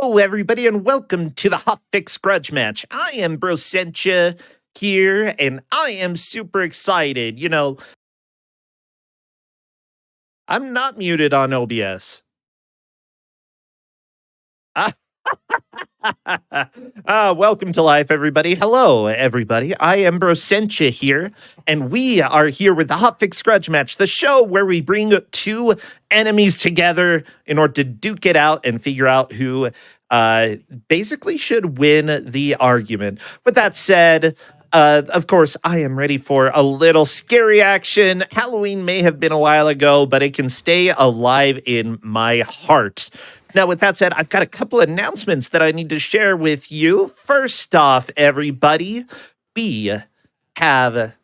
Hello, everybody, and welcome to the Hotfix Grudge Match. I am Brosentia here, and I am super excited. I'm not muted on OBS. Welcome to life, everybody. Hello, everybody. I am Brosentia here, and we are here with the Hotfix Grudge Match, the show where we bring two enemies together in order to duke it out and figure out who basically should win the argument. With that said, of course, I am ready for a little scary action. Halloween may have been a while ago, but it can stay alive in my heart. Now, with that said, I've got a couple announcements that I need to share with you. First off, everybody, we have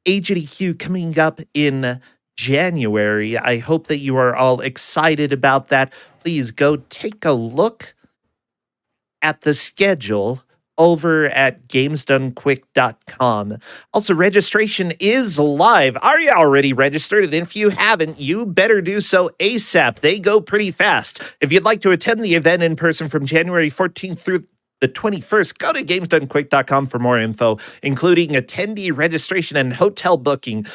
GDQ coming up in January. I hope that you are all excited about that. Please go take a look at the schedule over at gamesdonequick.com. Also, registration is live. Are you already registered? And if you haven't, you better do so ASAP. They go pretty fast. If you'd like to attend the event in person from January 14th through the 21st, go to gamesdonequick.com for more info, including attendee registration and hotel booking.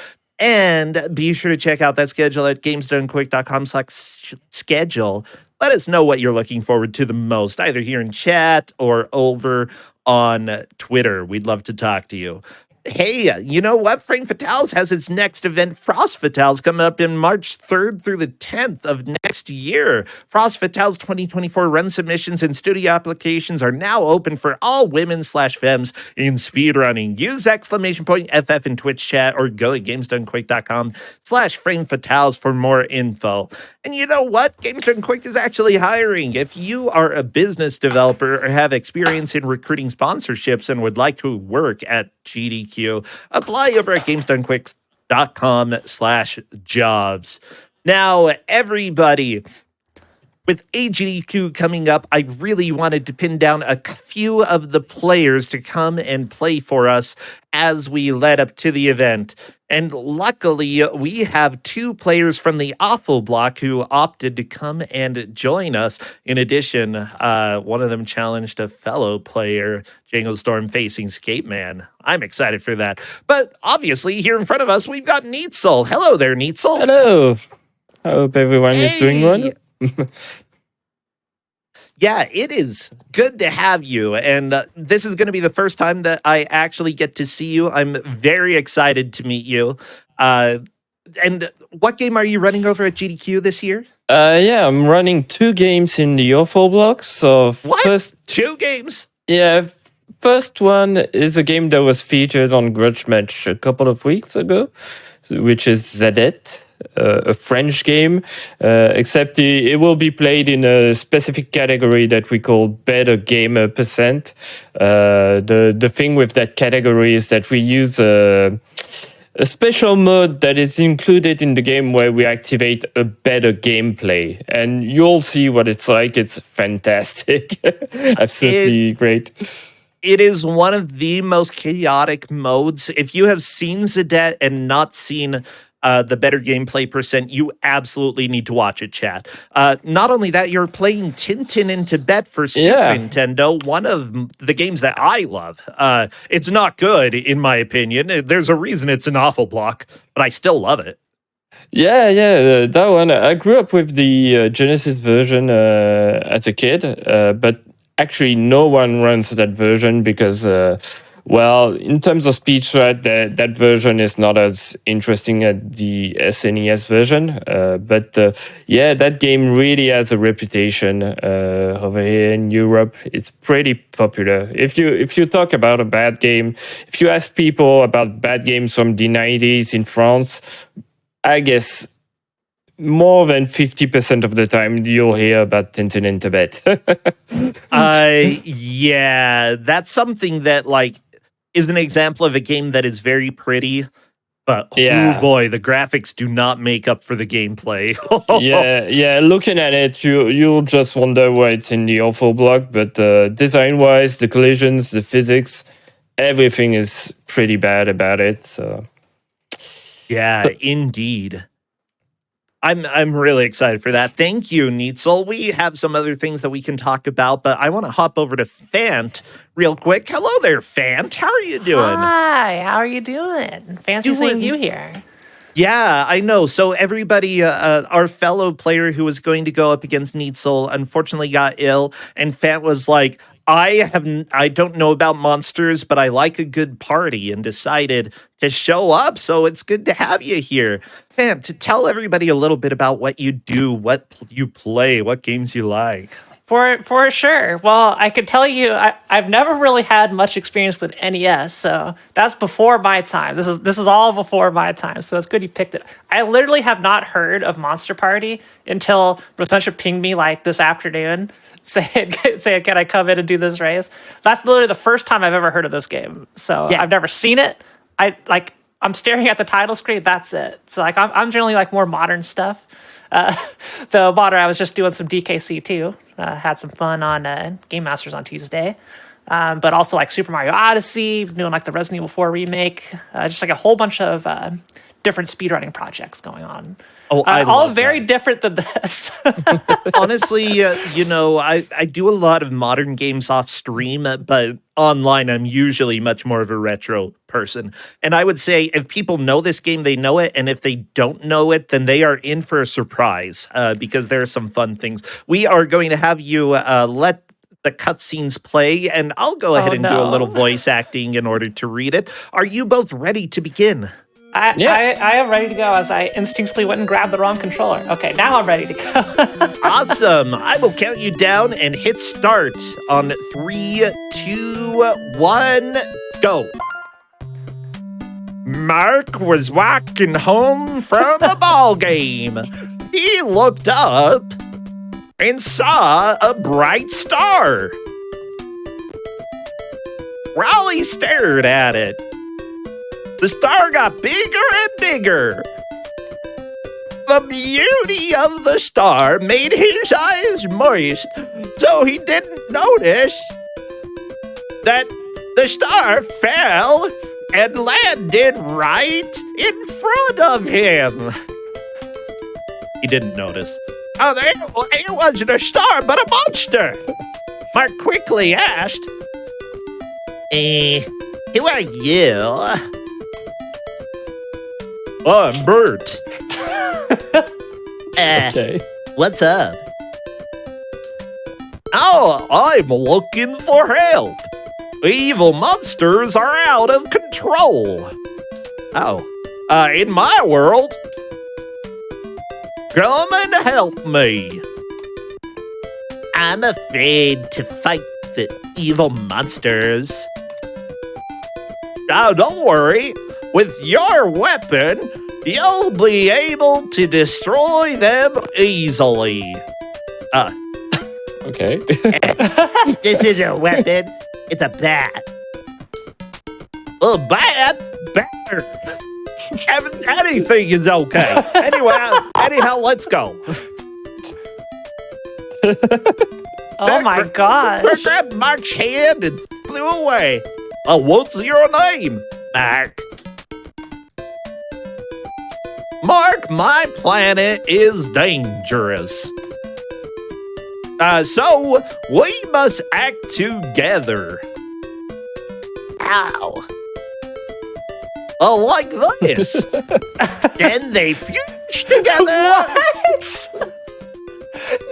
And be sure to check out that schedule at gamesdonequick.com/schedule. Let us know what you're looking forward to the most, either here in chat or over on Twitter. We'd love to talk to you. Hey, you know what? Frame Fatales has its next event, Frost Fatales, coming up in March 3rd through the 10th of next year. Frost Fatales 2024 run submissions and studio applications are now open for all women/femmes in speedrunning. Use !FF in Twitch chat or go to gamesdonequick.com/Frame Fatales for more info. And you know what? Games Done Quick is actually hiring. If you are a business developer or have experience in recruiting sponsorships and would like to work at GDQ, apply over at gamesdonequick.com/jobs. Now, everybody, with GDQ coming up, I really wanted to pin down a few of the players to come and play for us as we led up to the event. And luckily, we have two players from the Awful Block who opted to come and join us. In addition, one of them challenged a fellow player, Jango Storm, facing Skate Man. I'm excited for that. But obviously, here in front of us, we've got Neetzel. Hello there, Neetzel. Hello. I hope everyone is doing well. Yeah, it is good to have you. And this is going to be the first time that I actually get to see you. I'm very excited to meet you. And what game are you running over at GDQ this year? Yeah, I'm running 2 games in the Awful Block. So what? 2 games? Yeah, first one is a game that was featured on Grudge Match a couple of weeks ago, which is Zadette. A French game, except it will be played in a specific category that we call Better Gamer %. The thing with that category is that we use a special mode that is included in the game where we activate a better gameplay. And you'll see what it's like. It's fantastic. Absolutely great. It is one of the most chaotic modes. If you have seen Zadette and not seen the Better Gameplay %, you absolutely need to watch it, chat. Not only that, you're playing Tintin in Tibet for Super Nintendo, one of the games that I love. It's not good, in my opinion. There's a reason it's an Awful Block, but I still love it. Yeah, that one. I grew up with the Genesis version as a kid, but actually no one runs that version because... well, in terms of speedrun, that version is not as interesting as the SNES version. But that game really has a reputation over here in Europe. It's pretty popular. If you talk about a bad game, if you ask people about bad games from the 90s in France, I guess more than 50% of the time you'll hear about Tintin in Tibet. Yeah, that's something that is an example of a game that is very pretty, but oh boy, the graphics do not make up for the gameplay. yeah. Looking at it, you'll just wonder why it's in the Awful Block. But design-wise, the collisions, the physics, everything is pretty bad about it. So yeah, indeed. I'm really excited for that. Thank you, Neitzel. We have some other things that we can talk about, but I want to hop over to Fant real quick. Hello there, Fant. How are you doing? Hi, how are you doing? Fancy seeing you here. Yeah, I know. So everybody, our fellow player who was going to go up against Neitzel, unfortunately got ill, and Fant was like, I don't know about monsters, but I like a good party, and decided to show up. So it's good to have you here. Fant, to tell everybody a little bit about what you do, what you play, what games you like. For sure. Well, I could tell you, I've never really had much experience with NES, so that's before my time. This is all before my time, so it's good you picked it. I literally have not heard of Monster Party until Rosentia pinged me like this afternoon, saying, can I come in and do this race? That's literally the first time I've ever heard of this game. So yeah. I've never seen it. I'm staring at the title screen. That's it. So like I'm generally like more modern stuff. The modern, I was just doing some DKC too. Had some fun on Game Masters on Tuesday. But also like Super Mario Odyssey, doing like the Resident Evil 4 remake. Just like a whole bunch of different speedrunning projects going on. Oh, all very different than this. Honestly, I do a lot of modern games off stream, but online I'm usually much more of a retro person. And I would say if people know this game, they know it. And if they don't know it, then they are in for a surprise because there are some fun things. We are going to have you let the cutscenes play, and I'll go ahead and do a little voice acting in order to read it. Are you both ready to begin? I am ready to go as I instinctively went and grabbed the wrong controller. Okay, now I'm ready to go. Awesome. I will count you down and hit start on 3, 2, 1, go. Mark was walking home from a ball game. He looked up and saw a bright star. Raleigh stared at it. The star got bigger and bigger. The beauty of the star made his eyes moist, so he didn't notice that the star fell and landed right in front of him. He didn't notice. Oh, it wasn't a star, but a monster. Mark quickly asked, who are you? I'm Bert. Okay. What's up? Oh, I'm looking for help. Evil monsters are out of control. Oh, in my world, come and help me. I'm afraid to fight the evil monsters. Oh, don't worry. With your weapon, you'll be able to destroy them easily. Okay. This isn't a weapon. It's a bat. A bat? Better. Anything is okay. Anyhow, let's go. Oh my gosh. Bert grabbed Mark's hand and flew away. What's your name? Mark. Mark, my planet is dangerous. So we must act together. Ow. Like this. Then they fuse together. What?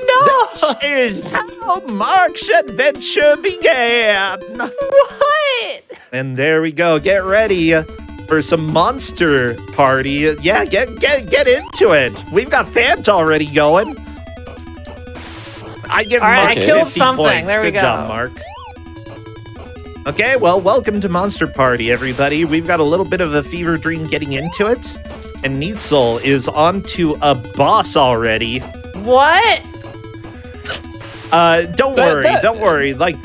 No. This is how Mark's adventure began. What? And there we go. Get ready for some monster party. Yeah, get into it. We've got Fant already going. I give Mark I killed 50 something. points. There we Good go. job, Mark. Okay, well, welcome to Monster Party, everybody. We've got a little bit of a fever dream getting into it, and Neitzel is on to a boss already. What? Don't worry. Like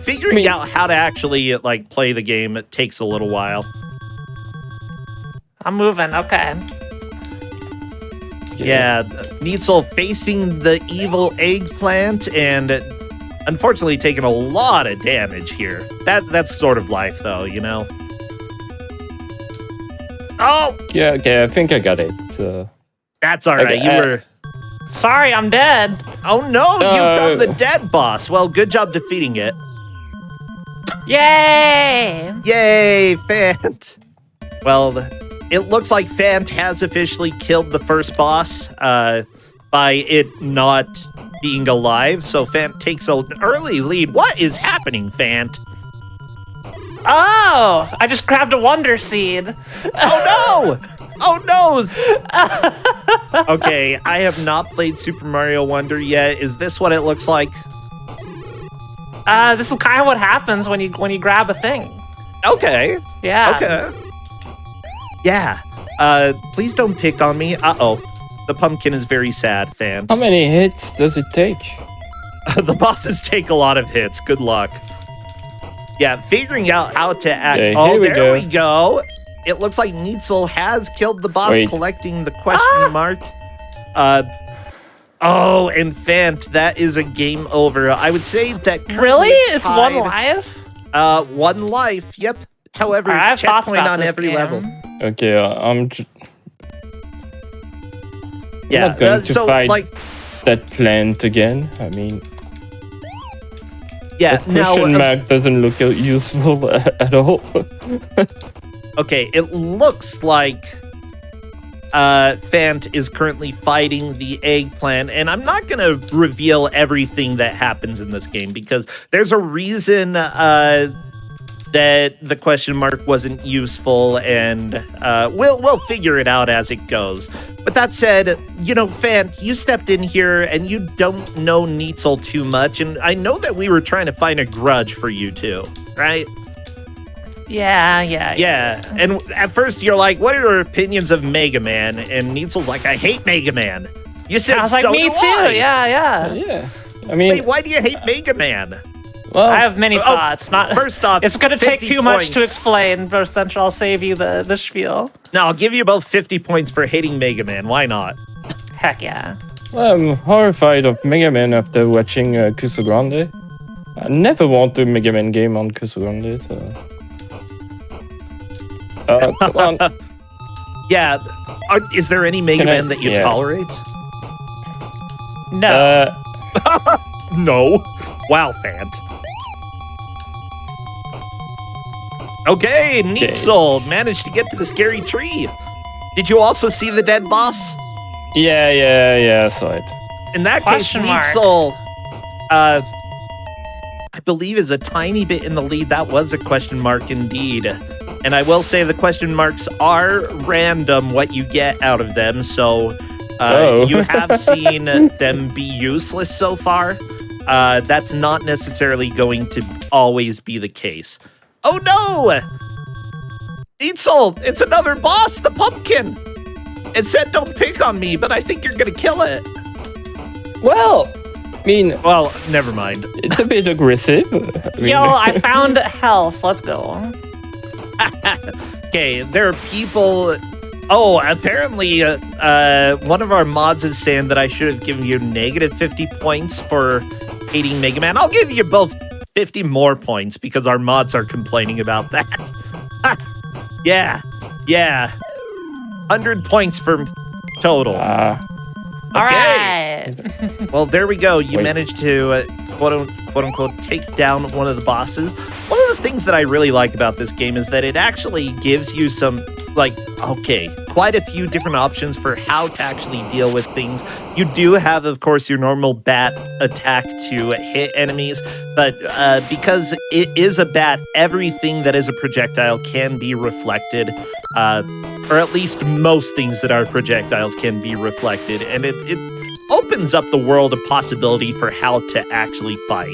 figuring out how to actually play the game, it takes a little while. I'm moving. Okay. Yeah, Neitzel facing the evil eggplant and unfortunately taking a lot of damage here. That's sort of life, though, you know? Oh! Yeah, okay, I think I got it. That's all right. You were. Sorry, I'm dead. Oh no! You found the dead boss. Well, good job defeating it. Yay! Yay, Fant. Well, it looks like Fant has officially killed the first boss by it not being alive. So Fant takes an early lead. What is happening, Fant? Oh, I just grabbed a Wonder Seed. Oh no! Oh no! Okay, I have not played Super Mario Wonder yet. Is this what it looks like? This is kind of what happens when you grab a thing. Okay. Yeah. Okay. Yeah. Please don't pick on me. Uh-oh. The pumpkin is very sad, Fant. How many hits does it take? The bosses take a lot of hits. Good luck. Yeah, figuring out how to act. Okay, oh, here we there go. we go. It looks like Neitzel has killed the boss, Wait. collecting the question mark. Oh, and Fant, that is a game over. I would say that currently Really? it's It's one tied. life? One life. Yep. However, I have thoughts checkpoint about on this every game. level. Okay, I'm Yeah. not going to so fight like, that plant again. I mean, yeah. the Now, question mark doesn't look useful at all. okay, it looks like Fant is currently fighting the eggplant, and I'm not going to reveal everything that happens in this game because there's a reason that the question mark wasn't useful, and we'll figure it out as it goes. But that said, you know, Fant, you stepped in here and you don't know Neitzel too much, and I know that we were trying to find a grudge for you too, right? Yeah. Yeah, and at first you're like, what are your opinions of Mega Man? And Neitzel's like, I hate Mega Man. You said I was like, so me do too. I. Yeah. Yeah, I mean, Wait, why do you hate Mega Man? well, I have many thoughts. Not First off, it's going to take 50 too much to points. explain, Bro Central. I'll save you the spiel. No, I'll give you both 50 points for hating Mega Man. Why not? Heck yeah. I'm horrified of Mega Man after watching Cuso Grande. I never want a Mega Man game on Cuso Grande, so... come on. Yeah, is there any Mega Can I- Man that you yeah. tolerate? No. No. Wow, Fant. Okay, Neitzel managed to get to the scary tree. Did you also see the dead boss? Yeah, I saw it. In that Question case, mark. Neitzel, I believe, is a tiny bit in the lead. That was a question mark indeed. And I will say the question marks are random, what you get out of them. So you have seen them be useless so far. That's not necessarily going to always be the case. Oh no! Neitzel, it's another boss, the pumpkin! It said don't pick on me, but I think you're gonna kill it. Well, I mean, Well, never mind. it's a bit aggressive. I mean, Yo, I found health. Let's go. Okay, there are people... Oh, apparently one of our mods is saying that I should have given you negative 50 points for hating Mega Man. I'll give you both 50 more points because our mods are complaining about that. Yeah. 100 points for total. All Okay. right. Well, there we go. You Wait. managed to, quote unquote, take down one of the bosses. One of the things that I really like about this game is that it actually gives you some, quite a few different options for how to actually deal with things. You do have, of course, your normal bat attack to hit enemies, but because it is a bat, everything that is a projectile can be reflected. Or at least most things that are projectiles can be reflected, and it opens up the world of possibility for how to actually fight.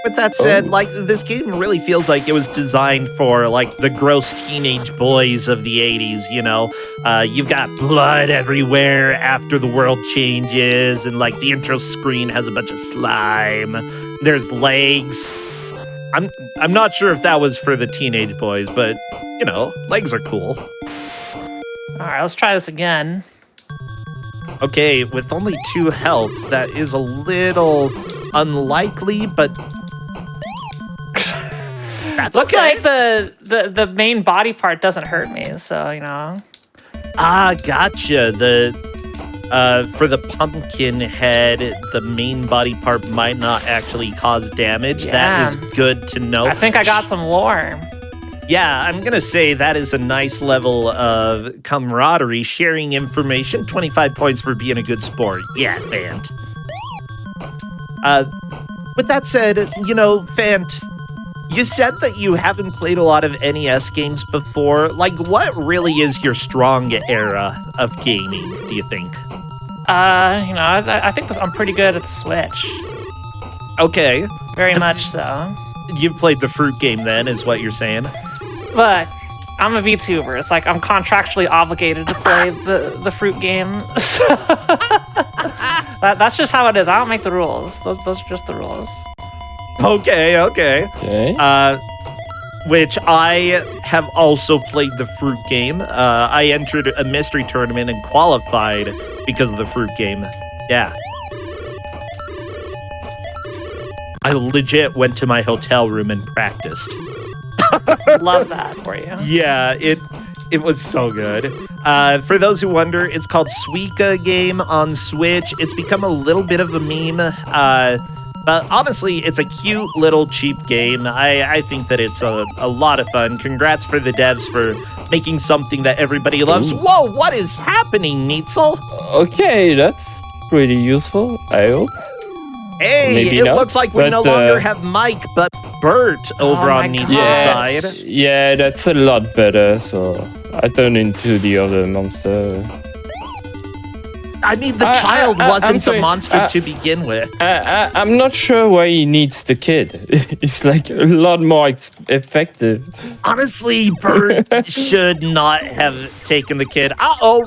With that said, this game really feels like it was designed for the gross teenage boys of the 80s, you know? You've got blood everywhere after the world changes, and the intro screen has a bunch of slime. There's legs. I'm not sure if that was for the teenage boys, but legs are cool. All right, let's try this again. Okay, with only 2 health, that is a little unlikely, but that's Looks okay. like the main body part doesn't hurt me, so Ah, gotcha. For the pumpkin head, the main body part might not actually cause damage. Yeah. That is good to know. I think I got some lore. Yeah, I'm going to say that is a nice level of camaraderie, sharing information. 25 points for being a good sport. Yeah, Fant. With that said, Fant, you said that you haven't played a lot of NES games before. Like, what really is your strong era of gaming, do you think? I think I'm pretty good at the Switch. Okay. Very much so. You've played the fruit game then, is what you're saying? Look, I'm a VTuber. It's like I'm contractually obligated to play the fruit game. So that's just how it is. I don't make the rules. Those are just the rules. Okay. Okay. Which I have also played the fruit game. I entered a mystery tournament and qualified because of the fruit game. Yeah. I legit went to my hotel room and practiced. Love that for you. Yeah, it was so good. For those who wonder, it's called Suika Game on Switch. It's become a little bit of a meme. But honestly, it's a cute little cheap game. I think that it's a lot of fun. Congrats for the devs for making something that everybody loves. Ooh. Whoa, what is happening, Neitzel? Okay, that's pretty useful, I hope. Hey, Maybe it not, looks like we but, no longer have Mike, but Bert over my on Neitzel's gosh. side. Yeah, that's a lot better, so I turned into the other monster. I mean, the child I'm wasn't sorry, a monster to begin with. I'm not sure why he needs the kid. It's like a lot more effective. Honestly, Bert should not have taken the kid. Uh-oh.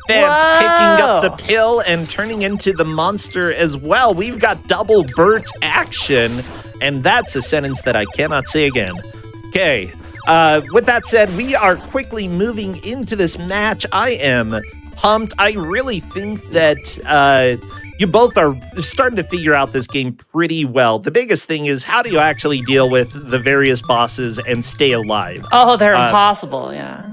Fant picking up the pill and turning into the monster as well. We've got double Bert action, and that's a sentence that I cannot say again. Okay. With that said, we are quickly moving into this match. I am pumped. I really think that you both are starting to figure out this game pretty well. The biggest thing is, how do you actually deal with the various bosses and stay alive? Oh, they're impossible, yeah.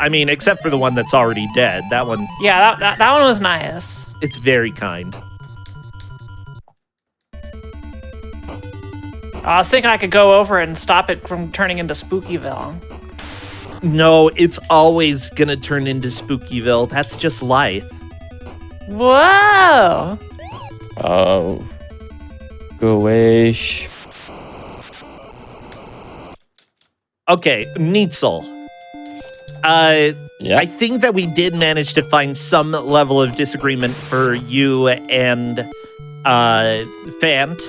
I mean, except for the one that's already dead. That one, Yeah, that one was nice. it's very kind. I was thinking I could go over it and stop it from turning into Spookyville. No, it's always gonna turn into Spookyville. That's just life. Whoa! Oh. Go away. Okay, Neitzel. Yeah. I think that we did manage to find some level of disagreement for you and Fant.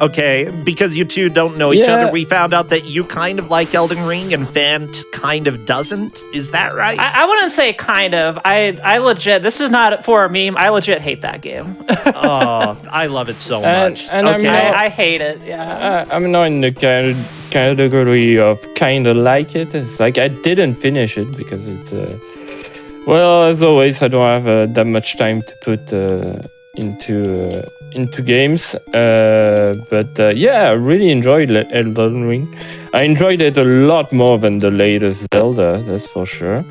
Okay, because you two don't know each other. We found out that you kind of like Elden Ring and Fant kind of doesn't. Is that right? I wouldn't say kind of. I legit, this is not for a meme. I legit hate that game. Oh, I love it so much. And I'm okay. not- I hate it, yeah. I'm not in the category of kind of like it. It's like I didn't finish it because it's well, as always, I don't have that much time to put into games. But yeah, I really enjoyed Elden Ring. I enjoyed it a lot more than the latest Zelda, that's for sure.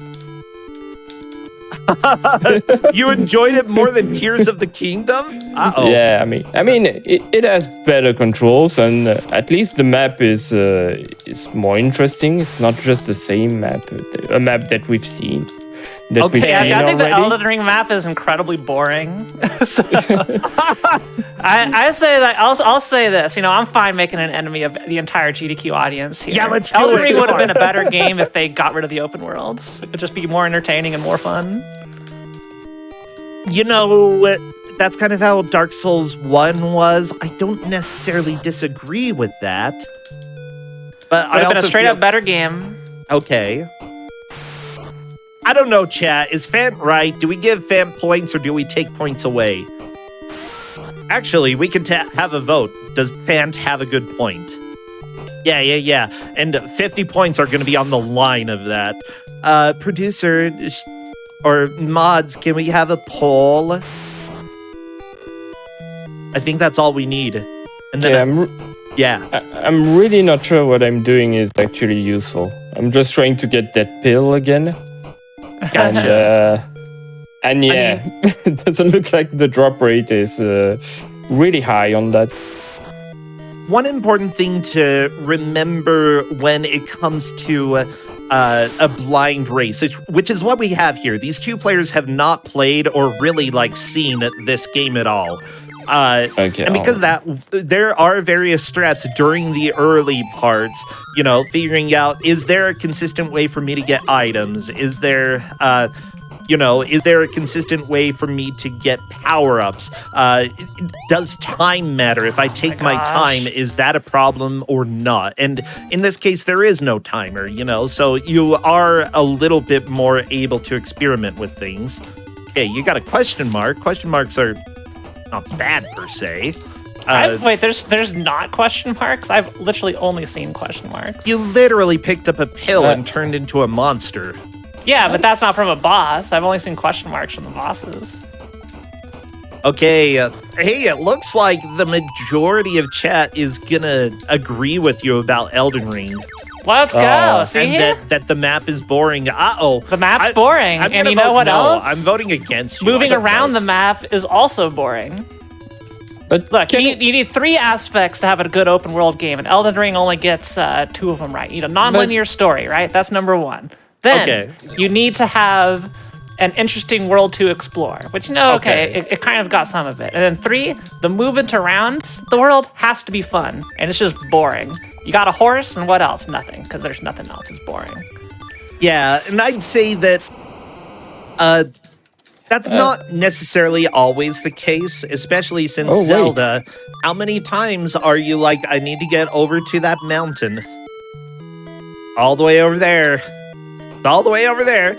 You enjoyed it more than Tears of the Kingdom? Uh-oh. Yeah, I mean, it has better controls, and at least the map is more interesting. It's not just the same map, a map that we've seen. Okay, I think the already. Elden Ring map is incredibly boring. So, I say that I'll say this. I'm fine making an enemy of the entire GDQ audience here. Yeah, let's do Elden it. Ring would have been a better game if they got rid of the open worlds. It'd just be more entertaining and more fun. You know, that's kind of how Dark Souls 1 was. I don't necessarily disagree with that. But Would I have been a also straight feel- up better game. Okay. I don't know, chat. Is Fant right? Do we give Fant points or do we take points away? Actually, we can have a vote. Does Fant have a good point? Yeah. And 50 points are going to be on the line of that. Producer or mods, can we have a poll? I think that's all we need. And then I'm really not sure what I'm doing is actually useful. I'm just trying to get that pill again. Gotcha. And yeah, it doesn't look like the drop rate is really high on that. One important thing to remember when it comes to a blind race, which is what we have here. These two players have not played or really like seen this game at all. Okay. And because that, there are various strats during the early parts, you know, figuring out, is there a consistent way for me to get items? Is there, is there a consistent way for me to get power-ups? Does time matter? If I take my time, is that a problem or not? And in this case, there is no timer, you know, so you are a little bit more able to experiment with things. Okay, you got a question mark. Question marks are not bad per se. Wait, there's not question marks? I've literally only seen question marks. You literally picked up a pill and turned into a monster. Yeah, but that's not from a boss. I've only seen question marks from the bosses. Okay, hey, it looks like the majority of chat is gonna agree with you about Elden Ring. Let's go. See? And that the map is boring. Uh-oh. The map's boring. I'm and gonna you know vote what no. else? I'm voting against you. Moving around the map is also boring. But Look, you need 3 aspects to have a good open world game, and Elden Ring only gets 2 of them right. You know, non-linear story, right? That's number 1. Then you need to have an interesting world to explore, which, you know, it kind of got some of it. And then 3, the movement around the world has to be fun, and it's just boring. You got a horse, and what else? Nothing, because there's nothing else. It's boring. Yeah, and I'd say that that's not necessarily always the case, especially since Zelda. How many times are you like, I need to get over to that mountain? All the way over there. All the way over there.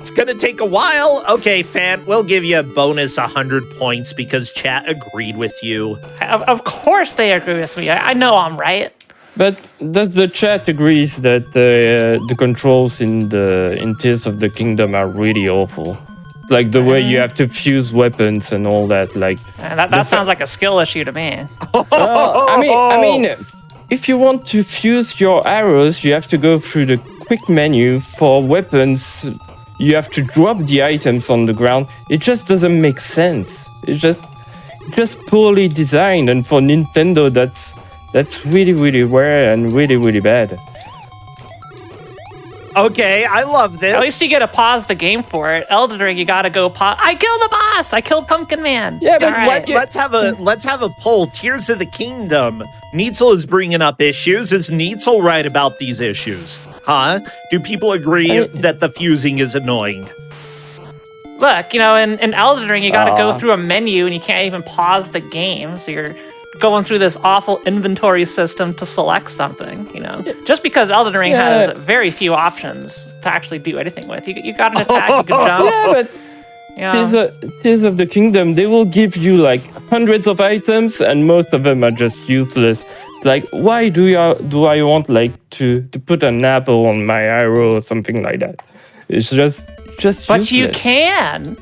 It's gonna take a while. Okay, fan, we'll give you a bonus 100 points because chat agreed with you. Of course they agree with me. I know I'm right. But does the chat agrees that the controls in Tears of the Kingdom are really awful? Like the way you have to fuse weapons and all that. Like that sounds like a skill issue to me. I mean, if you want to fuse your arrows, you have to go through the quick menu. For weapons, you have to drop the items on the ground. It just doesn't make sense. It's just poorly designed, and for Nintendo, that's really, really rare and really, really bad. Okay, I love this. At least you get to pause the game for it. Elden Ring, you gotta go pause. I killed the boss. I killed Pumpkin Man. Yeah, but let's have a poll. Tears of the Kingdom. Neitzel is bringing up issues. Is Neitzel right about these issues? Huh? Do people agree that the fusing is annoying? Look, you know, in Elden Ring, you gotta go through a menu and you can't even pause the game. So you're going through this awful inventory system to select something, you know. Just because Elden Ring has very few options to actually do anything with. You got an attack, you can jump. Yeah, but Tears of the Kingdom, they will give you like hundreds of items and most of them are just useless. Like, why do I want like to put an apple on my arrow or something like that? It's just But useless. you can.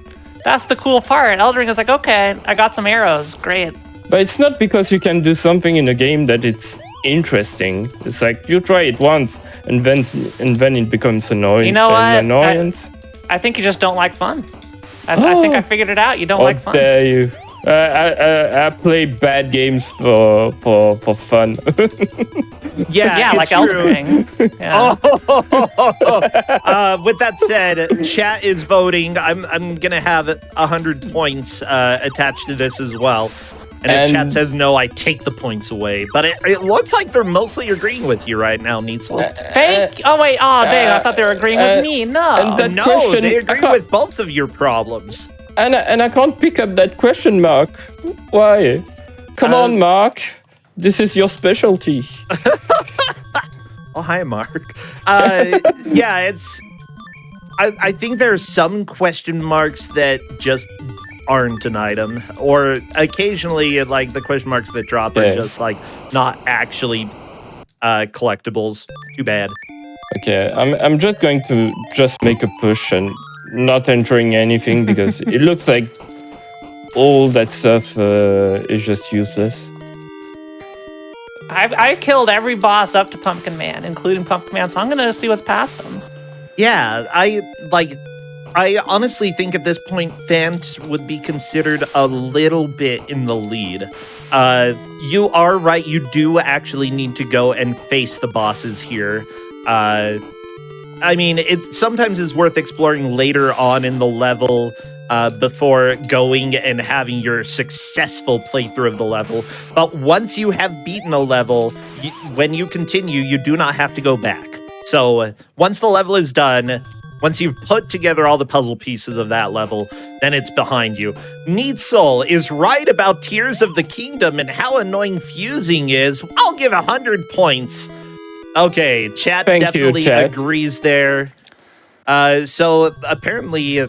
That's the cool part. Elden Ring is like, okay, I got some arrows. Great. But it's not because you can do something in a game that it's interesting. It's like you try it once and then it becomes annoying. You know what? Annoyance. I think you just don't like fun. I think I figured it out. You don't like fun. Dare you? I play bad games for fun. Yeah, like true. Elden Ring. Yeah. With that said, chat is voting. I'm gonna have 100 points attached to this as well. And if chat says no, I take the points away. But it looks like they're mostly agreeing with you right now, Neitzel. Fake? Oh, wait. Oh, dang. I thought they were agreeing with me. No. No, they agree with both of your problems. And I can't pick up that question mark. Why? Come on, Mark. This is your specialty. Oh, hi, Mark. Yeah, it's... I think there are some question marks that just aren't an item, or occasionally like the question marks that drop are just like not actually collectibles. Too bad. Okay, I'm just going to make a push and not entering anything because it looks like all that stuff is just useless. I've killed every boss up to Pumpkin Man, including Pumpkin Man, so I'm gonna see what's past him. Yeah, I honestly think at this point Fant would be considered a little bit in the lead. You are right, you do actually need to go and face the bosses here. I mean, sometimes it's worth exploring later on in the level before going and having your successful playthrough of the level. But once you have beaten a level, when you continue, you do not have to go back. So once the level is done, once you've put together all the puzzle pieces of that level, then it's behind you. Needsoul is right about Tears of the Kingdom and how annoying fusing is. I'll give 100 points. Okay, chat definitely agrees there. So apparently,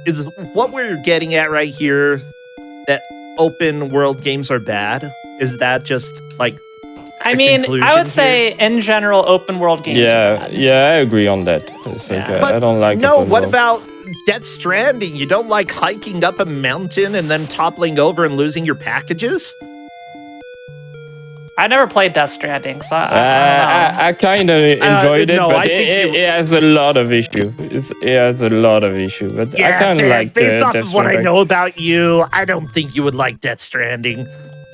is what we're getting at right here that open world games are bad? Is that just like I mean, I would say in general, open world games are bad. Yeah, I agree on that. It's like, I don't like no, open what world. about Death Stranding? You don't like hiking up a mountain and then toppling over and losing your packages? I never played Death Stranding, so I kind of enjoyed it, no, but it has a lot of issue. It has a lot of issue, but I kind of like based off Death of what I Stranding. know about you, I don't think you would like Death Stranding.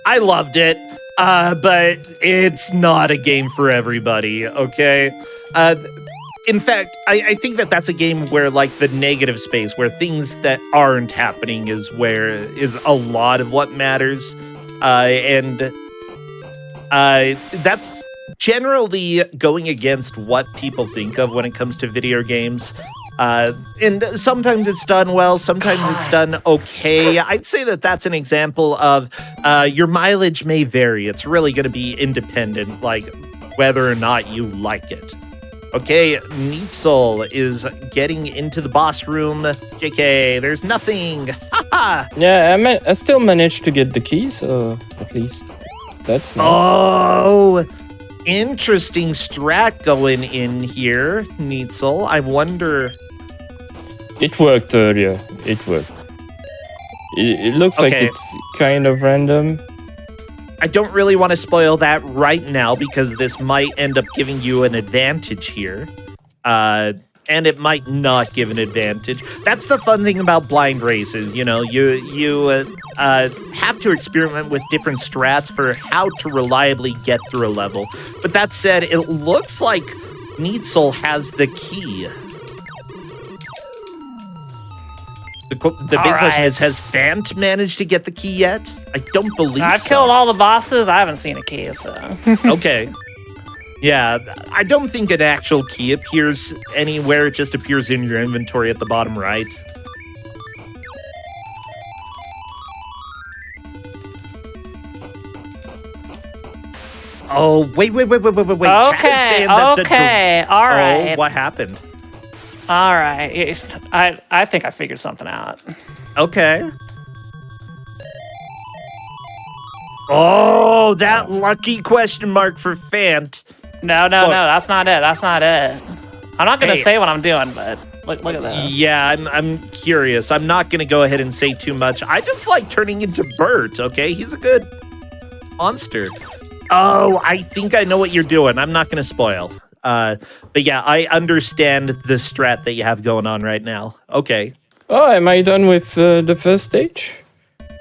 I loved it, but it's not a game for everybody, okay? In fact, I think that's a game where, like, the negative space, where things that aren't happening is a lot of what matters, and that's generally going against what people think of when it comes to video games. And sometimes it's done well, sometimes it's done okay. I'd say that's an example of your mileage may vary. It's really going to be independent, like whether or not you like it. Okay, Needsoul is getting into the boss room. JK, there's nothing. Haha. Yeah, I still managed to get the keys, so at least that's nice. Oh, interesting strat going in here, Needsoul. I wonder. It worked earlier. It worked. It looks like it's kind of random. I don't really want to spoil that right now because this might end up giving you an advantage here. And it might not give an advantage. That's the fun thing about blind races. You know, you have to experiment with different strats for how to reliably get through a level. But that said, it looks like Needsoul has the key. The big question is, has Fant managed to get the key yet? I don't believe I've killed all the bosses. I haven't seen a key, so. Okay. Yeah, I don't think an actual key appears anywhere. It just appears in your inventory at the bottom right. Oh, wait. Chat is saying that all right. Oh, what happened? All right. I think I figured something out. Okay. Oh, that lucky question mark for Fant. No, that's not it. That's not it. I'm not going to say what I'm doing, but look at this. Yeah, I'm curious. I'm not going to go ahead and say too much. I just like turning into Bert, okay? He's a good monster. Oh, I think I know what you're doing. I'm not going to spoil. But yeah, I understand the strat that you have going on right now. Okay. Oh, am I done with the first stage?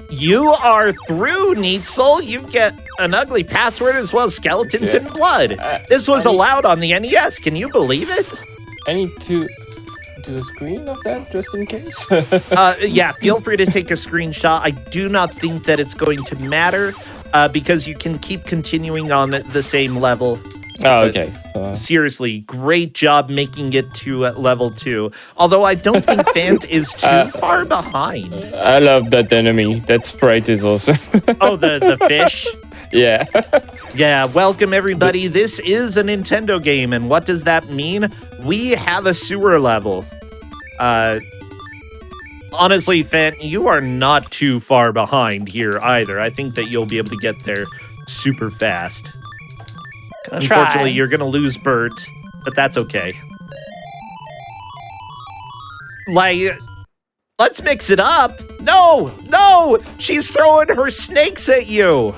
You are through, Needsoul. You get an ugly password as well as skeletons and blood. This was allowed on the NES. Can you believe it? I need to do a screen of that just in case. Yeah, feel free to take a screenshot. I do not think that it's going to matter because you can keep continuing on the same level. Oh, okay. Seriously, great job making it to level 2. Although I don't think Fant is too far behind. I love that enemy. That sprite is awesome. Oh, the fish? Yeah. Yeah, welcome everybody. This is a Nintendo game, and what does that mean? We have a sewer level. Honestly, Fant, you are not too far behind here either. I think that you'll be able to get there super fast. Unfortunately, you're going to lose Bert, but that's okay. Like, let's mix it up. No, she's throwing her snakes at you.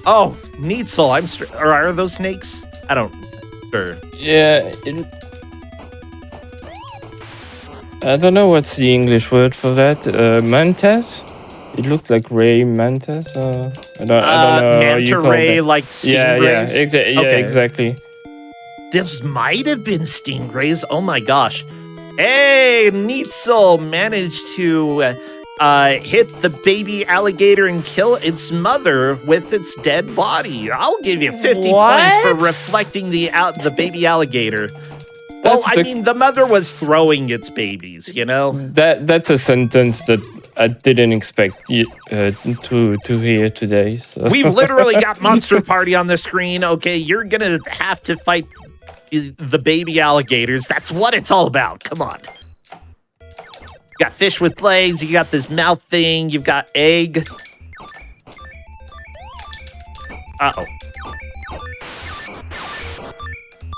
Oh, Needsoul, or are those snakes? I don't, sure. Yeah, I don't know what's the English word for that. Mantas? It looked like ray mantas. I don't know. how you Manta call ray, that. like stingrays? Okay. Exactly. This might have been stingrays. Oh my gosh. Hey, Neitzel managed to hit the baby alligator and kill its mother with its dead body. I'll give you 50 points for reflecting the baby alligator. Well, I mean, the mother was throwing its babies, you know? That's a sentence that I didn't expect you, to hear today. So. We've literally got Monster Party on the screen. Okay, you're gonna have to fight the baby alligators. That's what it's all about. Come on. You got fish with legs. You got this mouth thing. You've got egg. Uh-oh.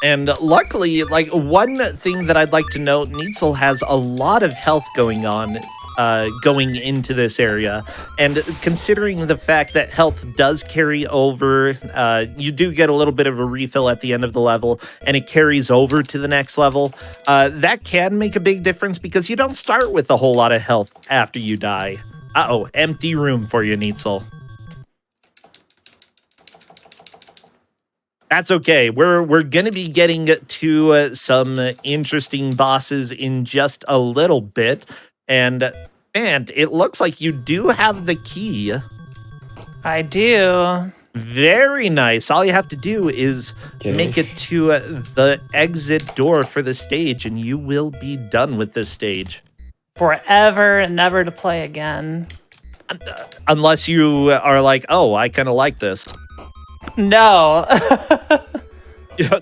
And luckily, like, one thing that I'd like to note, Neitzel has a lot of health going on going into this area. And considering the fact that health does carry over, you do get a little bit of a refill at the end of the level, and it carries over to the next level. That can make a big difference because you don't start with a whole lot of health after you die. Uh-oh, empty room for you, Neitzel. That's okay. We're going to be getting to some interesting bosses in just a little bit. And it looks like you do have the key. I do. Very nice. All you have to do is make it to the exit door for the stage, and you will be done with this stage. Forever and never to play again. Unless you are like, oh, I kind of like this. No.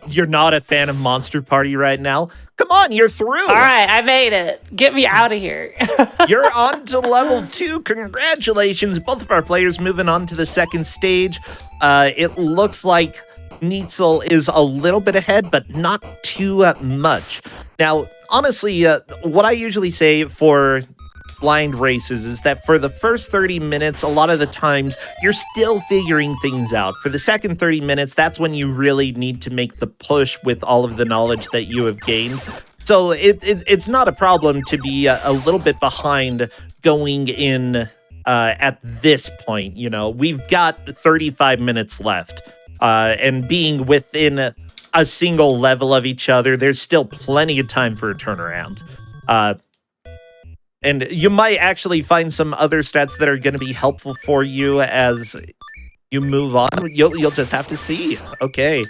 You're not a fan of Monster Party right now? Come on, you're through. All right, I made it. Get me out of here. You're on to level 2. Congratulations. Both of our players moving on to the second stage. It looks like Neitzel is a little bit ahead, but not too much. Now, honestly, what I usually say for blind races is that for the first 30 minutes, a lot of the times, you're still figuring things out. For the second 30 minutes, that's when you really need to make the push with all of the knowledge that you have gained. So it's not a problem to be a little bit behind going in at this point. You know, we've got 35 minutes left, and being within a single level of each other, there's still plenty of time for a turnaround. And you might actually find some other stats that are going to be helpful for you as you move on. You'll just have to see. Okay.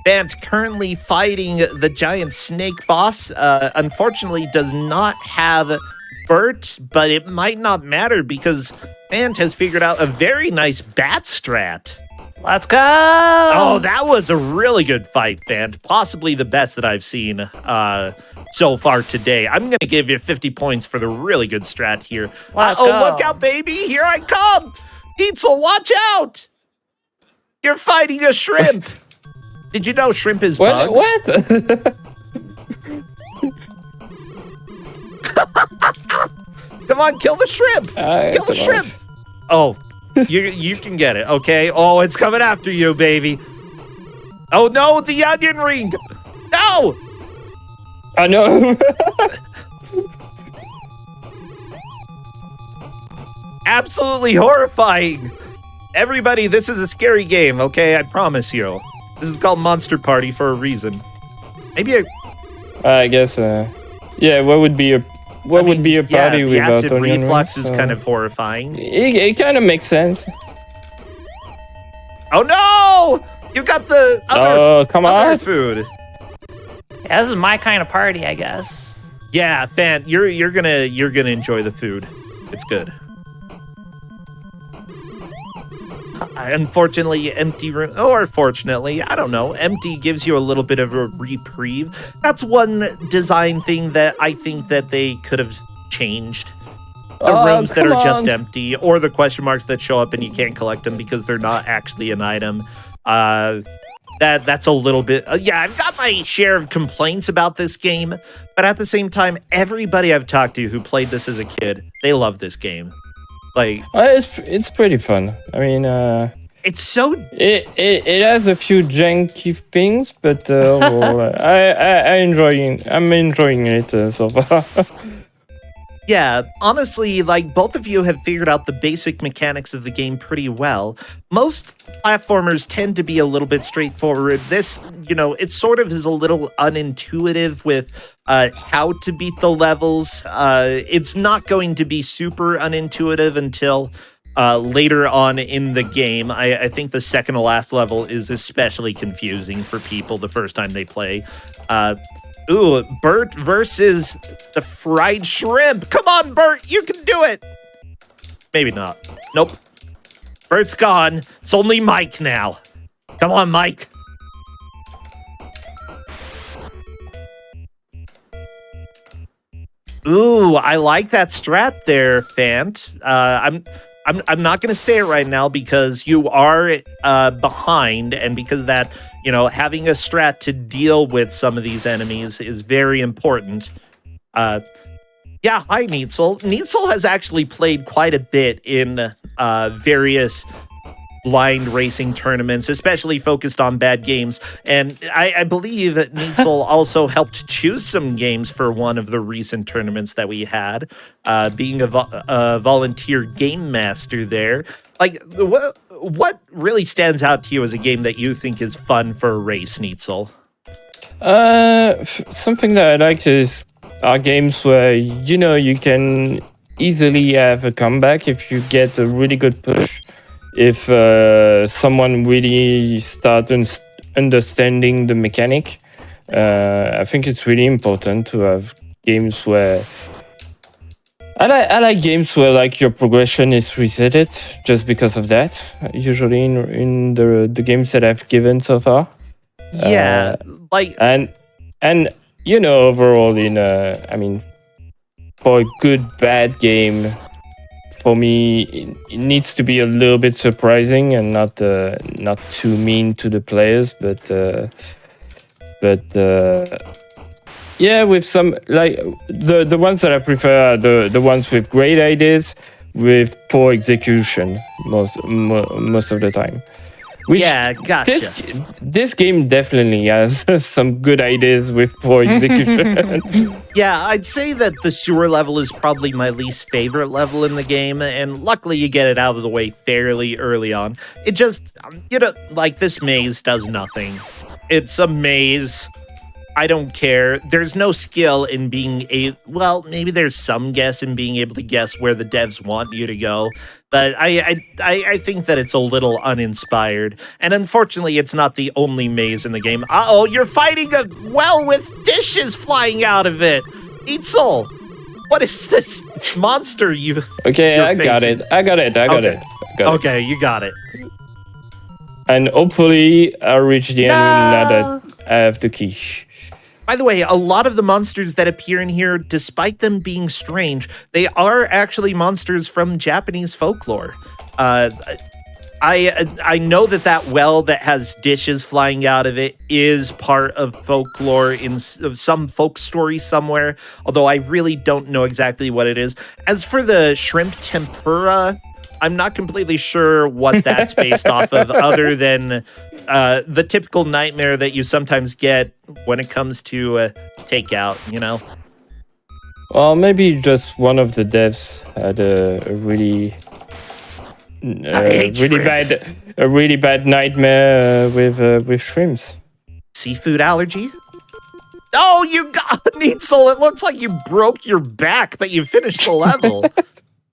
Bant currently fighting the giant snake boss. Unfortunately, does not have Bert, but it might not matter because Bant has figured out a very nice bat strat. Let's go! Oh, that was a really good fight, Bant. Possibly the best that I've seen so far today. I'm going to give you 50 points for the really good strat here. Let's go. Look out, baby. Here I come. Neitzel, watch out. You're fighting a shrimp. Did you know shrimp is bugs? What? Come on, kill the shrimp. Kill the shrimp. Oh, you can get it, okay? Oh, it's coming after you, baby. Oh, no, the onion ring. No. I know. Absolutely horrifying. Everybody, this is a scary game, okay? I promise you. This is called Monster Party for a reason. Maybe I guess, yeah, what would be a party the without acid onion reflux rings? is kind of horrifying. It kind of makes sense. Oh no! You got the come other on. food. Yeah, this is my kind of party, I guess. Yeah, Fan, you're gonna enjoy the food. It's good. Unfortunately, empty room, or fortunately, I don't know, empty gives you a little bit of a reprieve. That's one design thing that I think that they could have changed. The rooms that are just empty, or the question marks that show up and you can't collect them because they're not actually an item. That's a little bit... yeah, I've got my share of complaints about this game, but at the same time, everybody I've talked to who played this as a kid, they love this game. Like, It's pretty fun. I mean, It's so It has a few janky things, but overall, I'm enjoying it so far. Yeah, honestly, like both of you have figured out the basic mechanics of the game pretty well. Most platformers tend to be a little bit straightforward. This, it sort of is a little unintuitive with how to beat the levels. It's not going to be super unintuitive until later on in the game. I think the second to last level is especially confusing for people the first time they play. Ooh, Bert versus the fried shrimp. Come on, Bert, you can do it. Maybe not. Nope. Bert's gone. It's only Mike now. Come on, Mike. Ooh, I like that strat there, Fant. I'm not going to say it right now because you are behind, and because of that, having a strat to deal with some of these enemies is very important. Yeah, hi, Neitzel. Neitzel has actually played quite a bit in various blind racing tournaments, especially focused on bad games. And I believe that Neitzel also helped choose some games for one of the recent tournaments that we had, being a volunteer game master there. Like, what really stands out to you as a game that you think is fun for a race, Neitzel? Something that I like is are games where you can easily have a comeback if you get a really good push. If someone really starts understanding the mechanic, I think it's really important to have games where I like games where like your progression is resetted just because of that. Usually in the games that I've given so far. Yeah, and overall for a good bad game, for me it needs to be a little bit surprising and not too mean to the players, but yeah, with some like the ones that I prefer are the ones with great ideas with poor execution most of the time. Which yeah, gotcha. This game definitely has some good ideas with poor execution. Yeah, I'd say that the sewer level is probably my least favorite level in the game, and luckily you get it out of the way fairly early on. It just, like this maze does nothing. It's a maze. I don't care. There's no skill in well, maybe there's some guess in being able to guess where the devs want you to go, but I think that it's a little uninspired. And unfortunately, it's not the only maze in the game. Uh-oh, you're fighting a well with dishes flying out of it. Eitzel, what is this monster you? Okay, I got it. Okay, you got it. And hopefully I'll reach the end now that I have the key. By the way, a lot of the monsters that appear in here, despite them being strange, they are actually monsters from Japanese folklore. I know that well that has dishes flying out of it is part of folklore in some folk story somewhere, although I really don't know exactly what it is. As for the shrimp tempura, I'm not completely sure what that's based off of, other than the typical nightmare that you sometimes get when it comes to takeout, Well, maybe just one of the devs had a really bad nightmare with shrimps. Seafood allergy? Oh, you got Neitzel. It looks like you broke your back, but you finished the level.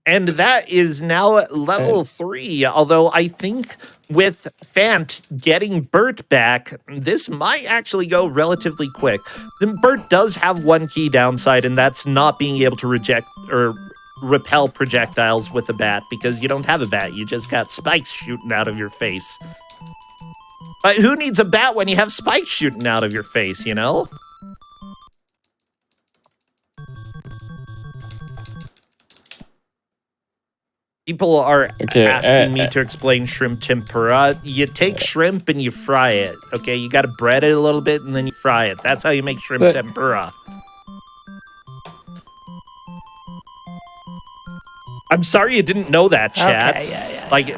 And that is now at level 3, although I think with Fant getting Bert back, this might actually go relatively quick. Then Bert does have one key downside, and that's not being able to reject or repel projectiles with a bat, because you don't have a bat. You just got spikes shooting out of your face. But who needs a bat when you have spikes shooting out of your face, People are asking me to explain shrimp tempura. You take shrimp and you fry it, okay? You got to bread it a little bit and then you fry it. That's how you make shrimp tempura. I'm sorry you didn't know that, chat. Okay, yeah. Like,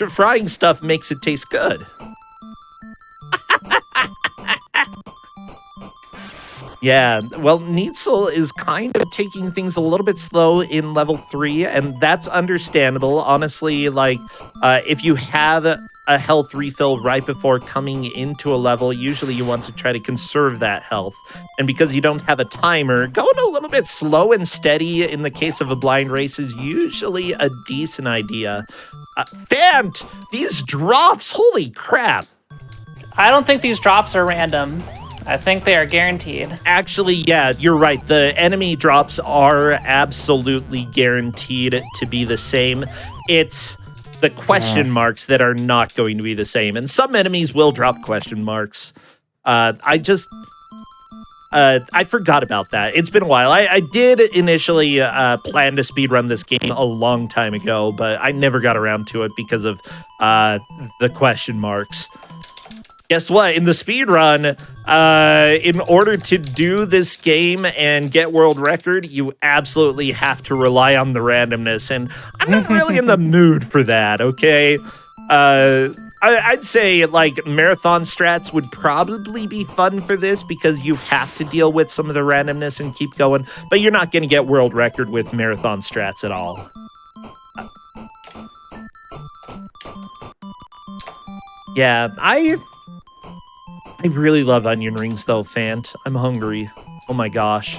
Frying stuff makes it taste good. Yeah, well, Neitzel is kind of taking things a little bit slow in level 3, and that's understandable. Honestly, like, if you have a health refill right before coming into a level, usually you want to try to conserve that health. And because you don't have a timer, going a little bit slow and steady in the case of a blind race is usually a decent idea. Fant, these drops, holy crap. I don't think these drops are random. I think they are guaranteed. Actually, yeah, you're right. The enemy drops are absolutely guaranteed to be the same. It's the question marks that are not going to be the same. And some enemies will drop question marks. I forgot about that. It's been a while. I did initially plan to speedrun this game a long time ago, but I never got around to it because of the question marks. Guess what? In the speedrun, in order to do this game and get world record, you absolutely have to rely on the randomness, and I'm not really in the mood for that, okay? I'd say, like, marathon strats would probably be fun for this because you have to deal with some of the randomness and keep going, but you're not going to get world record with marathon strats at all. Yeah, I really love onion rings, though, Fant. I'm hungry. Oh my gosh.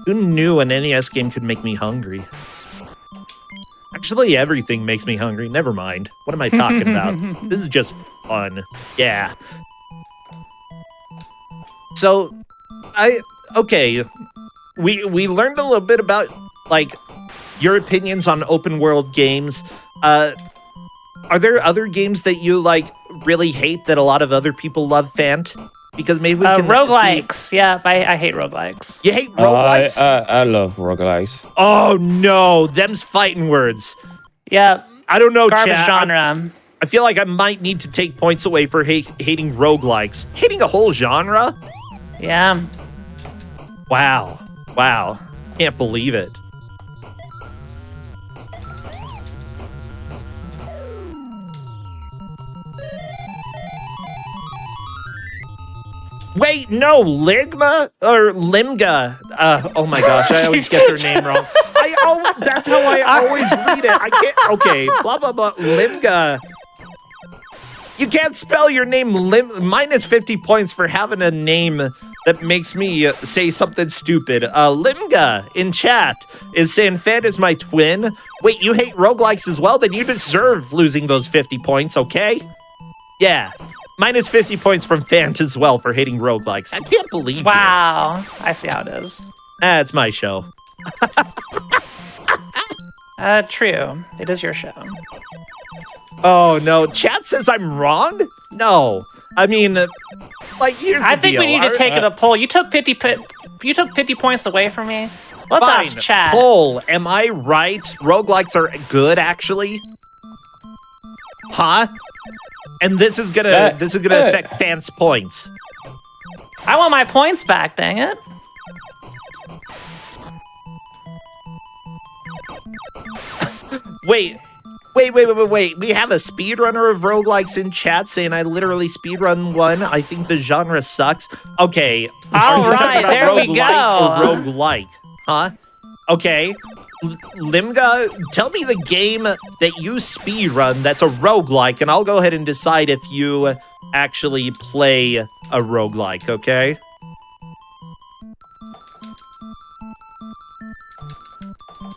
Who knew an NES game could make me hungry? Actually, everything makes me hungry. Never mind. What am I talking about? This is just fun. Yeah. So, okay. We learned a little bit about, like, your opinions on open world games. Are there other games that you, like, really hate that a lot of other people love, Fant? Because maybe we can roguelikes. Yeah, I hate roguelikes. You hate roguelikes? I love roguelikes. Oh, no. Them's fighting words. Yeah. I don't know, Garbage chat. genre. I feel like I might need to take points away for hating roguelikes. Hating a whole genre? Yeah. Wow. Wow. Can't believe it. Wait, no, Ligma or Limga. Oh my gosh, I always get their name wrong. That's how I always read it. I can't. Okay, blah blah blah. Limga. You can't spell your name. Minus 50 points for having a name that makes me say something stupid. Limga in chat is saying Fant is my twin. Wait, you hate roguelikes as well? Then you deserve losing those 50 points. Okay? Yeah. Minus 50 points from Fant as well for hating roguelikes. I can't believe Wow. I see how it is. It's my show. True. It is your show. Oh, no. Chat says I'm wrong? No. I mean, like, here's the deal. I think we need to take it a poll. You took 50 points away from me. Let's ask chat. Poll. Am I right? Roguelikes are good, actually? Huh? And this is gonna affect Fant's points. I want my points back, dang it. Wait. We have a speedrunner of roguelikes in chat saying I literally speedrun one. I think the genre sucks. Okay. All right, there we go. Or roguelike? Huh? Okay. Limga, tell me the game that you speedrun that's a roguelike, and I'll go ahead and decide if you actually play a roguelike, okay?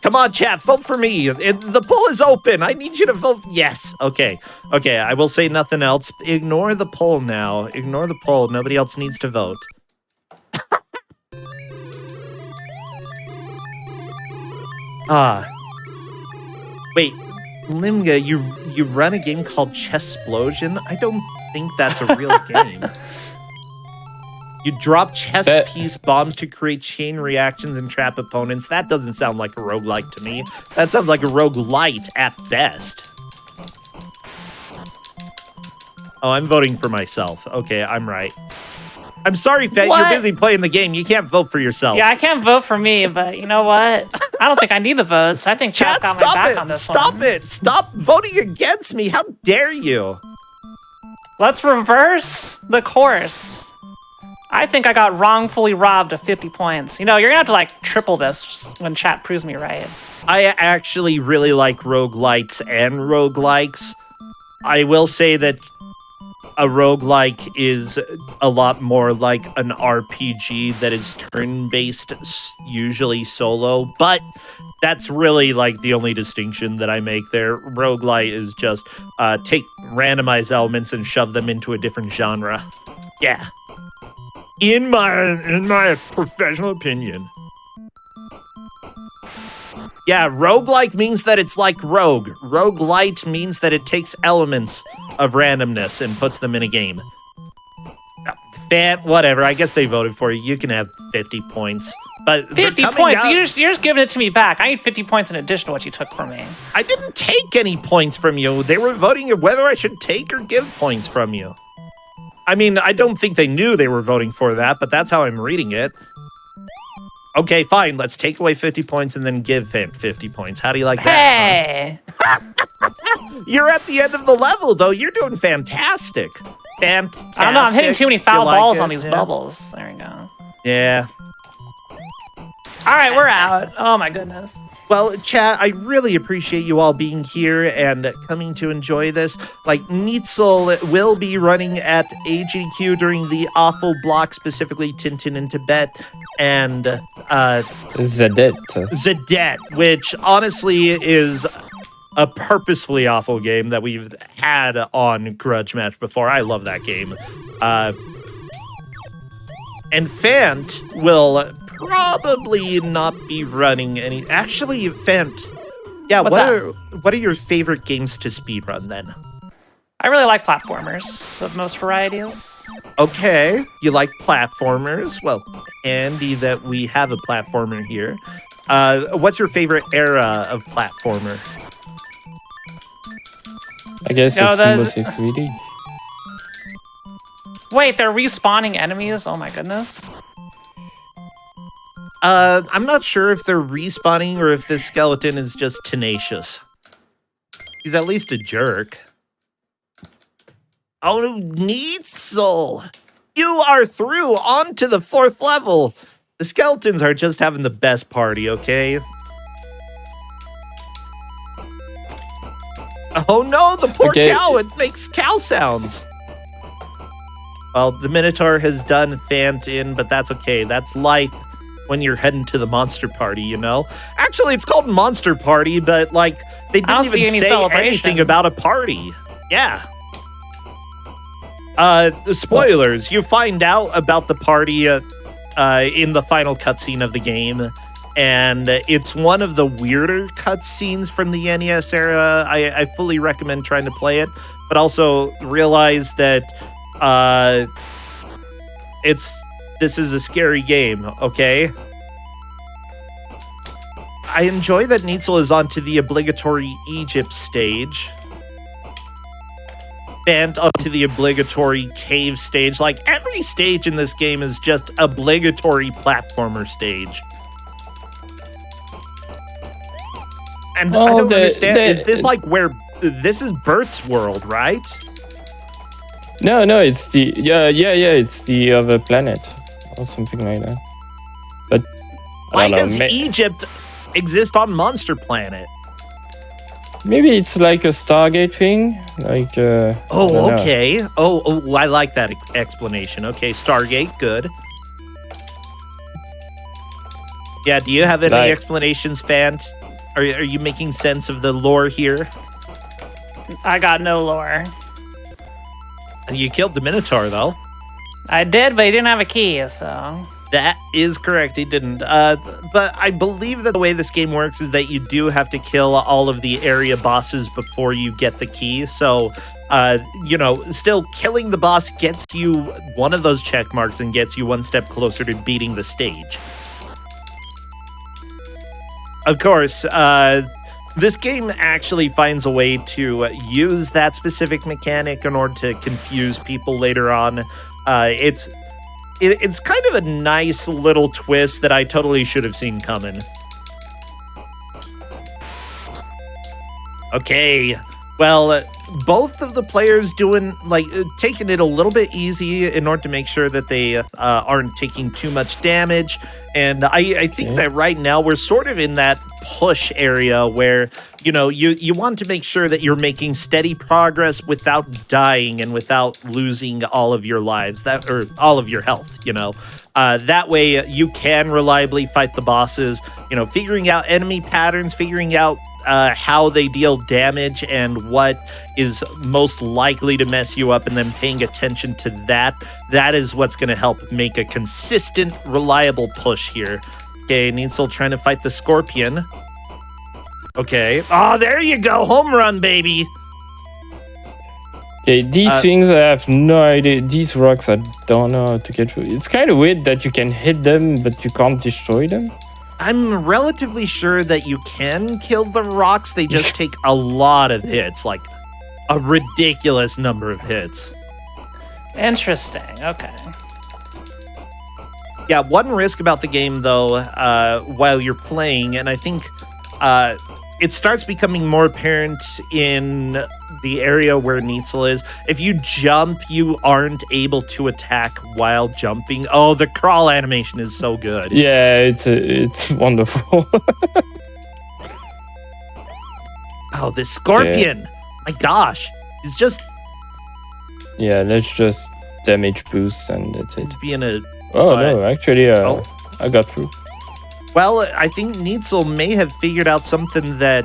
Come on, chat, vote for me. The poll is open. I need you to vote. Yes. Okay. Okay, I will say nothing else. Ignore the poll now. Ignore the poll. Nobody else needs to vote. Wait, Limga, you run a game called Chessplosion? I don't think that's a real game. You drop chess piece bombs to create chain reactions and trap opponents. That doesn't sound like a roguelike to me. That sounds like a roguelite at best. Oh, I'm voting for myself. Okay, I'm right. I'm sorry, Fat. You're busy playing the game. You can't vote for yourself. Yeah, I can't vote for me, but you know what? I don't think I need the votes. I think chat's Chat, got my stop back it! on this Stop one. it! Stop voting against me! How dare you! Let's reverse the course. I think I got wrongfully robbed of 50 points. You know, you're gonna have to like triple this when chat proves me right. I actually really like roguelites and roguelikes. I will say that a roguelike is a lot more like an RPG that is turn-based, usually solo, but that's really like the only distinction that I make there. Roguelite is just take randomized elements and shove them into a different genre. Yeah. In my professional opinion. Yeah, roguelike means that it's like rogue. Roguelite means that it takes elements of randomness and puts them in a game. Whatever, I guess they voted for you. You can have 50 points. But 50 points? You're just giving it to me back. I need 50 points in addition to what you took from me. I didn't take any points from you. They were voting whether I should take or give points from you. I mean, I don't think they knew they were voting for that, but that's how I'm reading it. Okay, fine. Let's take away 50 points and then give 50 points. How do you like that? Hey! You're at the end of the level, though. You're doing fantastic. Fantastic. I don't know. I'm hitting too many foul You like balls it? on these Yeah. bubbles. There we go. Yeah. All right, we're out. Oh my goodness. Well, chat, I really appreciate you all being here and coming to enjoy this. Like, Neitzel will be running at AGDQ during the awful block, specifically Tintin in Tibet, and Zadet, which honestly is a purposefully awful game that we've had on Grudge Match before. I love that game. And Fant will probably not be running any. Actually, Fant, yeah, What's what are your favorite games to speedrun then? I really like platformers of most varieties. Okay, you like platformers. Well, handy that we have a platformer here. What's your favorite era of platformer? I guess No, it's the- mostly 3D. Wait, they're respawning enemies? Oh my goodness. I'm not sure if they're respawning or if this skeleton is just tenacious. He's at least a jerk. Oh, Neitzel! You are through onto the 4th level. The skeletons are just having the best party, okay? Oh no, the poor cow! It makes cow sounds. Well, the Minotaur has done Fant in, but that's okay. That's life when you're heading to the monster party, you know? Actually, it's called Monster Party, but like they didn't even say anything about a party. Yeah. The spoilers. You find out about the party in the final cutscene of the game, and it's one of the weirder cutscenes from the NES era. I fully recommend trying to play it, but also realize that this is a scary game, okay? I enjoy that Neitzel is onto the obligatory Egypt stage. And onto the obligatory cave stage. Like, every stage in this game is just obligatory platformer stage. And I don't understand. Is this like where... This is Bert's world, right? No, it's the... Yeah, it's the other planet. Or something like that. But... Why does Egypt exist on Monster Planet? Maybe it's like a Stargate thing, like. Oh, okay. Oh, I like that explanation. Okay, Stargate, good. Yeah, do you have any explanations, Fant? Are you making sense of the lore here? I got no lore. You killed the Minotaur, though. I did, but he didn't have a key, so... That is correct, he didn't. But I believe that the way this game works is that you do have to kill all of the area bosses before you get the key. So, you know, still killing the boss gets you one of those check marks and gets you one step closer to beating the stage. Of course, this game actually finds a way to use that specific mechanic in order to confuse people later on. It's kind of a nice little twist that I totally should have seen coming. Okay. Well, both of the players doing taking it a little bit easy in order to make sure that they aren't taking too much damage. And I think that right now we're sort of in that push area where, you want to make sure that you're making steady progress without dying and without losing all of your lives, or all of your health, that way you can reliably fight the bosses, figuring out enemy patterns, figuring out how they deal damage and what is most likely to mess you up, and then paying attention to that. That is what's going to help make a consistent, reliable push here. Okay, Neitzel trying to fight the Scorpion. Okay. Oh, there you go. Home run, baby. Okay, these things I have no idea. These rocks I don't know how to get through. It's kind of weird that you can hit them, but you can't destroy them. I'm relatively sure that you can kill the rocks. They just take a lot of hits, like a ridiculous number of hits. Interesting. Okay. Yeah, one risk about the game, though, while you're playing, and I think it starts becoming more apparent in the area where Neitzel is. If you jump, you aren't able to attack while jumping. Oh, the crawl animation is so good. Yeah, it's wonderful. Oh, this Scorpion! My gosh, he's just Yeah, let's just damage boost and that's it. being a. Oh no, actually, I got through. Well, I think Neitzel may have figured out something that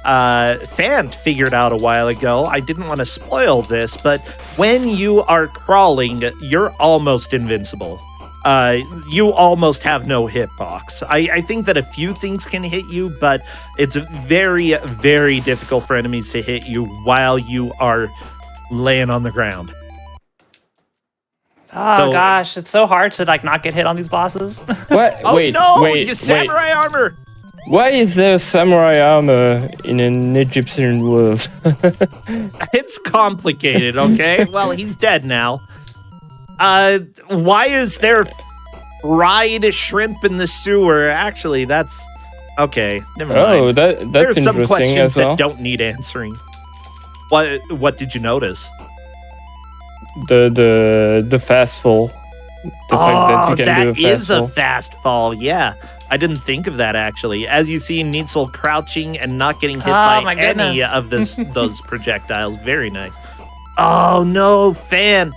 Fant figured out a while ago. I didn't want to spoil this, but when you are crawling, you're almost invincible. You almost have no hitbox. I think that a few things can hit you, but it's very, very difficult for enemies to hit you while you are laying on the ground. Oh gosh, it's so hard to not get hit on these bosses. What? Oh wait, no! wait, Your samurai armor! Why is there samurai armor in an Egyptian world? It's complicated, okay? Well, he's dead now. Why is there fried shrimp in the sewer? Actually, that's okay. Never mind. Oh, that's There are some interesting questions as well. that don't need answering. What did you notice? The fast fall. The fact that you can do a fast is fall. a fast fall. Yeah, I didn't think of that actually. As you see, Neitzel crouching and not getting hit by my any goodness. of those projectiles. Very nice. Oh no, Fant!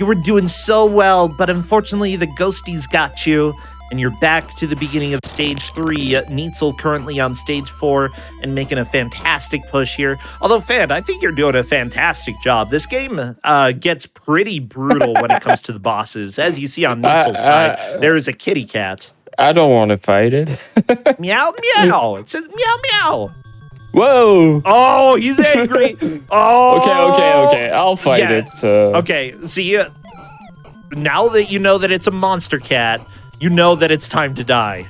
You were doing so well, but unfortunately the ghosties got you, and you're back to the beginning of stage 3. Neitzel currently on stage 4 and making a fantastic push here. Although, Fant, I think you're doing a fantastic job. This game gets pretty brutal when it comes to the bosses. As you see on Neitzel's side, there is a kitty cat. I don't want to fight it. Meow, meow. It says meow, meow. Whoa! Oh, he's angry. Oh. Okay. I'll fight Yeah. it. So. Okay, see, now that you know that it's a monster cat, you know that it's time to die.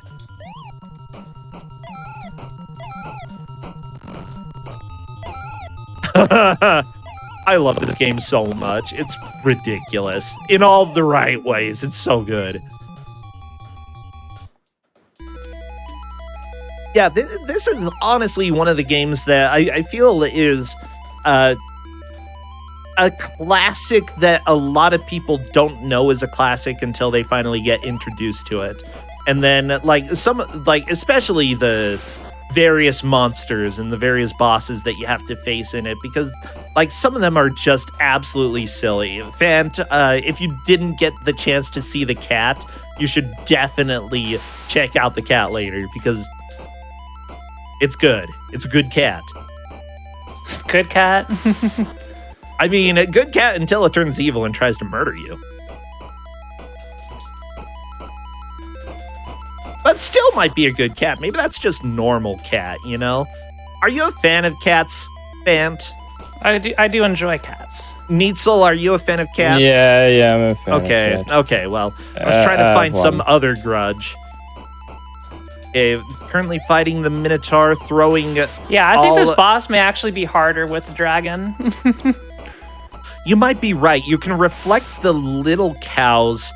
I love this game so much. It's ridiculous. In all the right ways. It's so good. Yeah, this is honestly one of the games that I feel is a classic that a lot of people don't know is a classic until they finally get introduced to it. And then especially the various monsters and the various bosses that you have to face in it, because some of them are just absolutely silly. Fant, if you didn't get the chance to see the cat, you should definitely check out the cat later, because it's good. It's a good cat. Good cat. I mean, a good cat until it turns evil and tries to murder you. But still might be a good cat. Maybe that's just normal cat, you know? Are you a fan of cats, Fant? I do enjoy cats. Neitzel, are you a fan of cats? Yeah, I'm a fan of Okay, that. okay, well, I was trying to find some one. other grudge. Okay, currently fighting the Minotaur, throwing... Yeah, I think this boss may actually be harder with the dragon. You might be right. You can reflect the little cows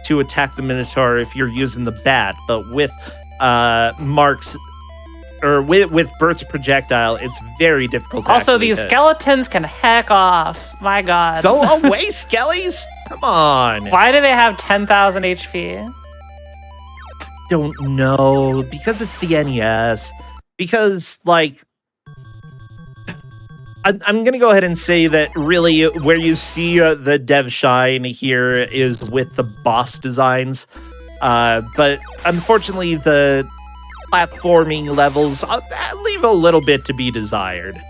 to attack the Minotaur if you're using the bat, but with Mark's or with Bert's projectile, it's very difficult to Also, actually these hit. skeletons can heck off. My God. Go away, skellies! Come on. Why do they have 10,000 HP? Don't know. Because it's the NES. Because, like, I'm going to go ahead and say that really where you see the dev shine here is with the boss designs. But unfortunately, the platforming levels leave a little bit to be desired.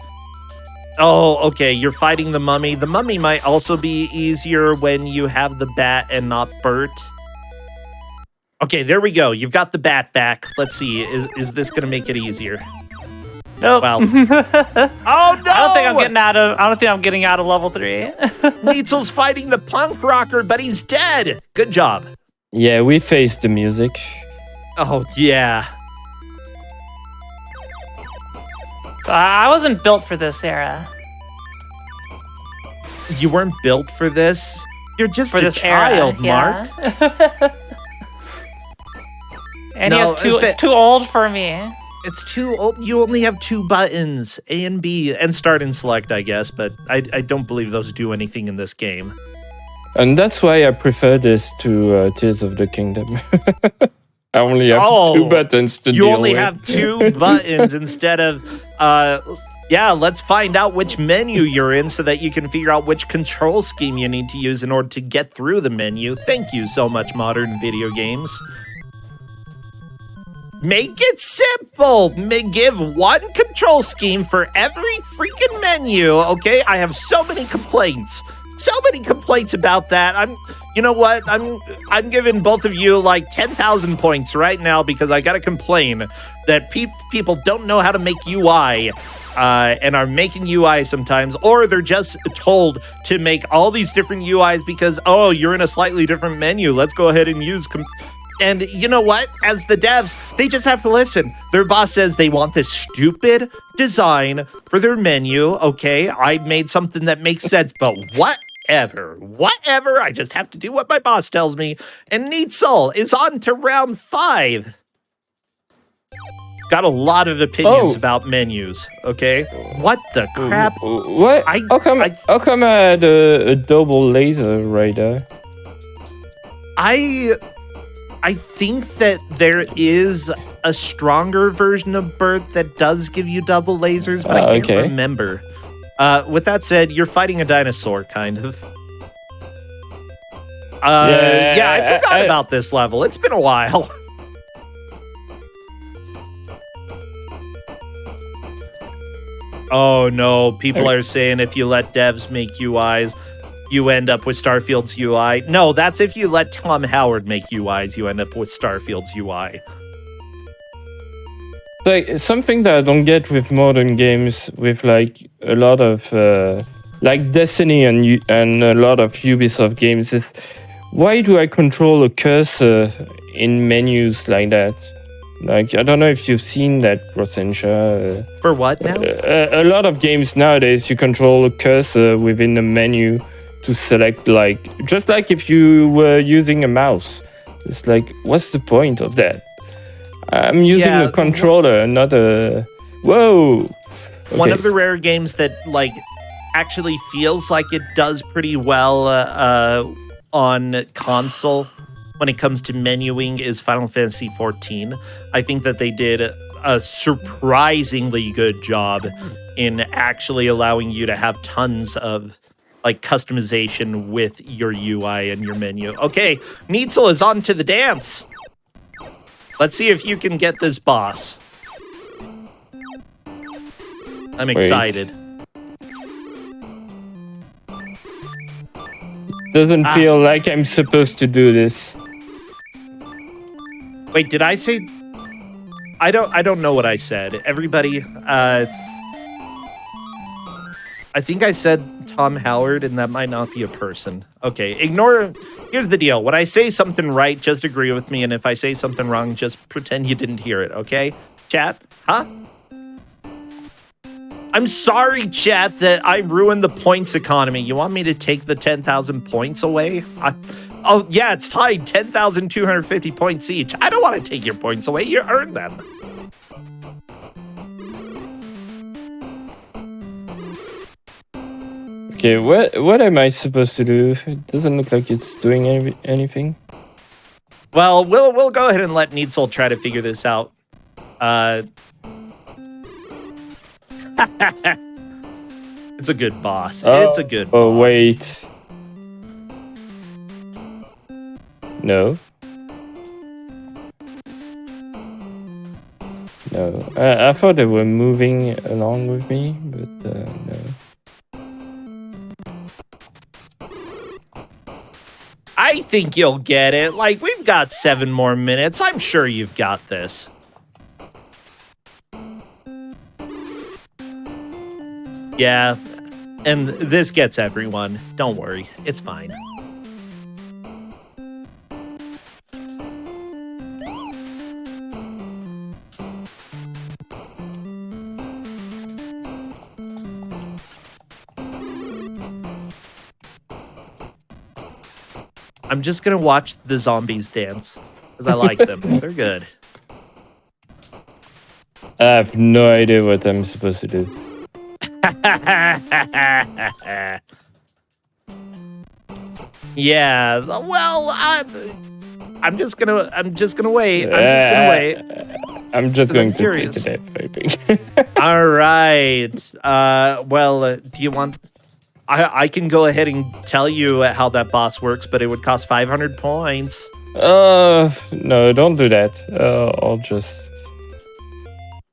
Oh, okay, you're fighting the mummy. The mummy might also be easier when you have the bat and not Bert. Okay, there we go. You've got the bat back. Let's see. Is this going to make it easier? Nope. Well. Oh no! I don't think I'm getting out of level 3. Neitzel's fighting the punk rocker, but he's dead. Good job. Yeah, we faced the music. Oh yeah. I wasn't built for this era. You weren't built for this. You're just For a this child, era, Mark. yeah. And No, it's too old for me. It's too old. You only have 2 buttons, A and B, and start and select, I guess. But I don't believe those do anything in this game. And that's why I prefer this to Tears of the Kingdom. I only have 2 buttons to deal with. You only have 2 buttons instead of, yeah, let's find out which menu you're in so that you can figure out which control scheme you need to use in order to get through the menu. Thank you so much, modern video games. Make it simple. Give 1 control scheme for every freaking menu, okay? I have so many complaints. So many complaints about that. You know what? I'm giving both of you like 10,000 points right now because I gotta complain that people don't know how to make UI and are making UI sometimes, or they're just told to make all these different UIs because, oh, you're in a slightly different menu. Let's go ahead and use... And you know what? As the devs, they just have to listen. Their boss says they want this stupid design for their menu. Okay, I made something that makes sense, but whatever. I just have to do what my boss tells me. And Neitzel is on to round 5. Got a lot of opinions about menus. Okay, what the crap? What? How come I had a double laser radar? I think that there is a stronger version of Bert that does give you double lasers, but I can't remember. With that said, you're fighting a dinosaur, kind of. Yeah, I forgot about this level. It's been a while. Oh no, people are saying if you let devs make UIs, you end up with Starfield's UI. No, that's if you let Tom Howard make UIs, you end up with Starfield's UI. Like something that I don't get with modern games, with like a lot of like Destiny and a lot of Ubisoft games, is why do I control a cursor in menus like that? Like, I don't know if you've seen that, Rosencha. For what now? A lot of games nowadays, you control a cursor within the menu to select, like, just like if you were using a mouse. It's like, what's the point of that? I'm using a controller, not a... Whoa! Okay. One of the rare games that, like, actually feels like it does pretty well on console when it comes to menuing is Final Fantasy XIV. I think that they did a surprisingly good job in actually allowing you to have tons of like customization with your UI and your menu. Okay, Neitzel is on to the dance. Let's see if you can get this boss. I'm excited. Doesn't feel like I'm supposed to do this. Wait, did I say? I don't know what I said. Everybody, I think I said Tom Howard, and that might not be a person. Okay, ignore. Here's the deal. When I say something right, just agree with me, and if I say something wrong, just pretend you didn't hear it, okay? Chat? Huh? I'm sorry, chat, that I ruined the points economy. You want me to take the 10,000 points away? Oh, yeah, it's tied 10,250 points each. I don't want to take your points away. You earned them. Okay, what am I supposed to do? It doesn't look like it's doing anything. Well, we'll go ahead and let Needsel try to figure this out. It's a good boss. It's a good boss. Oh, wait. No. No. I thought they were moving along with me, but no. I think you'll get it. Like, we've got 7 more minutes. I'm sure you've got this. Yeah, and this gets everyone. Don't worry. It's fine. I'm just gonna watch the zombies dance because I like them. They're good. I have no idea what I'm supposed to do. Yeah. Well, I'm just gonna wait. I'm just gonna wait. I'm just going to curious. take the typing. All right. Well, do you want? I can go ahead and tell you how that boss works, but it would cost 500 points. No, don't do that. I'll just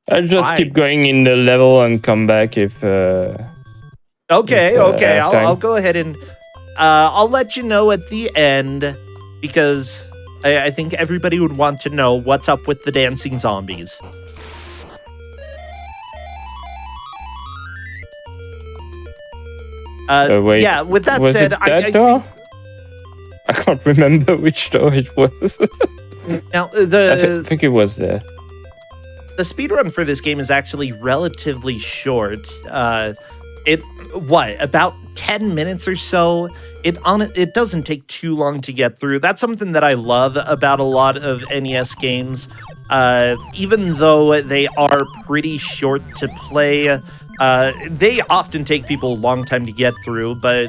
Why? keep going in the level and come back if. Okay. I'll time. go ahead and I'll let you know at the end because I think everybody would want to know what's up with the dancing zombies. Wait, yeah, with that was said, it that door? I can't remember which door it was. Now, I think it was there. the speedrun for this game is actually relatively short. About 10 minutes or so. It doesn't take too long to get through. That's something that I love about a lot of NES games. Even though they are pretty short to play, they often take people a long time to get through, but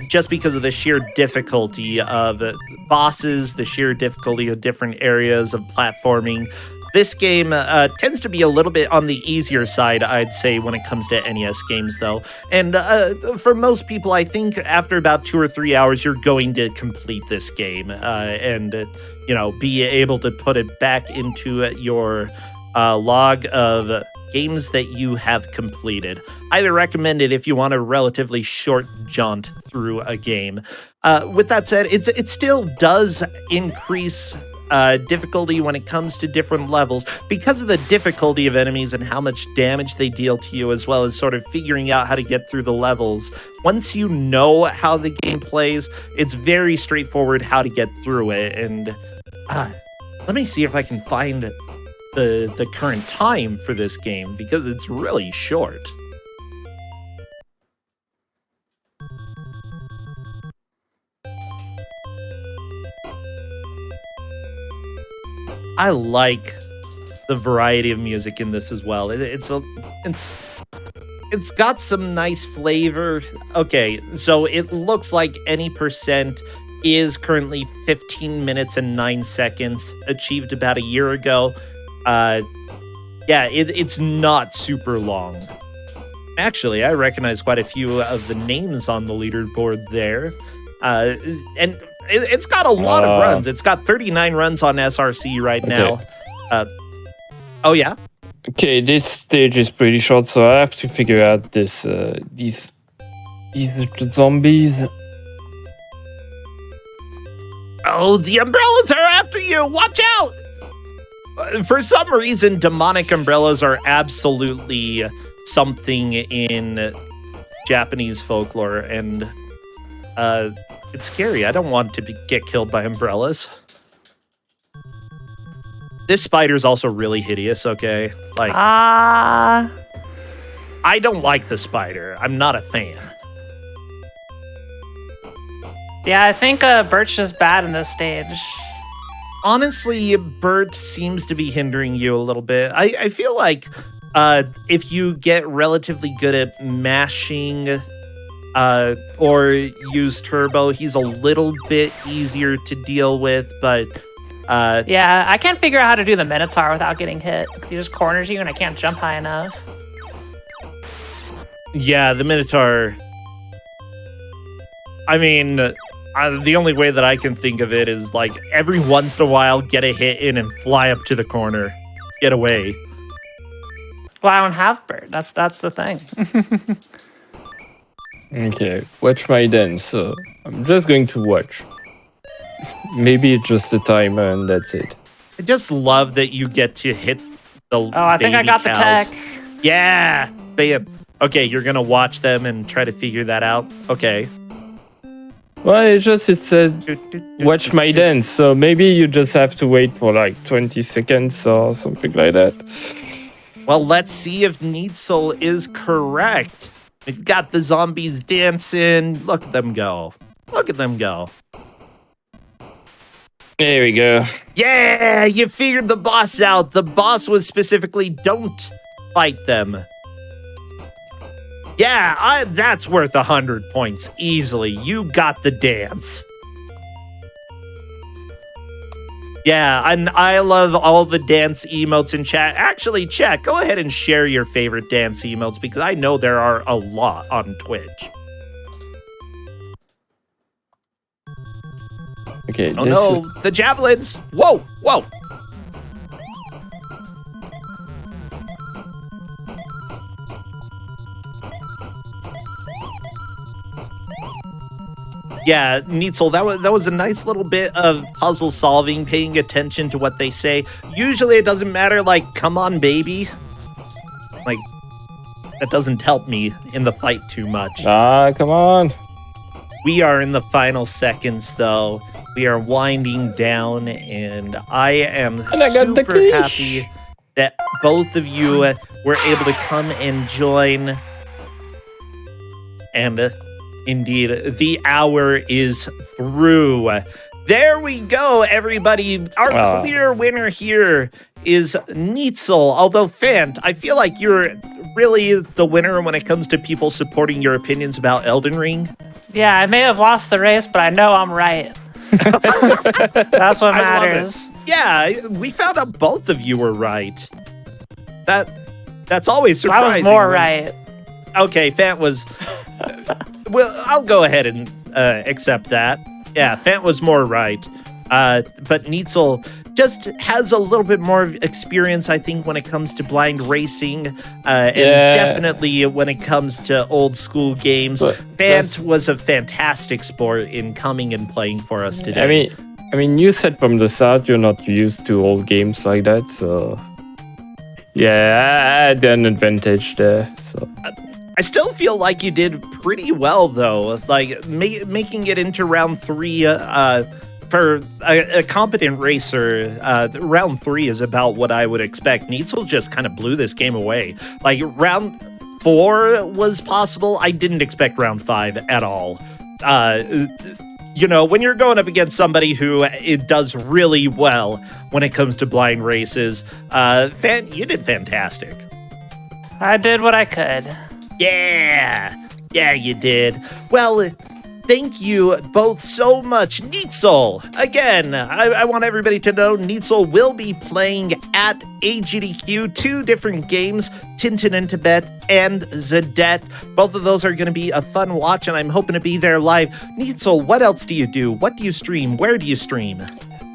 just because of the sheer difficulty of bosses, the sheer difficulty of different areas of platforming, this game tends to be a little bit on the easier side, I'd say, when it comes to NES games, though. And for most people, I think after about 2 or 3 hours, you're going to complete this game and, be able to put it back into your log of games that you have completed. Highly recommend it if you want a relatively short jaunt through a game. With that said, it still does increase difficulty when it comes to different levels because of the difficulty of enemies and how much damage they deal to you, as well as sort of figuring out how to get through the levels. Once you know how the game plays, it's very straightforward how to get through it. And let me see if I can find the current time for this game because it's really short. I like the variety of music in this as well. It's got some nice flavor. Okay, so it looks like any percent is currently 15 minutes and 9 seconds, achieved about a year ago. It's not super long. Actually, I recognize quite a few of the names on the leaderboard there. And it's got a lot of runs. It's got 39 runs on SRC right now. Oh, yeah? Okay, this stage is pretty short, so I have to figure out these zombies. Oh, the umbrellas are after you! Watch out! For some reason, demonic umbrellas are absolutely something in Japanese folklore, and it's scary. I don't want to get killed by umbrellas. This spider's also really hideous, okay? Like, I don't like the spider. I'm not a fan. Yeah, I think Bert's just bad in this stage. Honestly, Bert seems to be hindering you a little bit. I feel like if you get relatively good at mashing or use Turbo. He's a little bit easier to deal with, but Yeah, I can't figure out how to do the Minotaur without getting hit, because he just corners you and I can't jump high enough. yeah, the Minotaur. I mean, the only way that I can think of it is like every once in a while, get a hit in and fly up to the corner, get away. Well, I don't have bird. That's the thing. Okay, watch my dance. So I'm just going to watch. Maybe it's just a timer and that's it. I just love that you get to hit the. Oh, I think I baby got cows. the tech. Yeah, bam. Okay, you're gonna watch them and try to figure that out. Okay. Well, it said watch my dance. So maybe you just have to wait for like 20 seconds or something like that. Well, let's see if Needsel is correct. We've got the zombies dancing. Look at them go. Look at them go. There we go. Yeah, you figured the boss out. The boss was specifically don't fight them. Yeah, that's worth 100 points easily. You got the dance. Yeah, and I love all the dance emotes in chat. Actually, chat, go ahead and share your favorite dance emotes because I know there are a lot on Twitch. Okay. Oh no, the javelins! Whoa, whoa! Yeah, Needsel, that was a nice little bit of puzzle solving, paying attention to what they say. Usually it doesn't matter, like, come on, baby. Like, that doesn't help me in the fight too much. Ah, come on. We are in the final seconds, though. We are winding down, and I am And I got the super quiche. happy that both of you were able to come and join. And indeed, the hour is through. There we go, everybody. Our clear winner here is Needsel. Although, Fant, I feel like you're really the winner when it comes to people supporting your opinions about Elden Ring. Yeah, I may have lost the race, but I know I'm right. That's what I love it. matters. Yeah, we found out both of you were right. That's always I surprising. was more right. Okay, Fant was... well, I'll go ahead and accept that. Yeah, Fant was more right. But Needsel just has a little bit more experience, I think, when it comes to blind racing. And definitely when it comes to old school games. Fant was a fantastic sport in coming and playing for us today. I mean, you said from the start you're not used to old games like that, so yeah, I had an advantage there. So I still feel like you did pretty well, though. Like making it into round 3 for a competent racer. Round 3 is about what I would expect. Needsel just kind of blew this game away. Like round 4 was possible. I didn't expect round 5 at all. You know, when you're going up against somebody who it does really well when it comes to blind races, you did fantastic. I did what I could. Yeah, you did. Well, thank you both so much. Needsel, again, I want everybody to know Needsel will be playing at AGDQ 2 different games, Tintin in Tibet and Zadet. Both of those are going to be a fun watch, and I'm hoping to be there live. Needsel, what else do you do? What do you stream? Where do you stream?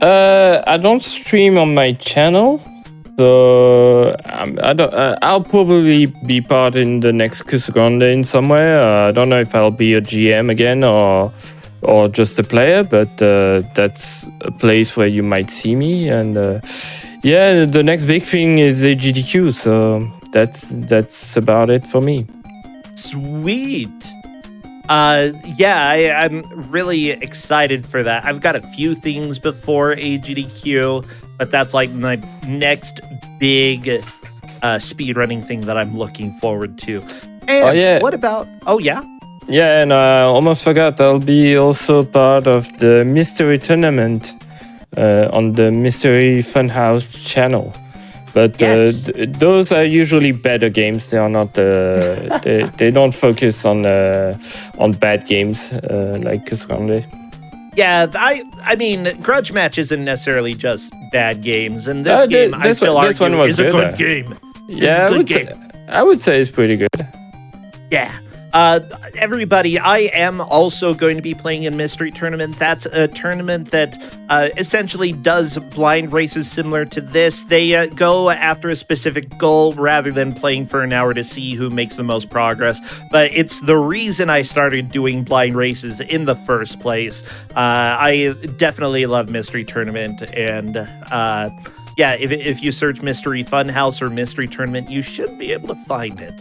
I don't stream on my channel. So I'll probably be part in the next Kusagrande in somewhere. I don't know if I'll be a GM again or just a player, but that's a place where you might see me. And yeah, the next big thing is the GDQ. So that's about it for me. Sweet. Yeah, I'm really excited for that. I've got a few things before AGDQ, but that's like my next big speedrunning thing that I'm looking forward to. And what about... Oh, yeah? Yeah, and I almost forgot, I'll be also part of the Mystery Tournament on the Mystery Funhouse channel. But Yes. those are usually better games. They are not. They don't focus on bad games like Grande. Yeah, I mean, Grudge Match isn't necessarily just bad games, and this game I still this one argue was is a good. good game. Yeah, I would say it's pretty good. Yeah. Everybody, I am also going to be playing in Mystery Tournament. That's a tournament that essentially does blind races similar to this. They go after a specific goal rather than playing for an hour to see who makes the most progress. But it's the reason I started doing blind races in the first place. I definitely love Mystery Tournament, and yeah, if you search Mystery Funhouse or Mystery Tournament, you should be able to find it.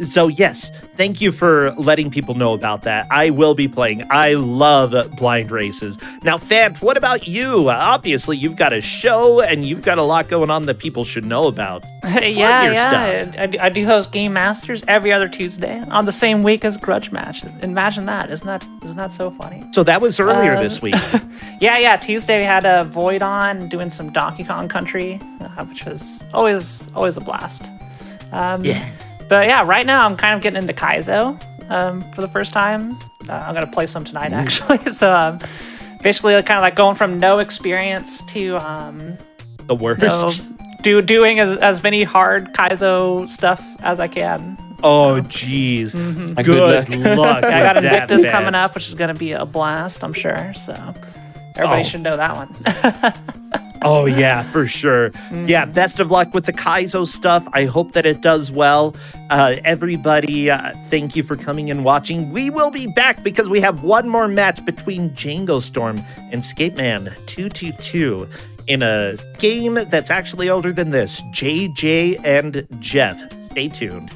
So yes, thank you for letting people know about that. I will be playing. I love blind races. Now, Fant, what about you? Obviously, you've got a show and you've got a lot going on that people should know about. Yeah. I do host Game Masters every other Tuesday on the same week as Grudge Match. Imagine that. Isn't that so funny? So that was earlier this week. Yeah. Tuesday we had a Void on doing some Donkey Kong Country, which was always a blast. Yeah. But yeah, right now I'm kind of getting into Kaizo for the first time. I'm going to play some tonight, actually. So basically kind of like going from no experience to The worst. doing as many hard Kaizo stuff as I can. Oh, geez. Mm-hmm. Good luck. I got with that, Invictus Fant. coming up, which is going to be a blast, I'm sure. So everybody should know that one. Oh, yeah, for sure. Yeah, best of luck with the Kaizo stuff. I hope that it does well. Everybody, thank you for coming and watching. We will be back because we have one more match between Django Storm and Skateman 222 in a game that's actually older than this, JJ and Jeff. Stay tuned.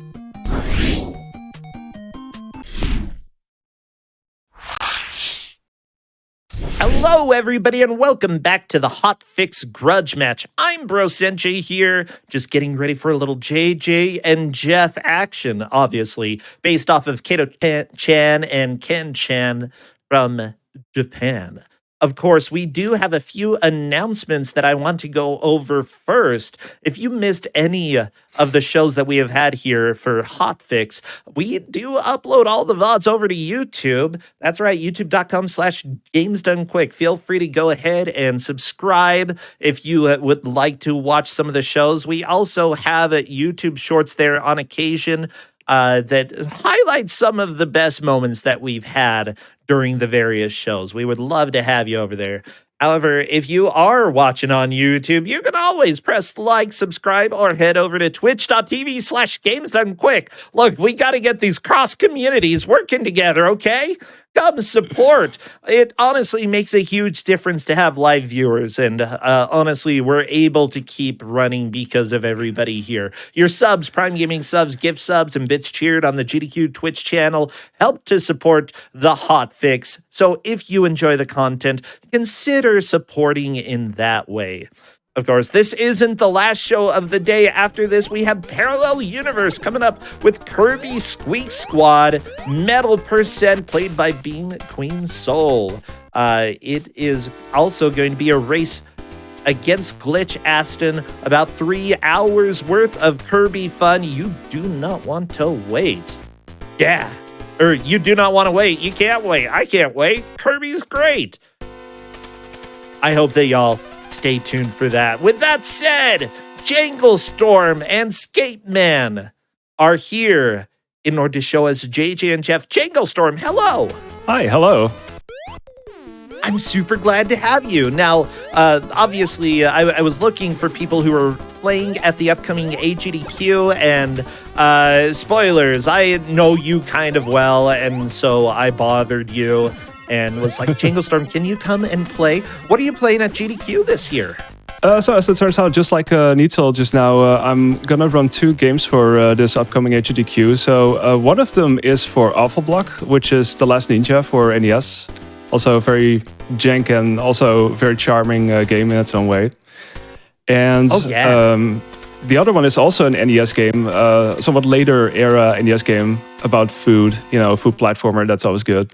Hello, everybody, and welcome back to the Hotfix Grudge Match. I'm Brosenche here, just getting ready for a little JJ and Jeff action, obviously, based off of Kato-chan and Ken-chan from Japan. Of course, we do have a few announcements that I want to go over first. If you missed any of the shows that we have had here for Hotfix, we do upload all the VODs over to YouTube. That's right, youtube.com/gamesdonequick. Feel free to go ahead and subscribe if you would like to watch some of the shows. We also have YouTube shorts there on occasion that highlight some of the best moments that we've had during the various shows. We would love to have you over there. However, if you are watching on YouTube, you can always press like, subscribe, or head over to twitch.tv/gamesdonequick. Look, we got to get these cross communities working together, okay? Come support. It honestly makes a huge difference to have live viewers, and honestly, we're able to keep running because of everybody here. Your subs, Prime Gaming subs, gift subs, and bits cheered on the GDQ Twitch channel help to support the Hotfix. So if you enjoy the content, consider supporting in that way. Of course, this isn't the last show of the day. After this, we have Parallel Universe coming up with Kirby Squeak Squad, Metal Percent, played by Beam Queen Soul. It is also going to be a race against Glitch Aston, about 3 hours worth of Kirby fun. You do not want to wait. Yeah. Or you do not want to wait. You can't wait. I can't wait. Kirby's great. I hope that y'all stay tuned for that. With that said, Jangle Storm and Skate Man are here in order to show us JJ and Jeff. Jangle Storm, hello. Hi, hello. I'm super glad to have you. Now, obviously, I was looking for people who are playing at the upcoming AGDQ, and spoilers, I know you kind of well, and so I bothered you and was like, Jangle Storm, can you come and play? What are you playing at GDQ this year? So as it turns out, just like Neetle just now, I'm gonna run 2 games for this upcoming AGDQ. So one of them is for Awful Block, which is The Last Ninja for NES. Also very jank and also very charming game in its own way. And the other one is also an NES game, somewhat later era NES game about food, food platformer, that's always good,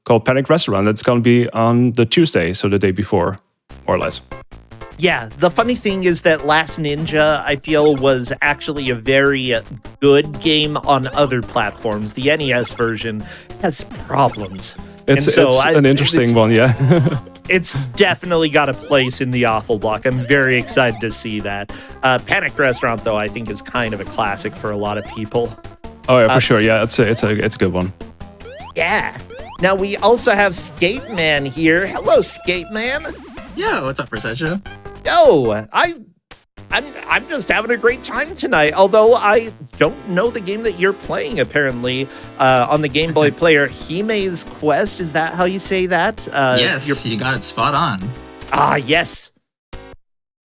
called Panic Restaurant. That's going to be on the Tuesday, so the day before, more or less. Yeah, the funny thing is that Last Ninja, I feel, was actually a very good game on other platforms. The NES version has problems. It's an interesting one, yeah. It's definitely got a place in the awful block. I'm very excited to see that. Panic Restaurant, though, I think is kind of a classic for a lot of people. Oh yeah, for sure. Yeah, it's a good one. Yeah. Now we also have Skate Man here. Hello, Skate Man. Yo, what's up, Persetia? Yo, I'm just having a great time tonight. Although I don't know the game that you're playing. Apparently, on the Game Boy Player, Hime's Quest. Is that how you say that? Yes, you got it spot on. Ah, yes.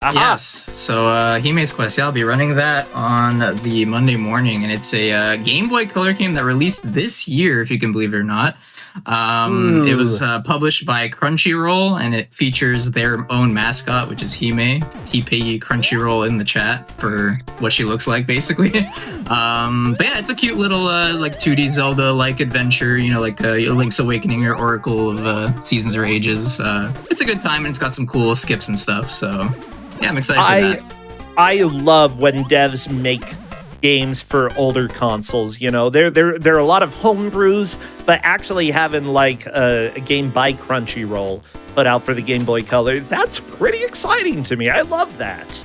Aha. Yes. So Hime's Quest, yeah, I'll be running that on the Monday morning, and it's a Game Boy Color game that released this year, if you can believe it or not. It was published by Crunchyroll, and it features their own mascot, which is Hime. TP Crunchyroll in the chat for what she looks like, basically. But yeah, it's a cute little like 2D Zelda-like adventure, you know, like Link's Awakening or Oracle of Seasons or Ages. It's a good time, and it's got some cool skips and stuff, so yeah, I'm excited for that. I love when devs make games for older consoles. You know, there are a lot of homebrews, but actually having like a game by Crunchyroll put out for the Game Boy Color, that's pretty exciting to me. I love that.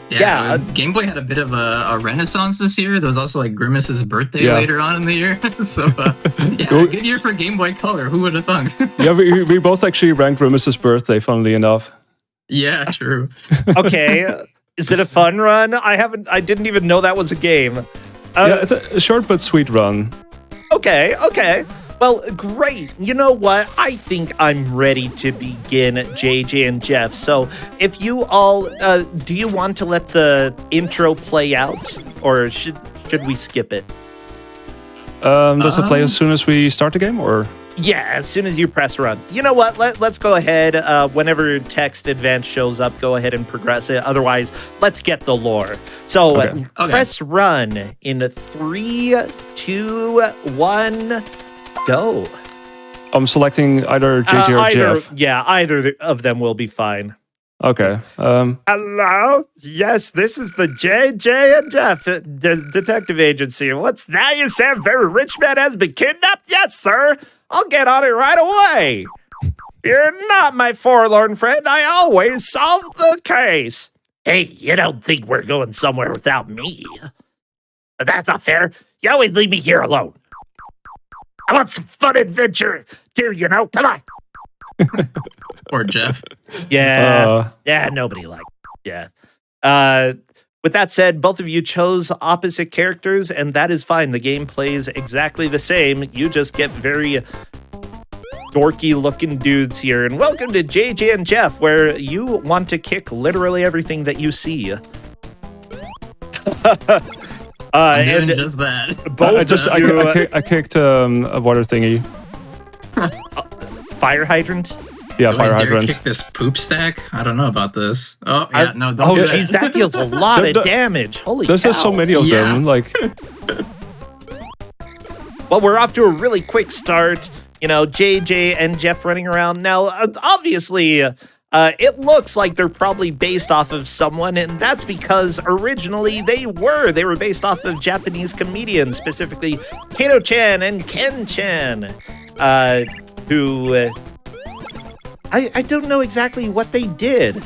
Yeah, Game Boy had a bit of a renaissance this year. There was also like Grimace's birthday later on in the year. So yeah, good year for Game Boy Color. Who would have thunk? Yeah, we both actually ranked Grimace's birthday, funnily enough. Yeah, true. Okay. Is it a fun run? I didn't even know that was a game. Yeah, it's a short but sweet run. Okay. Well, great. You know what? I think I'm ready to begin, JJ and Jeff. So if you all, do you want to let the intro play out, or should we skip it? Does it play as soon as we start the game, or? Yeah, as soon as you press run. You know what? Let's go ahead. Whenever text advance shows up, go ahead and progress it. Otherwise, let's get the lore. So press run in 3, 2, 1, go. I'm selecting either JJ or Jeff. Yeah, either of them will be fine. Okay. Hello? Yes, this is the JJ and Jeff Detective Agency. What's that? You say a very rich man has been kidnapped? Yes, sir. I'll get on it right away. You're not my forlorn friend. I always solve the case. Hey, you don't think we're going somewhere without me? That's not fair. You always leave me here alone. I want some fun adventure too, you know? Come on. Or Jeff. Yeah. Nobody liked it. Yeah. With that said, both of you chose opposite characters, and that is fine. The game plays exactly the same. You just get very dorky-looking dudes here. And welcome to JJ and Jeff, where you want to kick literally everything that you see. I'm doing just that. I kicked a water thingy. Fire hydrant? Yeah, Do fire I dare hydrant. kick this poop stack? I don't know about this. Oh, yeah, no, don't do Geez, that deals a lot of damage. Holy There's cow. just so many of them. Like, well, we're off to a really quick start. You know, JJ and Jeff running around. Now, obviously, it looks like they're probably based off of someone, and that's because originally they were based off of Japanese comedians, specifically Kato-chan and Ken-chan, who... I don't know exactly what they did.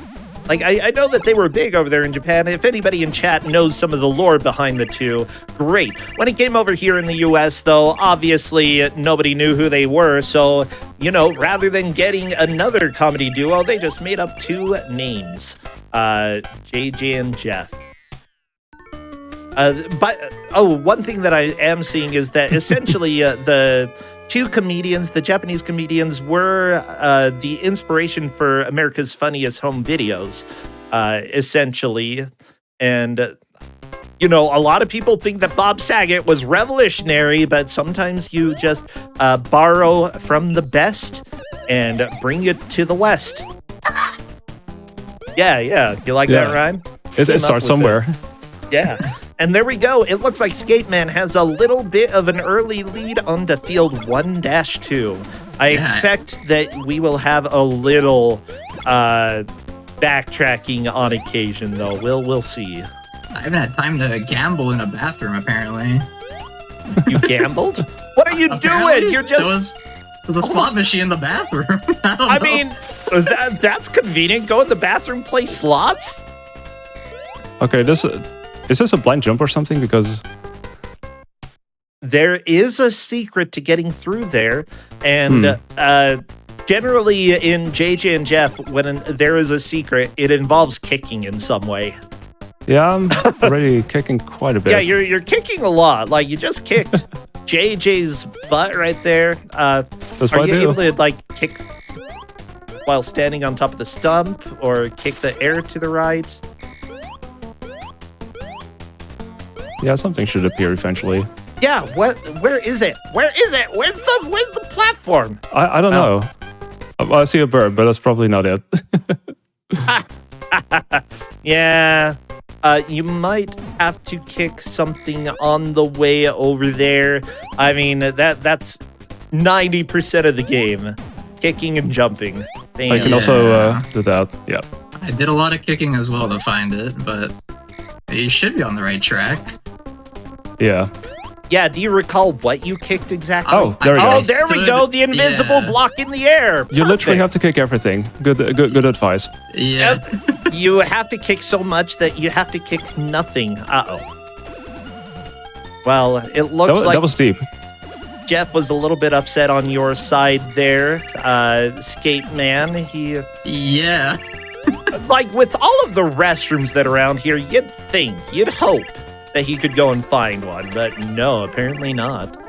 Like, I know that they were big over there in Japan. If anybody in chat knows some of the lore behind the two, great. When it came over here in the US, though, obviously nobody knew who they were. So, you know, rather than getting another comedy duo, they just made up two names, JJ and Jeff. One thing that I am seeing is that essentially the two comedians, the Japanese comedians, were the inspiration for America's Funniest Home Videos, essentially. And, you know, a lot of people think that Bob Saget was revolutionary, but sometimes you just borrow from the best and bring it to the West. Yeah. You like that rhyme? It starts somewhere. Yeah. And there we go. It looks like Skateman has a little bit of an early lead onto field 1-2. I expect that we will have a little backtracking on occasion, though. We'll see. I haven't had time to gamble in a bathroom, apparently. You gambled? What are you Apparently, doing? You're just... There's a slot machine in the bathroom. I mean, that's convenient. Go in the bathroom, play slots. Okay, is this a blind jump or something? Because there is a secret to getting through there, and generally in JJ and Jeff, when there is a secret, it involves kicking in some way. yeah, I'm already kicking quite a bit. Yeah, you're kicking a lot. Like you just kicked JJ's butt right there. That's Are what you I do. able to like kick while standing on top of the stump, or kick the air to the right? Yeah, something should appear eventually. Yeah, where is it? Where is it? Where's the platform? I don't know. I see a bird, but that's probably not it. Yeah. You might have to kick something on the way over there. I mean, that's 90% of the game. Kicking and jumping. I can also do that. Yeah. I did a lot of kicking as well to find it, but you should be on the right track. Yeah. Yeah, do you recall what you kicked exactly? Oh, there we go. Oh, there we go. The invisible block in the air. You literally Perfect. have to kick everything. Good advice. Yeah. You have to kick so much that you have to kick nothing. Uh-oh. Well, it looks like That was deep. Jeff was a little bit upset on your side there. Skate Man, he... Yeah. Like, with all of the restrooms that are around here, you'd hope that he could go and find one, but no, apparently not.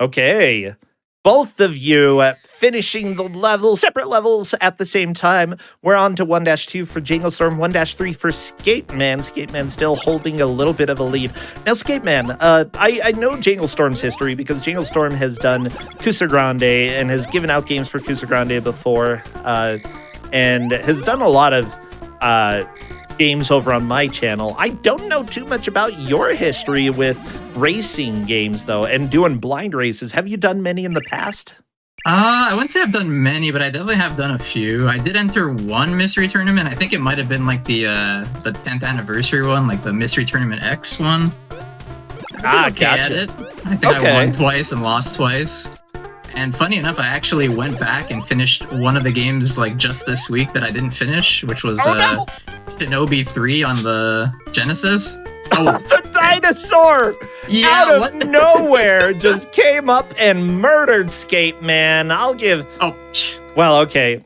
Okay. Both of you finishing the separate levels at the same time. We're on to 1-2 for Jingle Storm, 1-3 for Skate Man. Skate Man still holding a little bit of a lead. Now, Skate Man, I know Jingle Storm's history because Jingle Storm has done Cusa Grande and has given out games for Cusa Grande before, and has done a lot of games over on my channel. I don't know too much about your history with racing games, though, and doing blind races. Have you done many in the past? I wouldn't say I've done many, but I definitely have done a few. I did enter one mystery tournament. I think it might have been like the 10th anniversary one, like the Mystery Tournament X one. I did okay at it. I think I won twice and lost twice. And funny enough, I actually went back and finished one of the games like just this week that I didn't finish, which was Shinobi 3 on the Genesis. Oh, the dinosaur out of nowhere just came up and murdered Skate Man. I'll give... Oh, geez. Well, okay.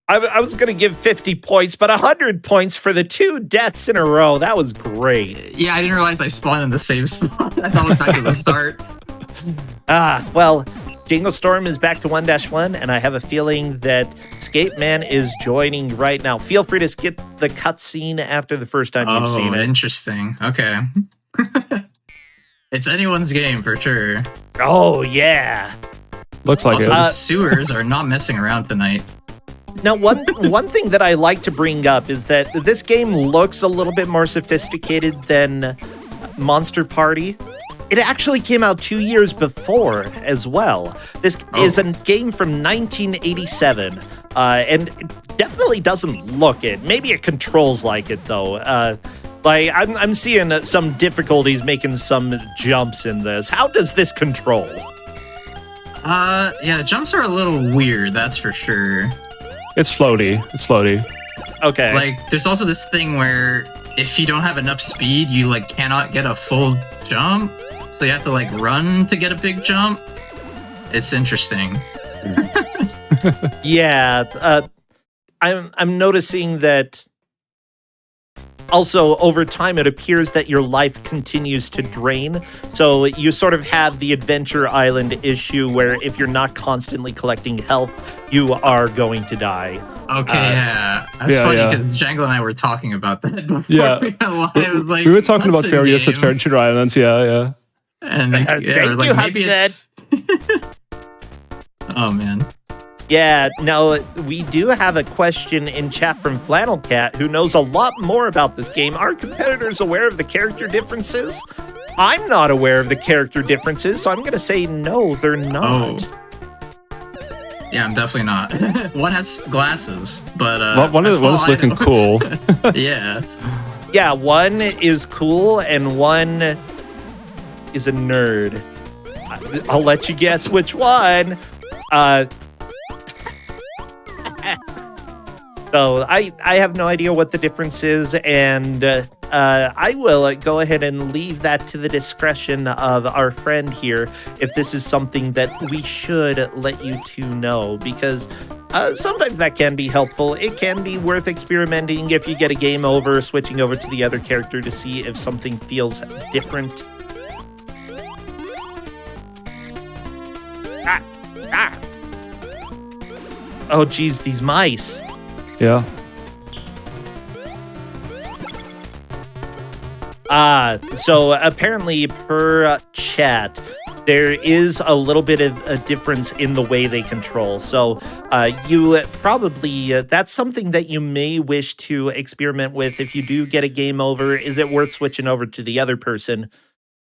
I was going to give 50 points, but 100 points for the 2 deaths in a row. That was great. Yeah, I didn't realize I spawned in the same spot. I thought it was back at the start. Well... Jingle Storm is back to 1-1, and I have a feeling that Skate Man is joining right now. Feel free to skip the cutscene after the first time you've seen it. Interesting. Okay. It's anyone's game for sure. Oh, yeah. Looks like also, it. the sewers are not messing around tonight. Now, one thing that I like to bring up is that this game looks a little bit more sophisticated than Monster Party. It actually came out 2 years before as well. This is a game from 1987, and it definitely doesn't look it. Maybe it controls like it, though. Like, I'm seeing some difficulties making some jumps in this. How does this control? Yeah, jumps are a little weird, that's for sure. It's floaty. Okay. Like, there's also this thing where if you don't have enough speed, you, like, cannot get a full jump. So you have to, like, run to get a big jump. It's interesting. Yeah. I'm noticing that also over time it appears that your life continues to drain. So you sort of have the Adventure Island issue where if you're not constantly collecting health, you are going to die. Okay, yeah. That's funny because Jangle and I were talking about that before. Yeah. It was like, we were talking about various Adventure Islands, yeah. And like, thank like, you, maybe Hudson. Oh, man. Yeah, now we do have a question in chat from Flannel Cat, who knows a lot more about this game. Are competitors aware of the character differences? I'm not aware of the character differences, so I'm going to say no, they're not. Yeah, I'm definitely not. One has glasses, but One is looking cool. Yeah. Yeah, one is cool and one is a nerd. I'll let you guess which one. So I have no idea what the difference is, and I will go ahead and leave that to the discretion of our friend here if this is something that we should let you two know, because sometimes that can be helpful. It can be worth experimenting if you get a game over, switching over to the other character to see if something feels different. Oh, geez, these mice. Yeah. So apparently per chat, there is a little bit of a difference in the way they control. So you probably, that's something that you may wish to experiment with if you do get a game over. Is it worth switching over to the other person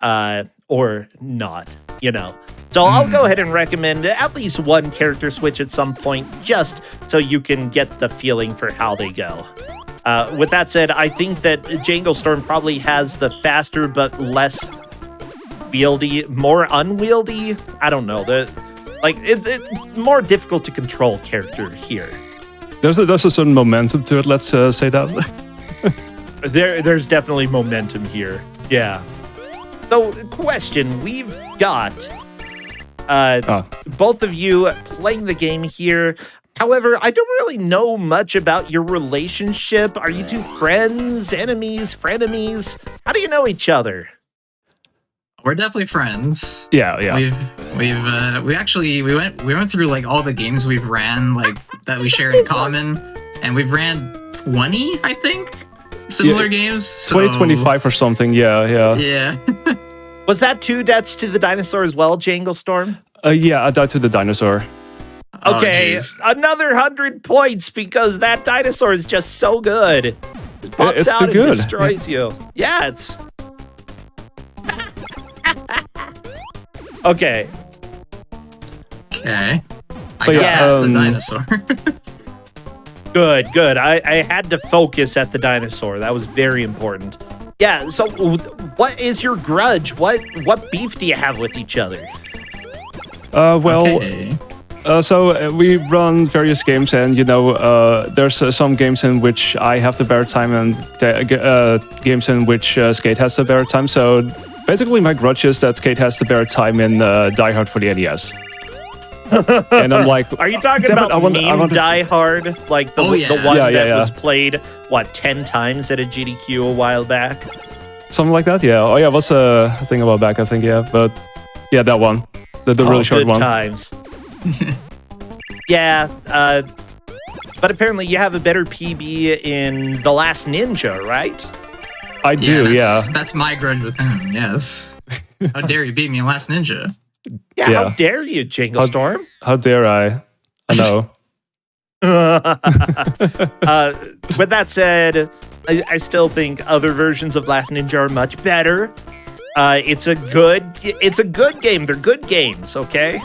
or not, you know? So I'll go ahead and recommend at least one character switch at some point, just so you can get the feeling for how they go. With that said, I think that Jangle Storm probably has the faster but less wieldy, more unwieldy. I don't know. It's more difficult to control character here. There's a certain momentum to it. Let's say that. There's definitely momentum here. Yeah. So, question: we've got both of you playing the game here. However, I don't really know much about your relationship. Are you two friends, enemies, frenemies? How do you know each other? We're definitely friends. Yeah. We went through like all the games we've ran, like that we share in common, and we've ran 20, I think, similar games. So 2025 or something. Yeah. Yeah. Was that 2 deaths to the dinosaur as well, Jangle Storm? Yeah, I died to the dinosaur. Okay, another 100 points because that dinosaur is just so good. It pops it's out too and good. Destroys you. Yeah, it's... Okay. Okay. I But got yeah, past the dinosaur. Good. I had to focus at the dinosaur. That was very important. Yeah, so what is your grudge? What beef do you have with each other? Okay. So we run various games, and there's some games in which I have the better time, and games in which Skate has the better time. So basically, my grudge is that Skate has the better time in Die Hard for the NES. And I'm like, are you talking damn it, about I want to... Die Hard, like the one that was played 10 times at a GDQ a while back? Something like that, yeah. Oh yeah, it was a thing a while back, I think, yeah. But yeah, that one, the really short good one. Times. Yeah, but apparently you have a better PB in The Last Ninja, right? I do, yeah. That's my grudge with him, yes. How dare you beat me in Last Ninja? Yeah, how dare you, Jangle Storm? How dare I? I know. With that said, I still think other versions of Last Ninja are much better. It's a good game. They're good games, okay?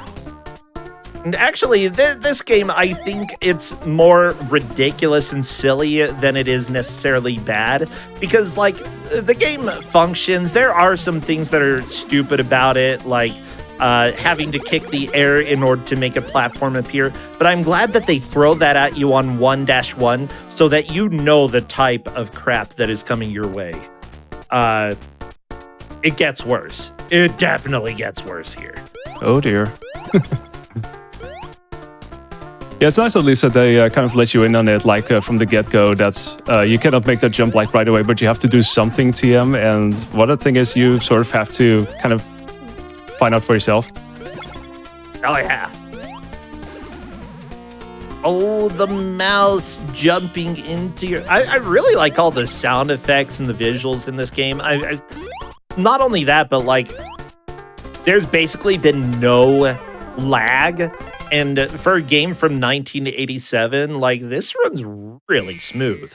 And actually, this game, I think it's more ridiculous and silly than it is necessarily bad. Because, like, the game functions. There are some things that are stupid about it, like having to kick the air in order to make a platform appear. But I'm glad that they throw that at you on 1-1 so that you know the type of crap that is coming your way. It gets worse. It definitely gets worse here. Oh, dear. Yeah, it's nice at least that they kind of let you in on it, like from the get-go. That's you cannot make that jump like right away, but you have to do something TM. And what the thing is, you sort of have to kind of find out for yourself. Oh yeah. Oh, the mouse jumping into your... I really like all the sound effects and the visuals in this game. I not only that, but like, there's basically been no lag. And for a game from 1987, like, this runs really smooth.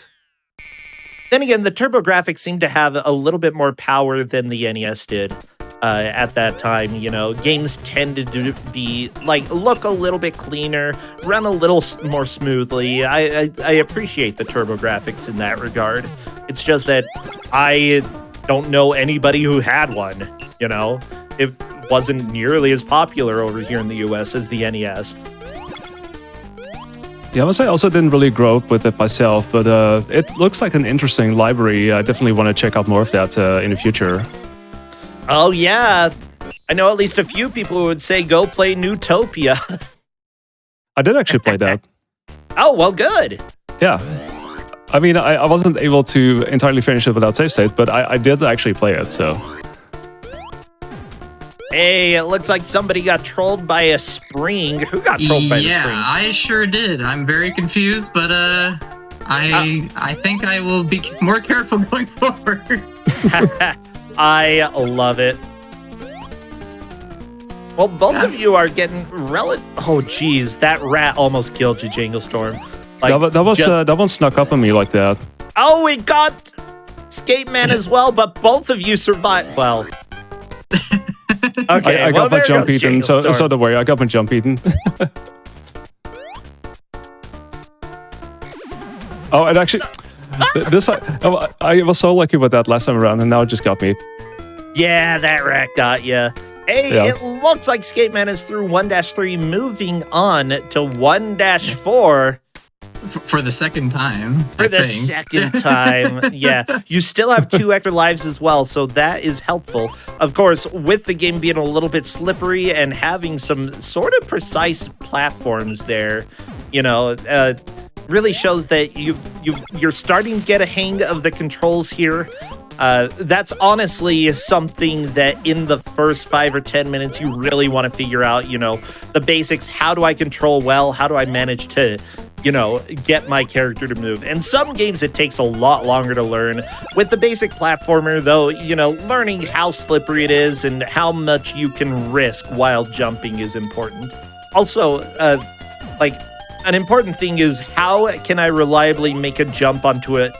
Then again, the TurboGrafx seemed to have a little bit more power than the NES did. at that time. You know, games tended to be like look a little bit cleaner, run a little more smoothly. I appreciate the TurboGrafx in that regard. It's just that I don't know anybody who had one. You know, it wasn't nearly as popular over here in the US as the NES. Yeah, I also didn't really grow up with it myself, but it looks like an interesting library. I definitely want to check out more of that in the future. Oh, yeah. I know at least a few people who would say go play Newtopia. I did actually play that. Oh, well, good. Yeah. I mean, I wasn't able to entirely finish it without save state, but I did actually play it, so... Hey, it looks like somebody got trolled by a spring. Who got trolled by the spring? Yeah, I sure did. I'm very confused, but I think I will be more careful going forward. I love it. Well, both of you are getting Oh, geez, that rat almost killed you, Jangle Storm. Like, that one snuck up on me like that. Oh, it got Skate Man as well, but both of you survived. Well, okay, I got my jump eaten, so don't worry, I got my jump eaten. Oh, and actually, I was so lucky with that last time around, and now it just got me. Yeah, that rat got you. Hey, Yeah. It looks like Skate Man is through 1-3, moving on to 1-4. For the second time. For the second time, yeah. You still have 2 extra lives as well, so that is helpful. Of course, with the game being a little bit slippery and having some sort of precise platforms there, you know, really shows that you're starting to get a hang of the controls here. That's honestly something that in the first 5 or 10 minutes you really want to figure out, you know, the basics. How do I control well? How do I manage to, you know, get my character to move? And some games it takes a lot longer to learn. With the basic platformer, though, you know, learning how slippery it is and how much you can risk while jumping is important. Also, like, an important thing is how can I reliably make a jump onto a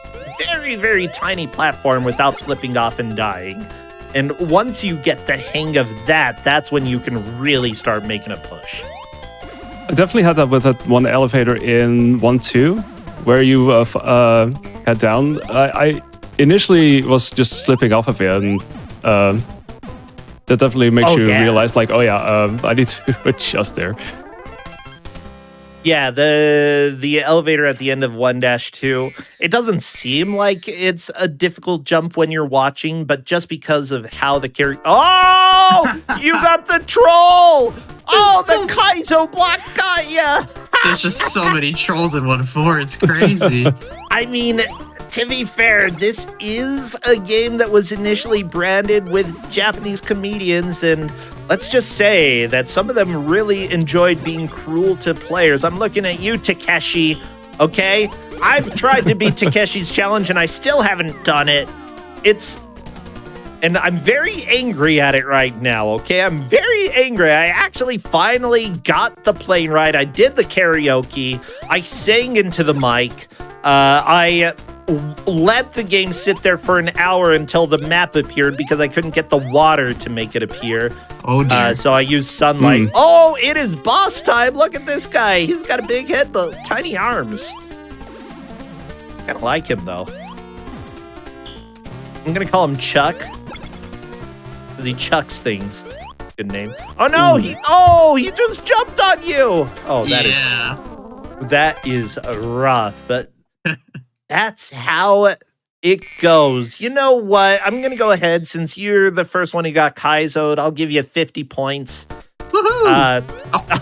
very, very tiny platform without slipping off and dying. And once you get the hang of that, that's when you can really start making a push. I definitely had that with that one elevator in 1-2, where you head down. I initially was just slipping off of it, and that definitely makes you realize, like, oh yeah, I need to adjust there. Yeah, the elevator at the end of 1-2, it doesn't seem like it's a difficult jump when you're watching, but just because of how the character... Oh! You got the troll! Oh, the Kaizo block got ya! There's just so many trolls in 1-4, it's crazy. I mean, to be fair, this is a game that was initially branded with Japanese comedians, and let's just say that some of them really enjoyed being cruel to players. I'm looking at you, Takeshi, okay? I've tried to beat Takeshi's challenge, and I still haven't done it. And I'm very angry at it right now, okay? I'm very angry. I actually finally got the plane ride. I did the karaoke. I sang into the mic. I let the game sit there for an hour until the map appeared because I couldn't get the water to make it appear. Oh, dear. So I used sunlight. Oh, it is boss time. Look at this guy. He's got a big head but tiny arms. Kind of like him, though. I'm going to call him Chuck because he chucks things. Good name. Oh, no. He just jumped on you. Oh, that is rough, but that's how it goes. You know what? I'm going to go ahead. Since you're the first one who got Kaizo'd, I'll give you 50 points. Woohoo!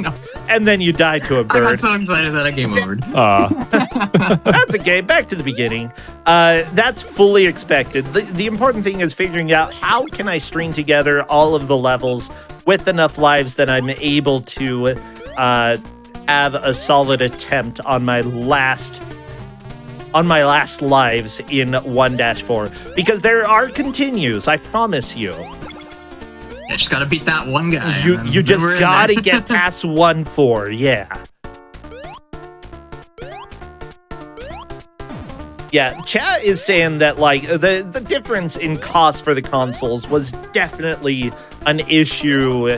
No. And then you died to a bird. I got so excited that I game overed. That's okay. Back to the beginning. That's fully expected. The important thing is figuring out how can I string together all of the levels with enough lives that I'm able to have a solid attempt on my last lives in 1-4, because there are continues, I promise you. I just gotta beat that one guy. You just gotta get past 1-4, yeah. Yeah, chat is saying that like the difference in cost for the consoles was definitely an issue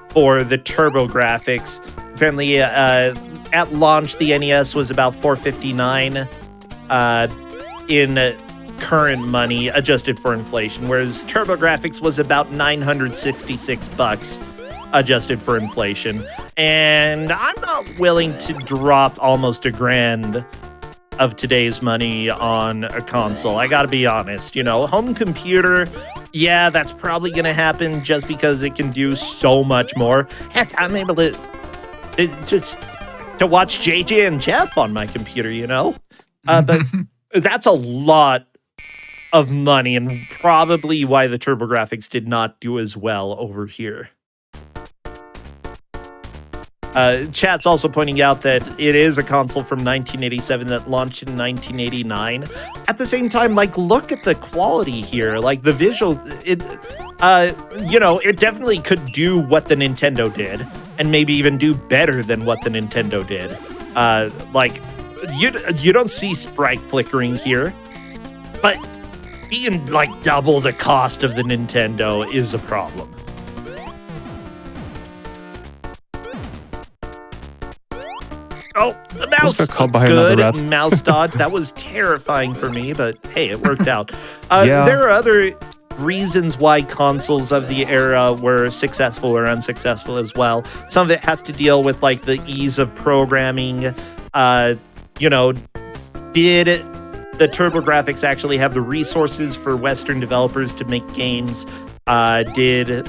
for the turbo graphics. Apparently, at launch, the NES was about $459 in current money, adjusted for inflation, whereas TurboGrafx was about $966 adjusted for inflation. And I'm not willing to drop almost $1,000 of today's money on a console. I gotta be honest, home computer, yeah, that's probably gonna happen just because it can do so much more. Heck, I'm able to watch JJ and Jeff on my computer, but that's a lot of money, and probably why the TurboGrafx did not do as well over here. Chat's also pointing out that it is a console from 1987 that launched in 1989. At the same time, look at the quality here. The visual, it definitely could do what the Nintendo did, and maybe even do better than what the Nintendo did. You don't see sprite flickering here, but being double the cost of the Nintendo is a problem. Oh, the mouse! Good mouse dodge. That was terrifying for me, but hey, it worked out. There are other reasons why consoles of the era were successful or unsuccessful as well. Some of it has to deal with the ease of programming. Did the TurboGrafx actually have the resources for Western developers to make games? Did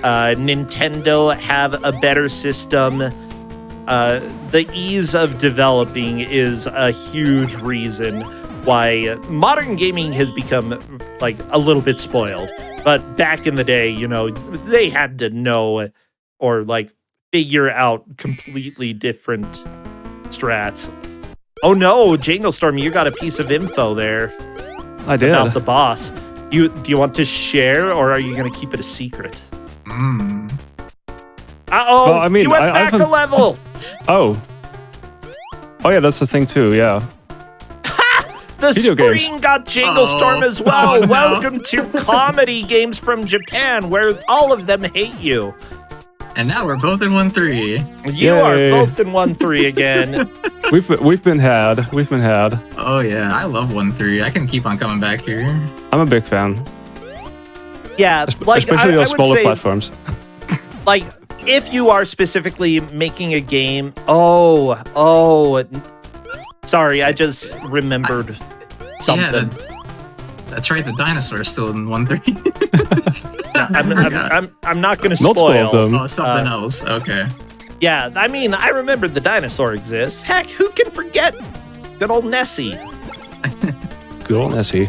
Nintendo have a better system? The ease of developing is a huge reason why modern gaming has become a little bit spoiled. But back in the day, they had to know or figure out completely different strats. Oh no, Jangle Storm, you got a piece of info there. I did. About the boss. Do you want to share, or are you going to keep it a secret? Uh-oh, well, I mean, you went back a level! Oh yeah, that's the thing too, yeah. The Video Spring games. got Jangle Storm as well. Oh, no. Welcome to Comedy Games from Japan, where all of them hate you. And now we're both in 1-3. You Yay. are both in 1-3 again. We've been had. Oh yeah, I love 1-3. I can keep on coming back here. I'm a big fan. Yeah, Especially I those would smaller say, platforms. If you are specifically making a game, sorry, I just remembered something. Yeah, that's right. The dinosaur is still in 1-3. I'm not going to Multiple spoil. of them. Oh, something else. Okay. Yeah, I mean, I remembered the dinosaur exists. Heck, who can forget good old Nessie? Good old Nessie.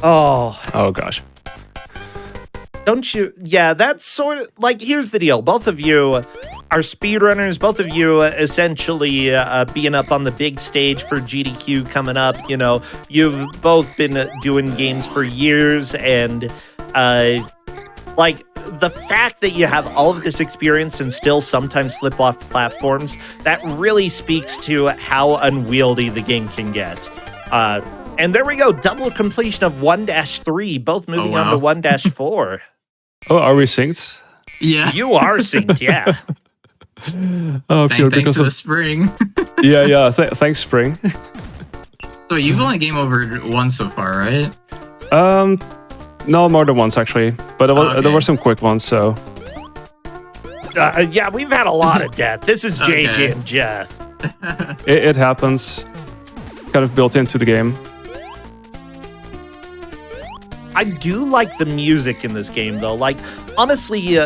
Oh Gosh. don't you? Yeah, that's sort of here's the deal. Both of you are speedrunners. Both of you essentially being up on the big stage for GDQ coming up. You've both been doing games for years, and the fact that you have all of this experience and still sometimes slip off platforms, that really speaks to how unwieldy the game can get. And there we go, double completion of 1-3, both moving on to 1-4. Oh, are we synced? Yeah. You are synced, yeah. Oh, pure Thanks because to the of spring. yeah. Thanks, Spring. So you've only game over once so far, right? No, more than once actually, but there were some quick ones. So Yeah, we've had a lot of death. This is JJ Okay. and Jeff. it happens. Kind of built into the game. I do like the music in this game, though. Honestly,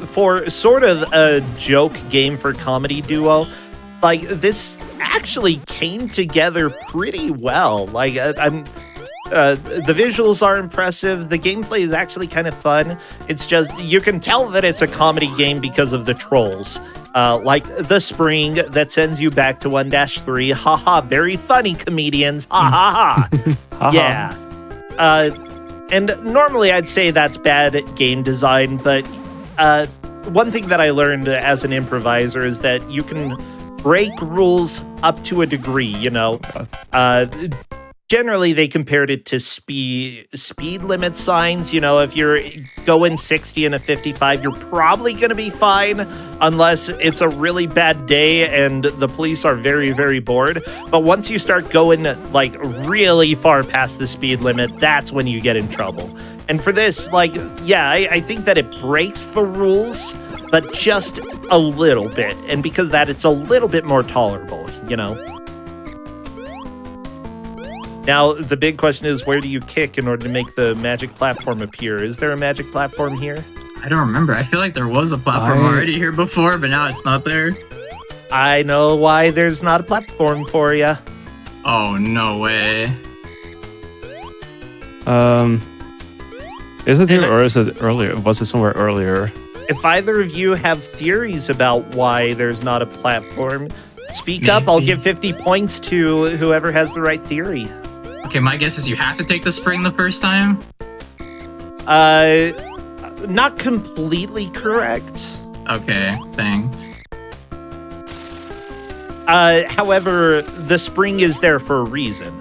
for sort of a joke game for comedy duo, this actually came together pretty well. The visuals are impressive. The gameplay is actually kind of fun. It's just, you can tell that it's a comedy game because of the trolls. The spring that sends you back to 1-3. Haha, very funny comedians. Ha ha ha. Yeah. And normally I'd say that's bad game design, but one thing that I learned as an improviser is that you can break rules up to a degree, you know. Generally, they compared it to speed limit signs. You know, if you're going 60 and a 55, you're probably going to be fine unless it's a really bad day and the police are very, very bored. But once you start going like really far past the speed limit, that's when you get in trouble. And for this, like, yeah, I think that it breaks the rules, but just a little bit. And because of that, it's a little bit more tolerable, you know? Now, the big question is, where do you kick in order to make the magic platform appear? Is there a magic platform here? I don't remember. I feel like there was a platform already here before, but now it's not there. I know why there's not a platform for you. Oh, no way. Is it here or is it earlier? Was it somewhere earlier? If either of you have theories about why there's not a platform, speak up. I'll give 50 points to whoever has the right theory. Okay, my guess is you have to take the spring the first time. Not completely correct. Okay, dang. However, the spring is there for a reason.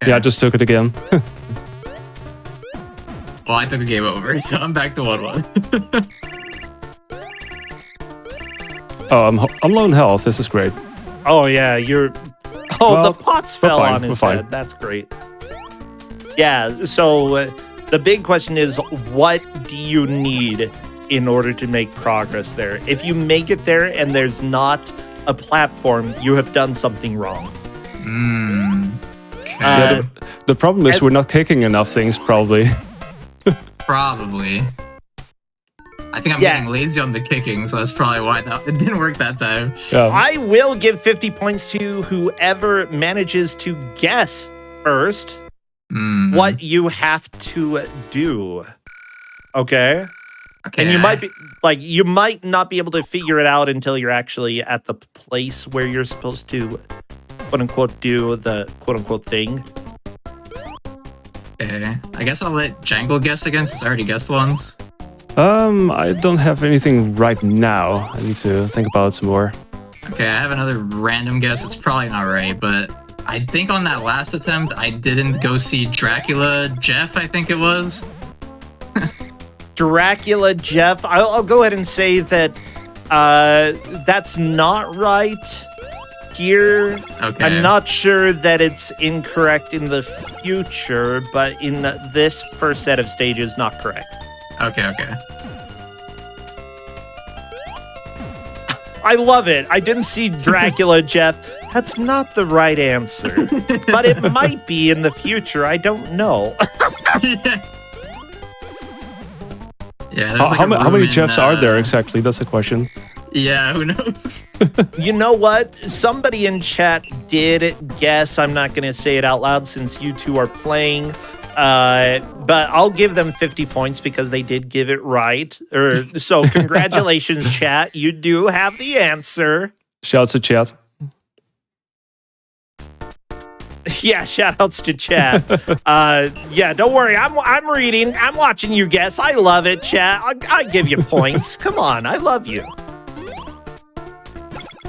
Okay. Yeah, I just took it again. Well, I took a game over, so I'm back to 1-1. Oh, I'm low in health. This is great. Oh, yeah, you're... Oh, Well, the pots fell fine, on we're his fine. head. That's great. Yeah, so the big question is, what do you need in order to make progress there? If you make it there and there's not a platform, you have done something wrong. Okay. Yeah, the problem is we're not kicking enough things, probably. Probably. I think I'm Yeah. getting lazy on the kicking, so that's probably why it didn't work that time. Yeah. I will give 50 points to whoever manages to guess first what you have to do. Okay? Okay. And you might be like, you might not be able to figure it out until you're actually at the place where you're supposed to, quote unquote, do the quote unquote thing. Okay. I guess I'll let Jangle guess again since I already guessed once. I don't have anything right now. I need to think about it some more. Okay, I have another random guess. It's probably not right, but I think on that last attempt, I didn't go see Dracula Jeff, I think it was. Dracula Jeff. I'll go ahead and say that that's not right here. Okay. I'm not sure that it's incorrect in the future, but in this first set of stages, not correct. Okay. I love it. I didn't see Dracula, Jeff. That's not the right answer. But it might be in the future. I don't know. Yeah, there's like How a many room in, Jeffs are there exactly? That's the question. Yeah, who knows? You know what? Somebody in chat did guess. I'm not going to say it out loud since you two are playing. But I'll give them 50 points because they did give it right. So congratulations, chat. You do have the answer. Shouts to chat. Yeah, shout outs to chat. Yeah, don't worry. I'm reading. I'm watching you guess. I love it, chat. I give you points. Come on. I love you.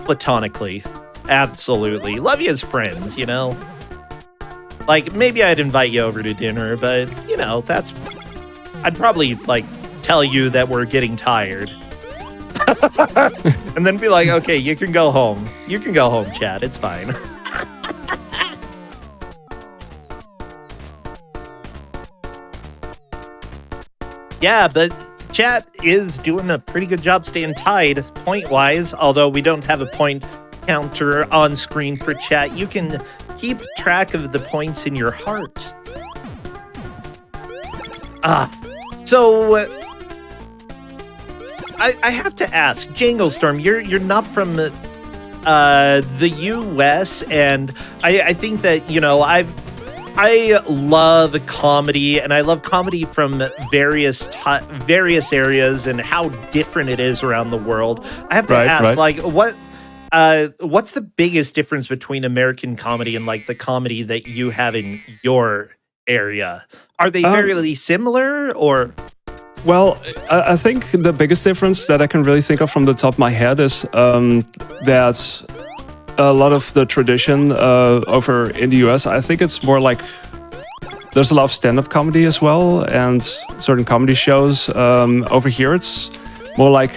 Platonically. Absolutely. Love you as friends, you know? Like, maybe I'd invite you over to dinner, but, you know, I'd probably, like, tell you that we're getting tired. And then be like, okay, you can go home. You can go home, chat. It's fine. Yeah, but chat is doing a pretty good job staying tied point-wise, although we don't have a point counter on screen for chat. You can keep track of the points in your heart. So I have to ask, Janglestorm, you're not from the US, and I think that, you know, I love comedy, and I love comedy from various areas and how different it is around the world. I have to ask, like, what's the biggest difference between American comedy and like the comedy that you have in your area? Are they fairly similar, or? Well, I think the biggest difference that I can really think of from the top of my head is that a lot of the tradition over in the US, I think it's more like there's a lot of stand-up comedy as well and certain comedy shows. Over here, it's more like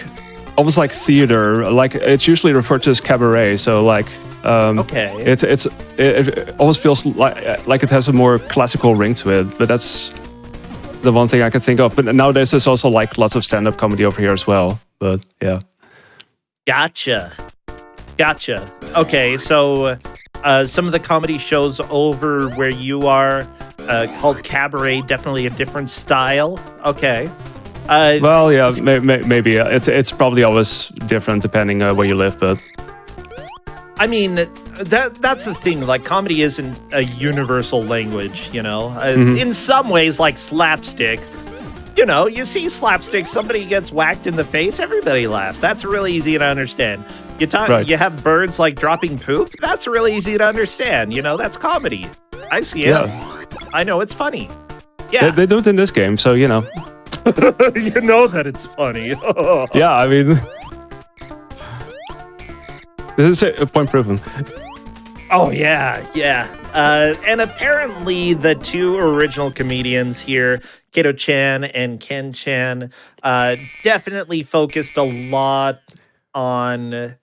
almost like theater. Like it's usually referred to as cabaret. So like, Okay. it almost feels like it has a more classical ring to it. But that's the one thing I can think of. But nowadays, there's also like lots of stand-up comedy over here as well. But yeah. Gotcha. Okay, so some of the comedy shows over where you are called cabaret, definitely a different style. Okay. Well, yeah, maybe it's probably always different depending where you live, but I mean, that's the thing. Like, comedy isn't a universal language, you know? In some ways, like slapstick, you know, you see slapstick, somebody gets whacked in the face, everybody laughs. That's really easy to understand. You have birds, like, dropping poop. That's really easy to understand. You know, that's comedy. I see it. Yeah. I know it's funny. Yeah. They do it in this game, so, you know. You know that it's funny. Yeah, I mean... This is a point proven. Oh, yeah. And apparently the two original comedians here, Kato-chan and Ken-chan, definitely focused a lot on...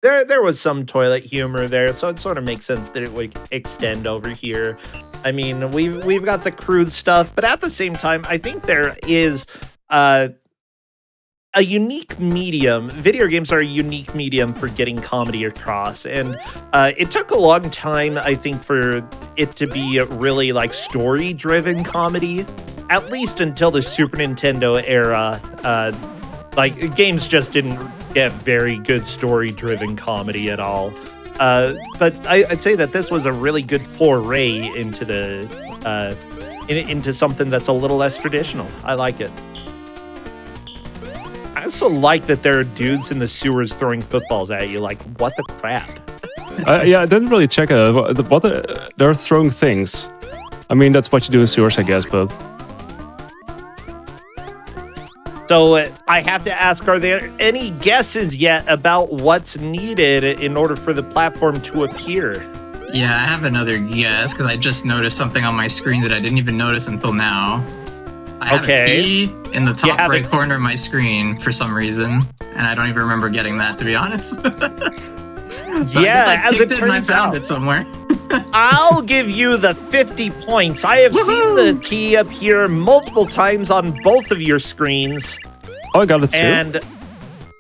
There was some toilet humor there, so it sort of makes sense that it would extend over here. I mean, we've got the crude stuff, but at the same time, I think there is... a unique medium. Video games are a unique medium for getting comedy across, and it took a long time, I think, for it to be really like story-driven comedy, at least until the Super Nintendo era. Like, games just didn't get very good story-driven comedy at all. But I'd say that this was a really good foray into the into something that's a little less traditional. I like it. I also like that there are dudes in the sewers throwing footballs at you. Like, what the crap? Yeah, I didn't really check they're throwing things. I mean, that's what you do in sewers, I guess, but... So I have to ask, are there any guesses yet about what's needed in order for the platform to appear? Yeah, I have another guess because I just noticed something on my screen that I didn't even notice until now. I have a key in the top right corner of my screen for some reason, and I don't even remember getting that, to be honest. Yeah, as it turns out, it somewhere. I'll give you the 50 points. I have seen the key appear multiple times on both of your screens. Oh, I got it too. And,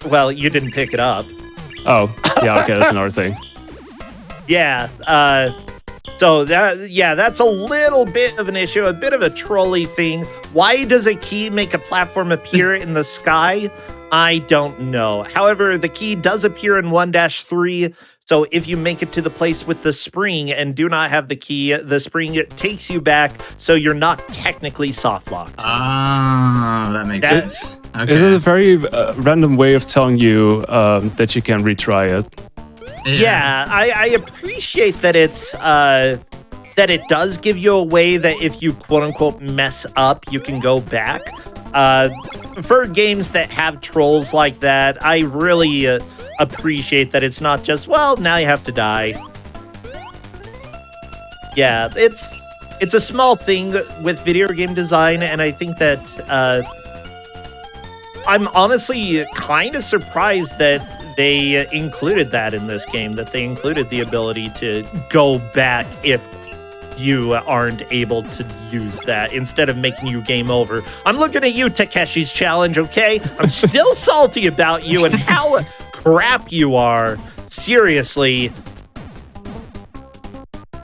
well, you didn't pick it up. Oh, yeah, okay, that's another thing. Yeah, so that's a little bit of an issue, a bit of a trolley thing. Why does a key make a platform appear in the sky? I don't know. However, the key does appear in 1-3, so if you make it to the place with the spring and do not have the key, the spring takes you back, so you're not technically soft locked. Ah, that makes sense. Okay. It is a very random way of telling you that you can retry it. Yeah, I appreciate that it's that it does give you a way that if you quote unquote mess up, you can go back. For games that have trolls like that, I really appreciate that it's not just, well, now you have to die. Yeah, it's a small thing with video game design, and I think that I'm honestly kind of surprised that they included that in this game, that they included the ability to go back if you aren't able to use that instead of making you game over. I'm looking at you, Takeshi's Challenge, okay? I'm still salty about you and how crap you are. Seriously.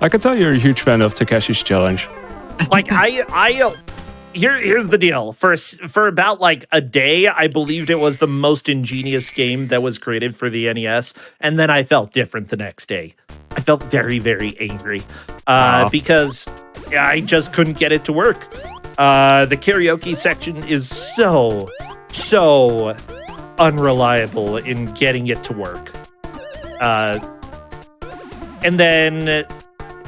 I can tell you're a huge fan of Takeshi's Challenge. Like, here's the deal. For about like a day, I believed it was the most ingenious game that was created for the NES, and then I felt different the next day. I felt very, very angry because I just couldn't get it to work. The karaoke section is so unreliable in getting it to work. And then,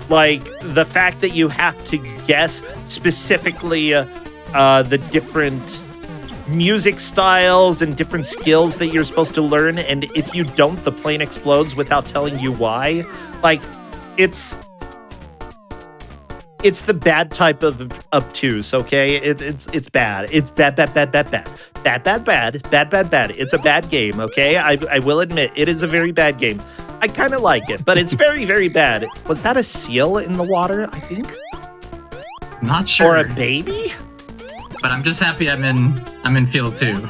like, the fact that you have to guess specifically the different music styles and different skills that you're supposed to learn, and if you don't, the plane explodes without telling you why. Like, it's the bad type of obtuse, okay? It's bad. It's bad. It's a bad game, okay? I will admit, it is a very bad game. I kind of like it, but it's very, very bad. Was that a seal in the water, I think? Not sure. Or a baby? But I'm just happy I'm in field 2.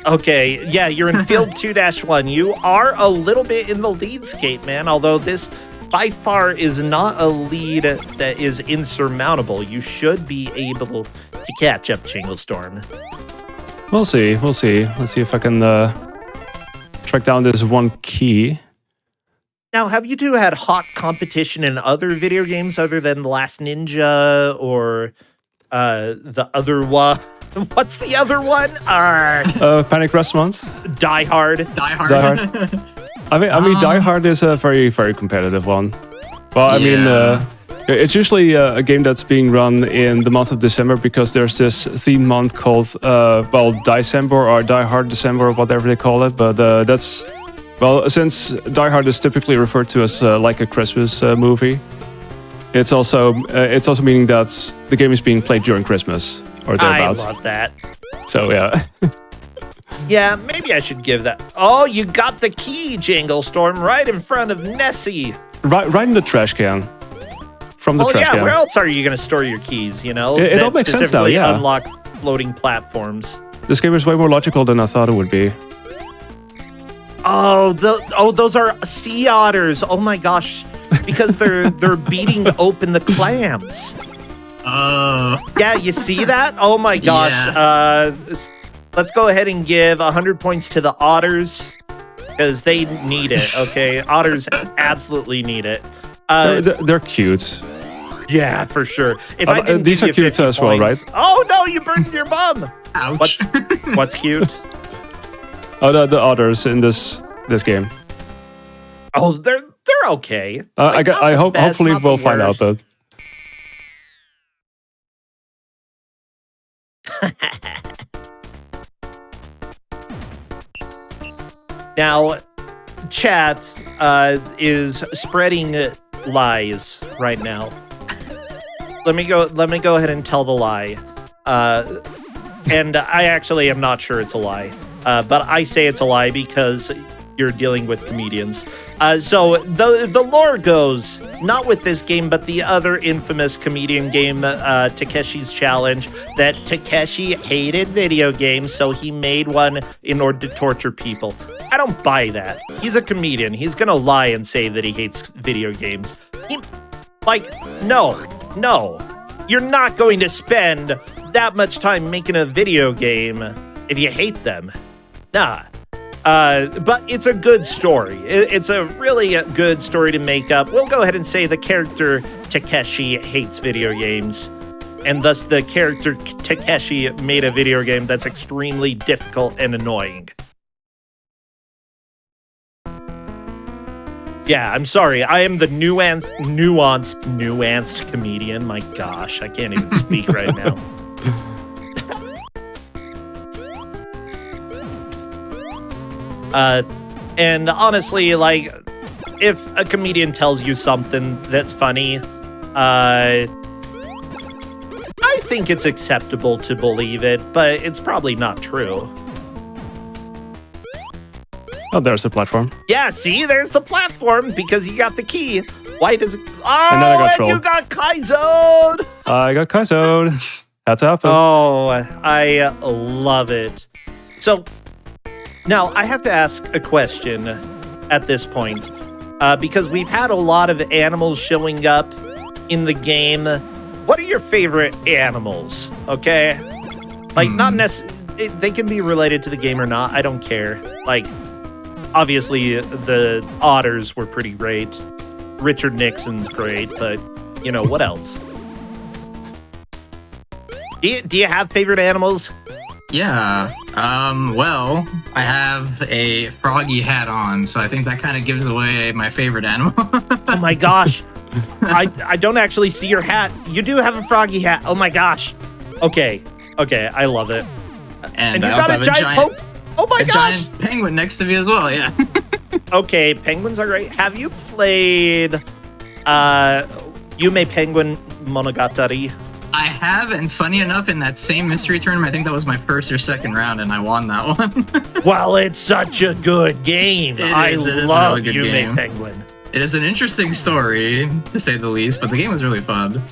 Okay, yeah, you're in field 2-1. You are a little bit in the lead, Skate Man, although this by far is not a lead that is insurmountable. You should be able to catch up, Jinglestorm. We'll see. Let's see if I can track down this one key. Now, have you two had hot competition in other video games other than Last Ninja or the other one? What's the other one? Panic Restaurants. Die Hard. Die Hard. Die Hard. I mean, Die Hard is a very, very competitive one. Well, I mean, it's usually a game that's being run in the month of December because there's this theme month called, December or Die Hard December or whatever they call it. But that's, well, since Die Hard is typically referred to as like a Christmas movie, it's also meaning that the game is being played during Christmas or thereabouts. I love that. So, yeah. Yeah, maybe I should give that. Oh, you got the key, Jinglestorm, right in front of Nessie. Right in the trash can. From the trash can. Where else are you going to store your keys, you know? It all makes sense now, yeah. Unlock floating platforms. This game is way more logical than I thought it would be. Oh, those are sea otters. Oh my gosh. Because they're beating open the clams. Yeah, you see that? Oh my gosh. Yeah. Let's go ahead and give 100 points to the otters because they need it, okay? Otters absolutely need it. They're cute. Yeah, for sure. If I didn't these give are you cute 50 as well, points, right? Oh no, you burned your bum. Ouch. What's cute? Oh, the otters in this game. Oh, they're okay. I hope. Hopefully, we'll find out though. Now, chat is spreading lies right now. Let me go ahead and tell the lie. And I actually am not sure it's a lie. But I say it's a lie because you're dealing with comedians. So the lore goes, not with this game, but the other infamous comedian game, Takeshi's Challenge, that Takeshi hated video games, so he made one in order to torture people. I don't buy that. He's a comedian. He's gonna lie and say that he hates video games. No. You're not going to spend that much time making a video game if you hate them. Nah. But it's a good story. It's a really good story to make up. We'll go ahead and say the character Takeshi hates video games, and thus the character Takeshi made a video game that's extremely difficult and annoying. Yeah, I'm sorry. I am the nuanced comedian. My gosh, I can't even speak right now. And honestly, like, if a comedian tells you something that's funny, I think it's acceptable to believe it, but it's probably not true. Oh, there's the platform. Yeah, see, there's the platform because you got the key. Why does it? Oh, and you got Kaizoed! I got Kaizoed. That's happened. Oh, I love it. So, now I have to ask a question at this point because we've had a lot of animals showing up in the game. What are your favorite animals? Okay, like not necessarily. They can be related to the game or not. I don't care. Like, obviously the otters were pretty great. Richard Nixon's great, but you know what else? Do you have favorite animals? Yeah. Well, I have a froggy hat on, so I think that kind of gives away my favorite animal. Oh my gosh. I don't actually see your hat. You do have a froggy hat. Oh my gosh. Okay, I love it. And you I got also a have giant poke. Oh my a gosh! giant penguin next to me as well. Yeah. Okay, penguins are great. Have you played Yume Penguin Monogatari? I have, and funny enough, in that same mystery tournament, I think that was my first or second round, and I won that one. Well, it's such a good game. It I is a love really good Yume game. Penguin. It is an interesting story, to say the least, but the game was really fun.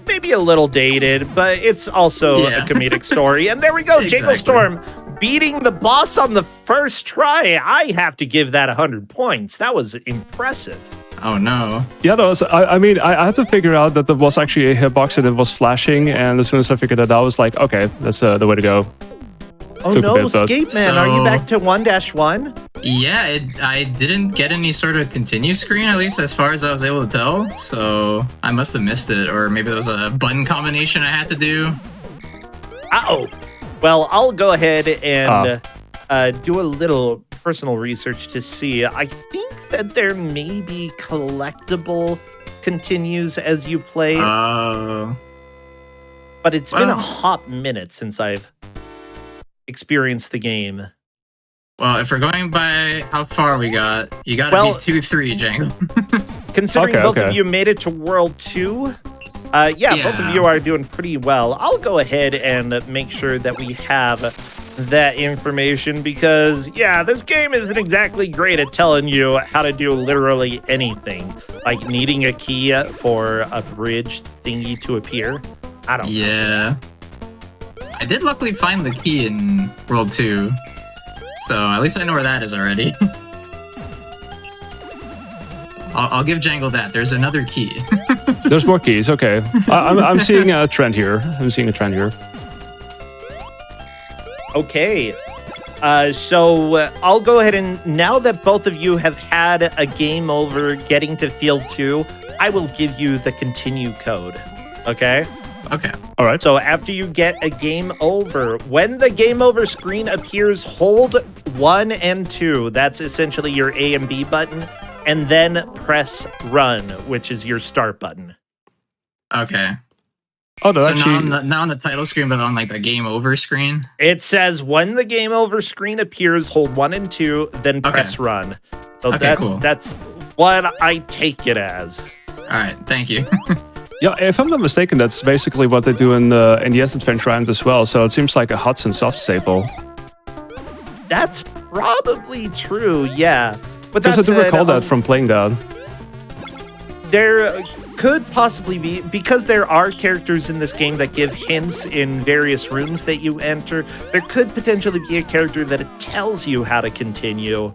Maybe a little dated, but it's also a Yeah. comedic story. And there we go, Exactly. Jingle Storm beating the boss on the first try. I have to give that 100 points. That was impressive. Oh no. Yeah, that was. I mean, I had to figure out that there was actually a hitbox and it was flashing. And as soon as I figured that out, I was like, okay, that's the way to go. Oh Took a no, bit, but- Skate Man, are you So- back to 1-1? Yeah, I didn't get any sort of continue screen, at least as far as I was able to tell, so I must have missed it, or maybe there was a button combination I had to do. Uh-oh. Well, I'll go ahead and do a little personal research to see. I think that there may be collectible continues as you play, Oh. but it's been a well. hot minute since I've experienced the game. Well, if we're going by how far we got, you gotta Well- be 2-3, Django. Considering Okay, both of okay. you made it to World 2, both of you are doing pretty well. I'll go ahead and make sure that we have that information because, this game isn't exactly great at telling you how to do literally anything. Like needing a key for a bridge thingy to appear. I don't know. Yeah. I did luckily find the key in World 2, so at least I know where that is already. I'll give Jangle that. There's another key. There's more keys. Okay, I'm seeing a trend here. Okay. So I'll go ahead and now that both of you have had a game over getting to Field 2, I will give you the continue code. Okay? Okay. All right. So after you get a game over, when the game over screen appears, hold 1 and 2. That's essentially your A and B button. And then press run, which is your start button. Okay. Oh, that So actually. not on the title screen, but on like the game over screen. It says when the game over screen appears, hold 1 and 2, then press run. So Okay, cool. That's what I take it as. All right. Thank you. Yeah, if I'm not mistaken, that's basically what they do in the NES Adventure Island as well. So it seems like a Hudson Soft staple. That's probably true, yeah. But Because that's I do recall that from playing that. There could possibly be, because there are characters in this game that give hints in various rooms that you enter, there could potentially be a character that it tells you how to continue.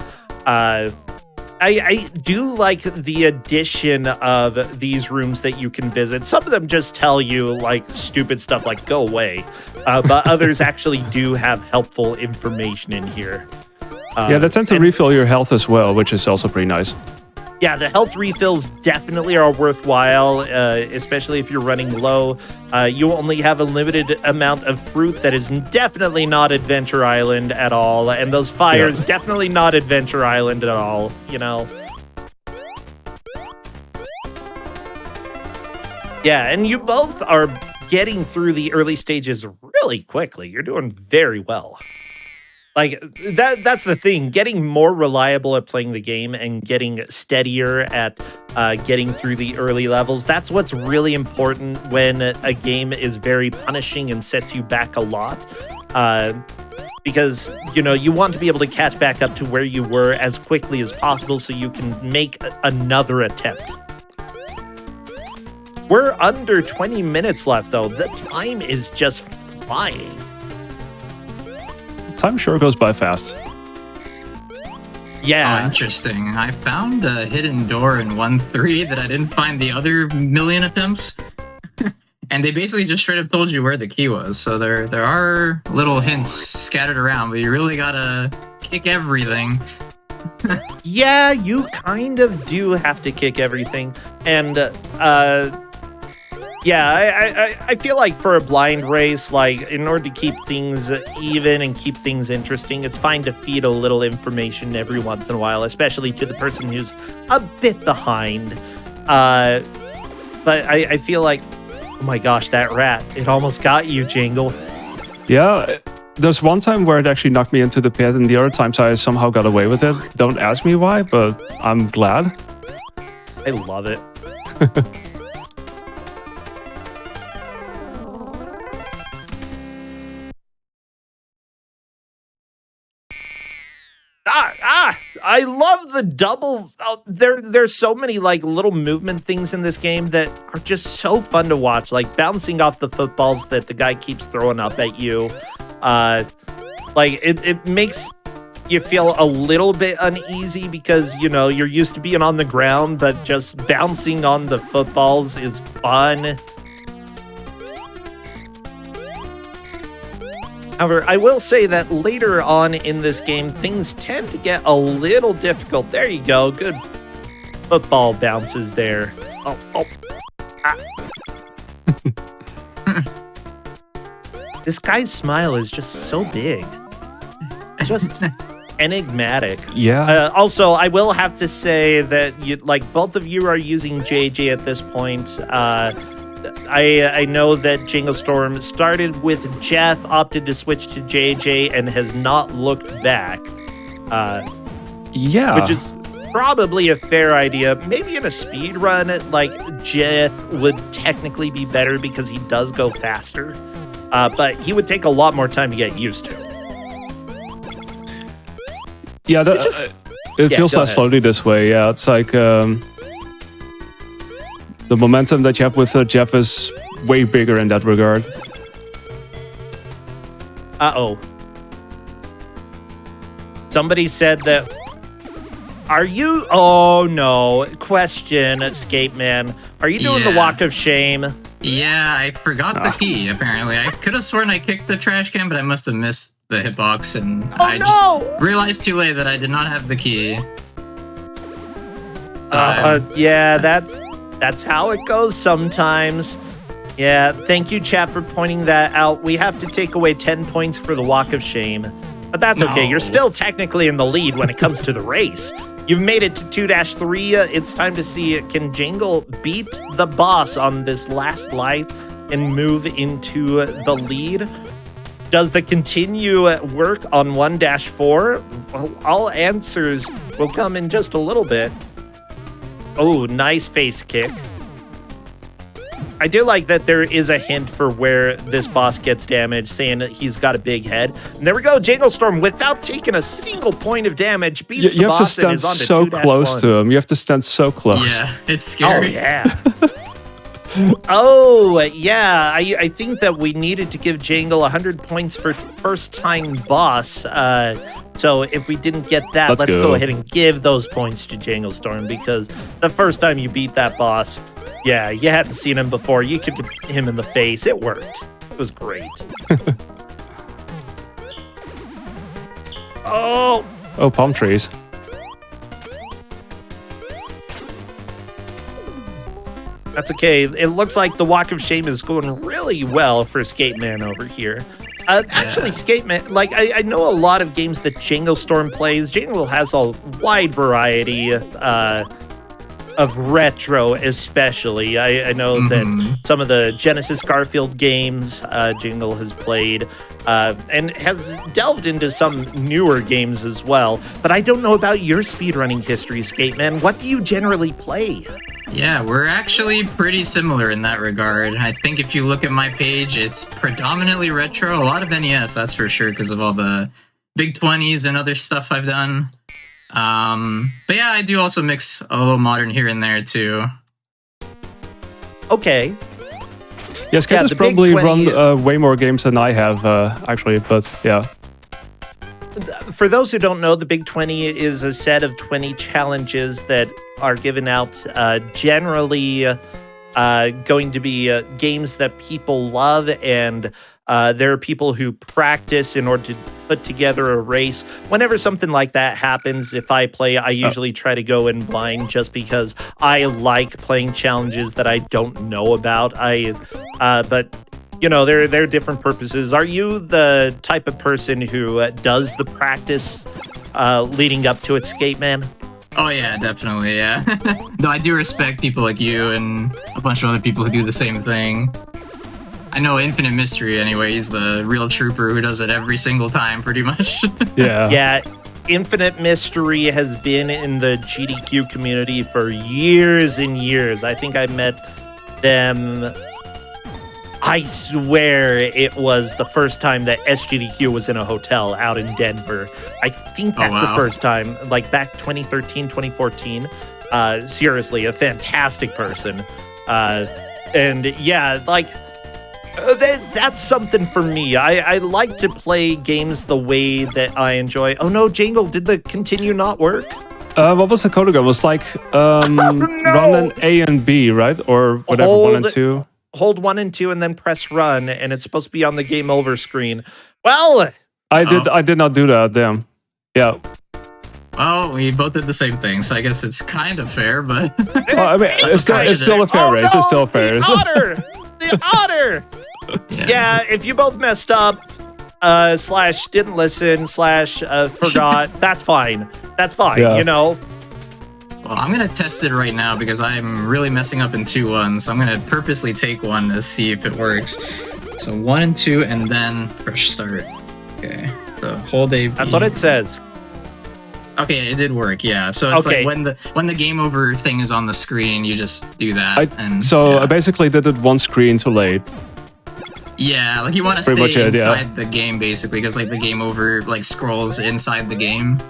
I do like the addition of these rooms that you can visit. Some of them just tell you like stupid stuff like go away, but others actually do have helpful information in here. Yeah, they tend to and- refill your health as well, which is also pretty nice. Yeah, the health refills definitely are worthwhile, especially if you're running low. You only have a limited amount of fruit that is definitely not Adventure Island at all. And those fires, definitely not Adventure Island at all, you know? Yeah, and you both are getting through the early stages really quickly. You're doing very well. Like that's the thing, getting more reliable at playing the game and getting steadier at getting through the early levels. That's what's really important when a game is very punishing and sets you back a lot. Because, you know, you want to be able to catch back up to where you were as quickly as possible so you can make another attempt. We're under 20 minutes left, though. The time is just flying. Time sure goes by fast. Yeah. Oh, interesting. I found a hidden door in 1-3 that I didn't find the other million attempts. And they basically just straight up told you where the key was. So there are little hints scattered around, but you really gotta kick everything. Yeah, you kind of do have to kick everything. And, I feel like for a blind race, like, in order to keep things even and keep things interesting, it's fine to feed a little information every once in a while, especially to the person who's a bit behind. But I feel like, oh my gosh, that rat, it almost got you, Jingle. Yeah, there's one time where it actually knocked me into the pit, and the other times I somehow got away with it. Don't ask me why, but I'm glad. I love it. I love the double. There's so many like little movement things in this game that are just so fun to watch, like bouncing off the footballs that the guy keeps throwing up at you. Like it makes you feel a little bit uneasy because, you know, you're used to being on the ground, but just bouncing on the footballs is fun. However, I will say that later on in this game, things tend to get a little difficult. There you go. Good football bounces there. Oh. Ah. This guy's smile is just so big. Just enigmatic. Yeah. Also, I will have to say that both of you are using JJ at this point. I know that Jingle Storm started with Jeff, opted to switch to JJ, and has not looked back. Yeah. Which is probably a fair idea. Maybe in a speed run, like, Jeff would technically be better because he does go faster. But he would take a lot more time to get used to. Yeah, it feels less slowly this way. Yeah, it's like the momentum that you have with Jeff is way bigger in that regard. Uh-oh. Somebody said that... Are you... Oh, no. Question, Escape Man. Are you doing the walk of shame? Yeah, I forgot the key, apparently. I could have sworn I kicked the trash can, but I must have missed the hitbox, and just realized too late that I did not have the key. Yeah, that's how it goes sometimes. Yeah, thank you, chat, for pointing that out. We have to take away 10 points for the walk of shame. But that's okay. You're still technically in the lead when it comes to the race. You've made it to 2-3. It's time to see, can Jingle beat the boss on this last life and move into the lead? Does the continue work on 1-4? Well, all answers will come in just a little bit. Oh, nice face kick. I do like that there is a hint for where this boss gets damaged, saying that he's got a big head. And there we go, Jingle Storm, without taking a single point of damage, beats the boss and is on to 2-1. You have to stand so close to him. You have to stand so close. Yeah, it's scary. Oh, yeah. Oh, yeah. I think that we needed to give Jingle 100 points for first-time boss. So if we didn't get that, let's go ahead and give those points to Jingle Storm, because the first time you beat that boss, yeah, you hadn't seen him before. You could hit him in the face. It worked. It was great. Oh, palm trees. That's okay. It looks like the Walk of Shame is going really well for Skate Man over here. Actually, Skate Man, like, I know a lot of games that Jingle Storm plays. Jingle has a wide variety of retro, especially. I know that some of the Genesis Garfield games Jingle has played, and has delved into some newer games as well. But I don't know about your speedrunning history, Skate Man. What do you generally play? Yeah, we're actually pretty similar in that regard. I think if you look at my page, it's predominantly retro. A lot of NES, that's for sure, because of all the Big 20s and other stuff I've done. But yeah, I do also mix a little modern here and there too. Okay. Yes, Skate has probably run way more games than I have, actually, but yeah. For those who don't know, the Big 20 is a set of 20 challenges that are given out, generally going to be games that people love, and there are people who practice in order to put together a race. Whenever something like that happens, if I play, I usually try to go in blind, just because I like playing challenges that I don't know about. But you know, there are different purposes. Are you the type of person who does the practice leading up to it, Skate Man? Oh yeah, definitely, yeah. No, I do respect people like you and a bunch of other people who do the same thing. I know Infinite Mystery anyway. He's the real trooper who does it every single time, pretty much. Yeah. Yeah, Infinite Mystery has been in the GDQ community for years and years. I think I met them. I swear it was the first time that SGDQ was in a hotel out in Denver. I think that's the first time, like back 2013, 2014. Seriously, a fantastic person. And yeah, like that's something for me. I like to play games the way that I enjoy. Oh no, Jangle, did the continue not work? What was the code again? It was like run an A and B, right? Or whatever, 1 and 2. Hold 1 and 2 and then press run, and it's supposed to be on the game over screen. Well, I did not do that. Damn. Yeah. Well, we both did the same thing, so I guess it's kind of fair, but... Well, I mean, it's still a fair race. It's still fair. The otter! The otter! Yeah, if you both messed up, / didn't listen, / forgot, that's fine. That's fine, Yeah. you know? Well, I'm going to test it right now because I'm really messing up in 2-1, so I'm going to purposely take 1 to see if it works. So 1 and 2, and then fresh start. Okay, so hold A. That's what it says. Okay, it did work, yeah. So it's Okay. like when the game over thing is on the screen, you just do that. I basically did it one screen too late. Yeah, like you want to That's pretty stay much it, yeah. inside the game basically, because like the game over like scrolls inside the game.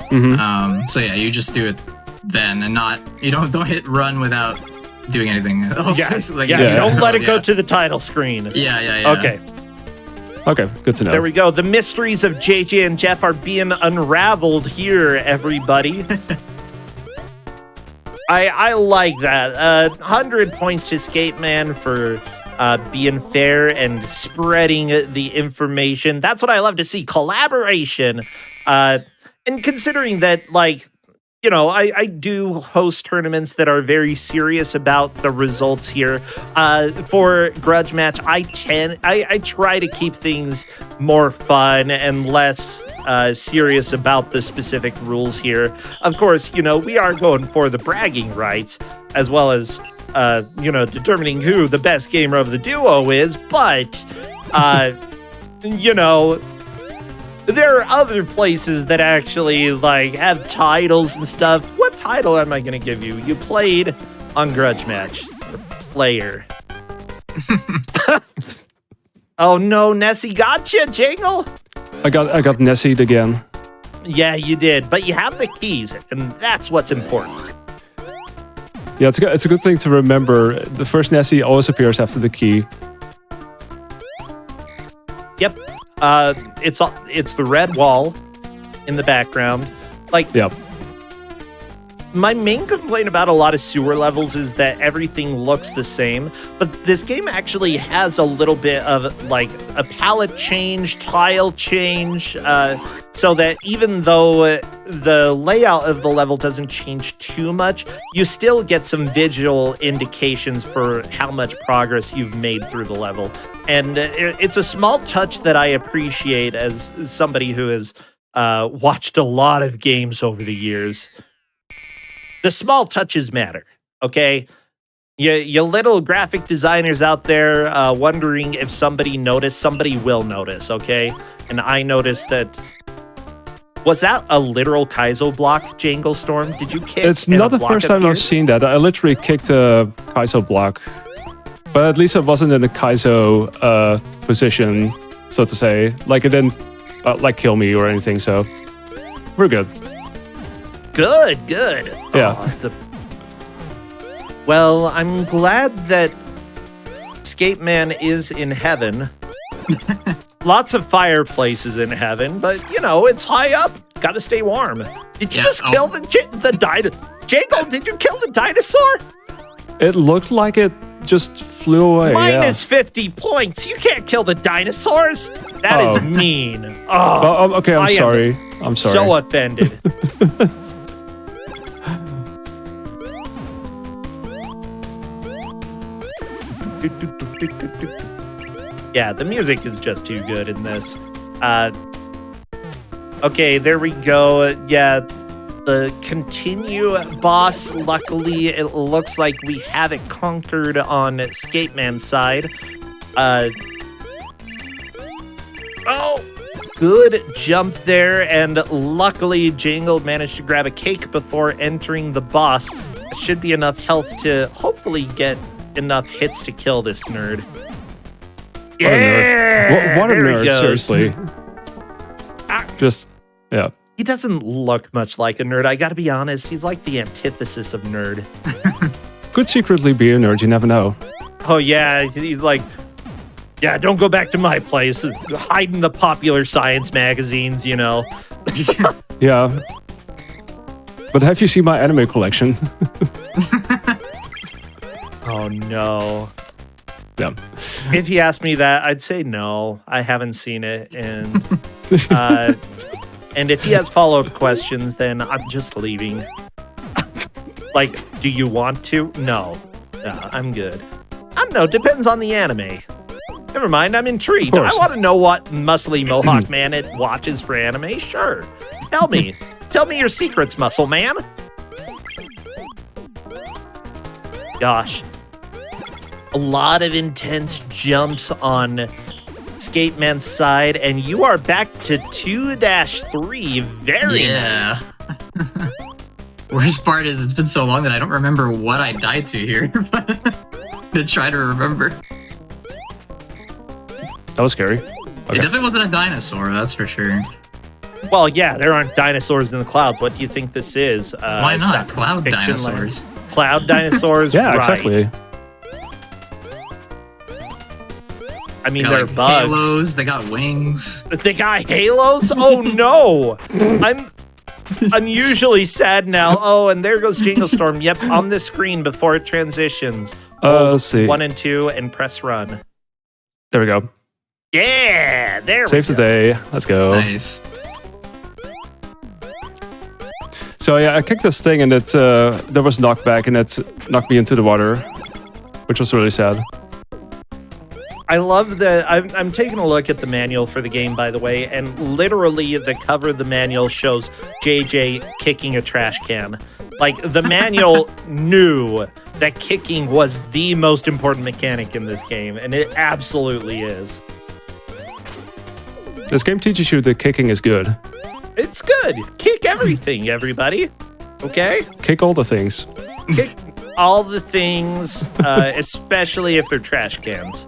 Mm-hmm. So yeah, you just do it then, and you don't hit run without doing anything else. Yeah, Like, yeah, you do don't the let code, it go yeah. to the title screen. Yeah. Okay, Okay, good to know. there we go. The mysteries of JJ and Jeff are being unraveled here, everybody. I like that. 100 points to Skate Man for being fair and spreading the information. That's what I love to see. Collaboration. And considering that, like, you know, I do host tournaments that are very serious about the results here. For Grudge Match, I try to keep things more fun and less serious about the specific rules here. Of course, you know, we are going for the bragging rights as well as, you know, determining who the best gamer of the duo is. But, you know, there are other places that actually like have titles and stuff. What title am I going to give you? You played on Grudge Match. Player. Oh no, Nessie got you, Jangle. I got Nessie again. Yeah, you did, but you have the keys, and that's what's important. Yeah, it's a good thing to remember. The first Nessie always appears after the key. Yep. It's the red wall in the background. Like, Yep. my main complaint about a lot of sewer levels is that everything looks the same, but this game actually has a little bit of like a palette change, tile change, so that even though the layout of the level doesn't change too much, you still get some visual indications for how much progress you've made through the level. And it's a small touch that I appreciate as somebody who has watched a lot of games over the years. The small touches matter, okay? You little graphic designers out there wondering if somebody noticed, somebody will notice, okay? And I noticed that. Was that a literal Kaizo block, Jangle Storm? Did you kick? It's and not a the block first time appeared? I've seen that. I literally kicked a Kaizo block. But at least it wasn't in a Kaizo position, so to say. Like, it didn't like kill me or anything, so we're good. Good. Yeah. Well, I'm glad that Skate Man is in heaven. Lots of fireplaces in heaven, but, you know, it's high up. Got to stay warm. Did you just kill the dinosaur? Jangle, did you kill the dinosaur? It looked like it just flew away. Minus 50 points. You can't kill the dinosaurs. That is mean. Oh, okay, I'm I am sorry. I'm sorry. So offended. Yeah, the music is just too good in this. Okay, there we go. Yeah, the continue boss, luckily, it looks like we have it conquered on Skate Man's side. Oh, good jump there, and luckily Jangle managed to grab a cake before entering the boss. It should be enough health to hopefully get enough hits to kill this nerd. Yeah, What a there he nerd, goes. seriously. Just, yeah. He doesn't look much like a nerd. I gotta be honest, he's like the antithesis of nerd. Could secretly be a nerd, you never know. Oh yeah, he's like, yeah, don't go back to my place. Hide in the popular science magazines, you know. Yeah. But have you seen my anime collection? Oh no. Yeah. If he asked me that, I'd say no. I haven't seen it, and if he has follow-up questions, then I'm just leaving. Like, do you want to? No, I'm good. I don't know. Depends on the anime. Never mind. I'm intrigued. I want to know what muscly Mohawk man it watches for anime. Sure, tell me. Tell me your secrets, muscle man. Gosh. A lot of intense jumps on Skate Man's side, and you are back to 2-3. Very nice. Worst part is it's been so long that I don't remember what I died to here. To try to remember. That was scary. It Okay. definitely wasn't a dinosaur, that's for sure. Well, yeah, there aren't dinosaurs in the clouds. What do you think this is? Why not? Cloud fiction dinosaurs. land. Cloud dinosaurs? Yeah, right. exactly. I mean, They they're got, like, bugs. halos, they got wings. They got halos? Oh, no. I'm unusually sad now. Oh, and there goes Jingle Storm. Yep, on the screen before it transitions. Let's see. 1 and 2 and press run. There we go. Yeah, there Save we the go. day. Let's go. Nice. So yeah, I kicked this thing and it there was knockback and it knocked me into the water, which was really sad. I love the. I'm taking a look at the manual for the game, by the way, and literally the cover of the manual shows JJ kicking a trash can. Like, the manual knew that kicking was the most important mechanic in this game, and it absolutely is. This game teaches you that kicking is good. It's good. Kick everything, everybody. Okay? Kick all the things. Kick all the things, especially if they're trash cans.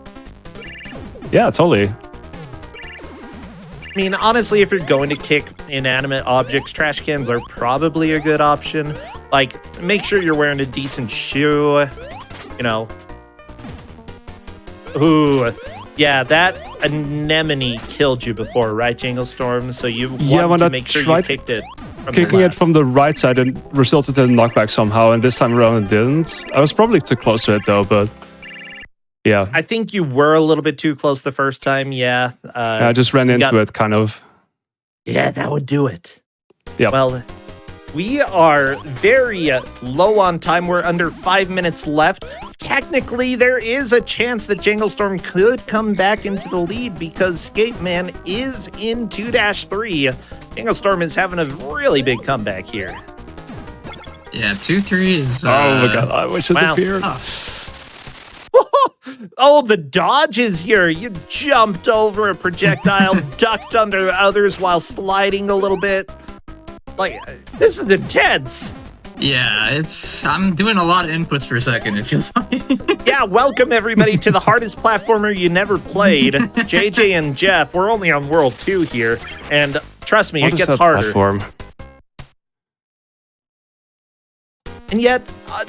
Yeah, totally. I mean, honestly, if you're going to kick inanimate objects, trash cans are probably a good option. Like, make sure you're wearing a decent shoe, you know. Ooh, yeah, that anemone killed you before, right, Jingle Storm? So you want to make sure you kicked it from Kicking the it left. from the right side and resulted in a knockback somehow, and this time around it didn't. I was probably too close to it though, but yeah. I think you were a little bit too close the first time, yeah. I just ran into it, kind of. Yeah, that would do it. Yeah. Well, we are very low on time. We're under 5 minutes left. Technically, there is a chance that Jangle Storm could come back into the lead because Skate Man is in 2-3. Jangle Storm is having a really big comeback here. Yeah, 2-3 is. Oh my god, I wish it wow. appeared. Oh, the dodges here. You jumped over a projectile, ducked under others while sliding a little bit. Like, this is intense. Yeah, I'm doing a lot of inputs per second, it feels like. Yeah, welcome everybody to the hardest platformer you never played. JJ and Jeff, we're only on World 2 here, and trust me, What it is gets that harder. platform? And yet,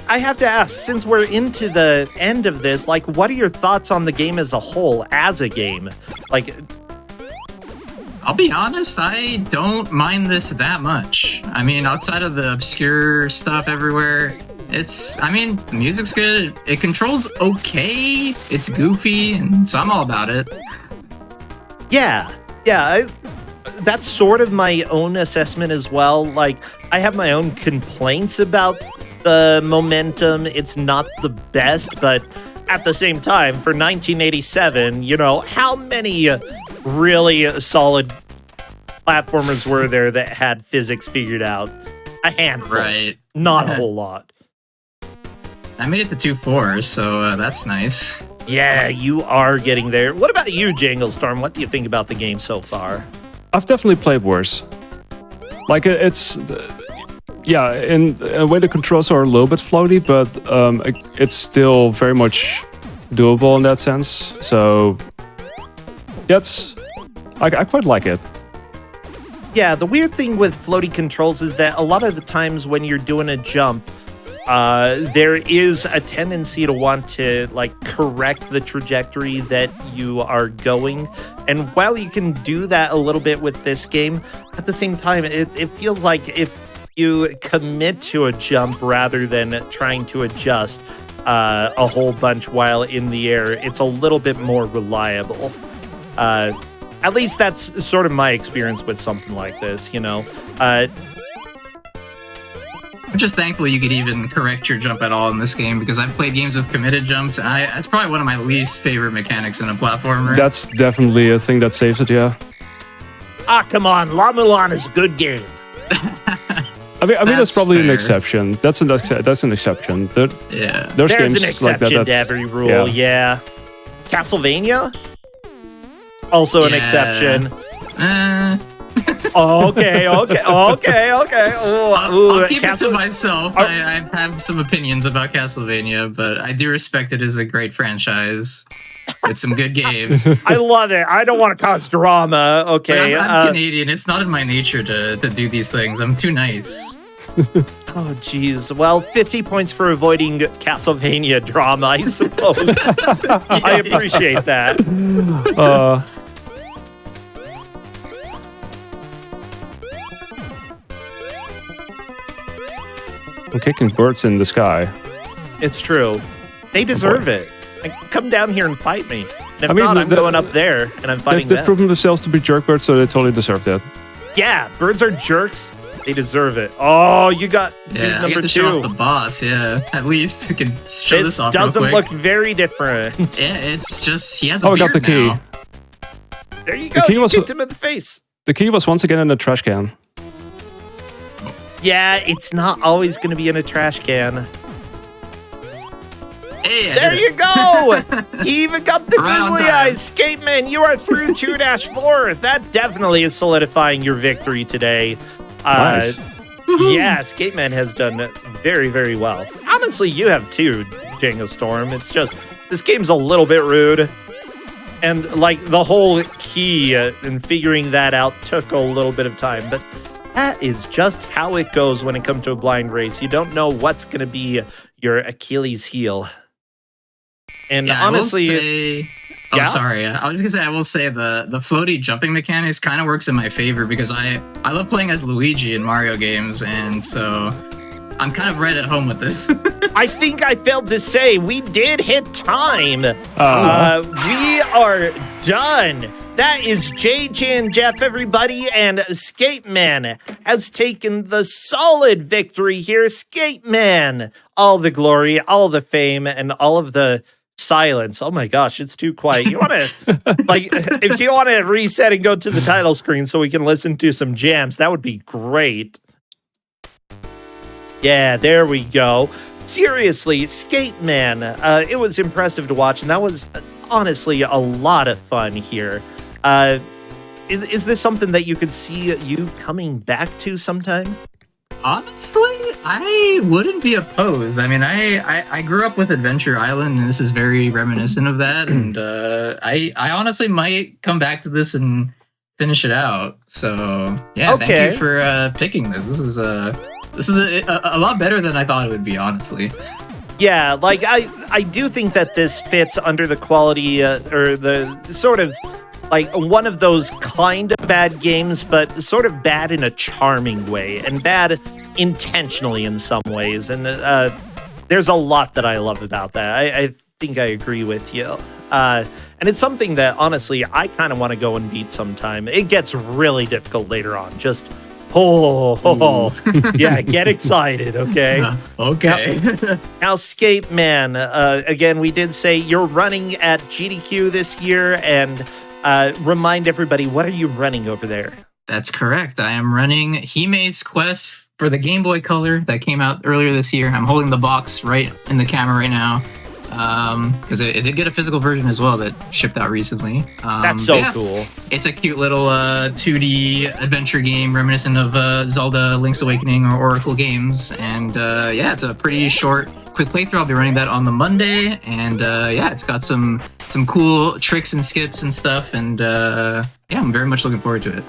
I have to ask, since we're into the end of this, like, what are your thoughts on the game as a whole, as a game? Like, I'll be honest, I don't mind this that much. I mean, outside of the obscure stuff everywhere, the music's good. It controls okay. It's goofy, and so I'm all about it. yeah, that's sort of my own assessment as well. Like, I have my own complaints about the momentum. It's not the best, but at the same time, for 1987, you know, how many really solid platformers were there that had physics figured out? A handful. Right. Not a whole lot. I made it to 2-4, so that's nice. Yeah, you are getting there. What about you, Janglestorm? What do you think about the game so far? I've definitely played worse. Like it's, yeah, in a way the controls are a little bit floaty, but it's still very much doable in that sense. So yeah, I quite like it. Yeah, the weird thing with floaty controls is that a lot of the times when you're doing a jump, there is a tendency to want to like correct the trajectory that you are going. And while you can do that a little bit with this game, at the same time, it feels like if you commit to a jump rather than trying to adjust a whole bunch while in the air, it's a little bit more reliable. At least that's sort of my experience with something like this, you know. I'm just thankful you could even correct your jump at all in this game, because I've played games with committed jumps, and that's probably one of my least favorite mechanics in a platformer. That's definitely a thing that saves it, yeah. Ah, come on, La Mulan is a good game. I mean, that's probably fair. an exception. That's an exception. Yeah. There's There's games an exception like that. to every rule, yeah. Castlevania? Also an Yeah. exception. Uh, Okay. I'll keep it to Castle- myself. I have some opinions about Castlevania, but I do respect it as a great franchise with some good games. I love it. I don't want to cause drama. But Okay. I'm Canadian. It's not in my nature to do these things. I'm too nice. Oh, geez. Well, 50 points for avoiding Castlevania drama, I suppose. I appreciate that. I'm kicking birds in the sky. It's true. They deserve it. Like, come down here and fight me. And if I mean, not, I'm going up there and I'm fighting They've them. proven themselves to be jerk birds, so they totally deserve that. Yeah, birds are jerks. They deserve it. Oh, you got dude Yeah, I number get to show off two. the boss. Yeah, at least we can show this This off doesn't real look quick. very different. Yeah, it's just he has a Oh, I beard got the key. now. There you go. key You was- kicked him in the face. The key was once again in the trash can. Yeah, it's not always going to be in a trash can. Hey, I There did you it. go. He even got the Right on googly time. eyes. Skateman, you are through 2-4. That definitely is solidifying your victory today. Nice. Yeah, Skateman has done very, very well. Honestly, you have too, Django Storm. It's just, this game's a little bit rude. And, like, the whole key and figuring that out took a little bit of time. But that is just how it goes when it comes to a blind race. You don't know what's going to be your Achilles heel. And Yeah, honestly, I will say, Yeah? sorry. I was gonna say I will say the floaty jumping mechanics kind of works in my favor, because I love playing as Luigi in Mario games, and so I'm kind of right at home with this. I think I failed to say we did hit time. We are done. That is JJ and Jeff, everybody, and Skateman has taken the solid victory here. Skateman, all the glory, all the fame, and all of the silence. Oh my gosh, it's too quiet. You want to, like, if you want to reset and go to the title screen so we can listen to some jams, that would be great. Yeah, there we go. Seriously, Skateman, it was impressive to watch, and that was honestly a lot of fun here. Is this something that you could see you coming back to sometime? Honestly, I wouldn't be opposed. I mean, I grew up with Adventure Island, and this is very reminiscent of that. And I honestly might come back to this and finish it out. So yeah, Okay. thank you for picking this. This is a lot better than I thought it would be, honestly. Yeah, like I do think that this fits under the quality or the sort of like one of those kind of bad games, but sort of bad in a charming way and bad intentionally in some ways. And there's a lot that I love about that. I think I agree with you. And it's something that honestly I kind of want to go and beat sometime. It gets really difficult later on. Just yeah, get excited, okay? Okay. Now, Skateman, again, we did say you're running at GDQ this year, and remind everybody, what are you running over there? That's correct. I am running Hime's Quest for the Game Boy Color that came out earlier this year. I'm holding the box right in the camera right now. because it did get a physical version as well that shipped out recently. That's so cool. It's a cute little 2D adventure game reminiscent of Zelda Link's Awakening or Oracle games. And yeah, it's a pretty short, quick playthrough. I'll be running that on the Monday. And yeah, it's got some cool tricks and skips and stuff. And yeah, I'm very much looking forward to it.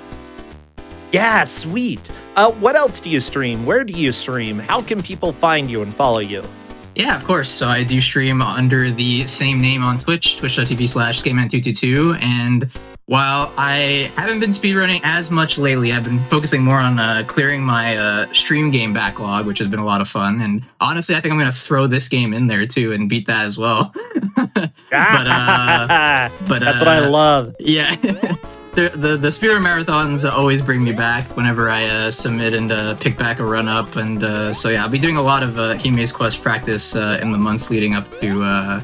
Yeah, sweet. What else do you stream? Where do you stream? How can people find you and follow you? Yeah, of course. So I do stream under the same name on Twitch, twitch.tv/skateman222. And while I haven't been speedrunning as much lately, I've been focusing more on clearing my stream game backlog, which has been a lot of fun. And honestly, I think I'm going to throw this game in there too and beat that as well. but that's what I love. Yeah. The speedrun marathons always bring me back whenever I submit and pick back a run up, and so yeah, I'll be doing a lot of Hime's Quest practice in the months leading up to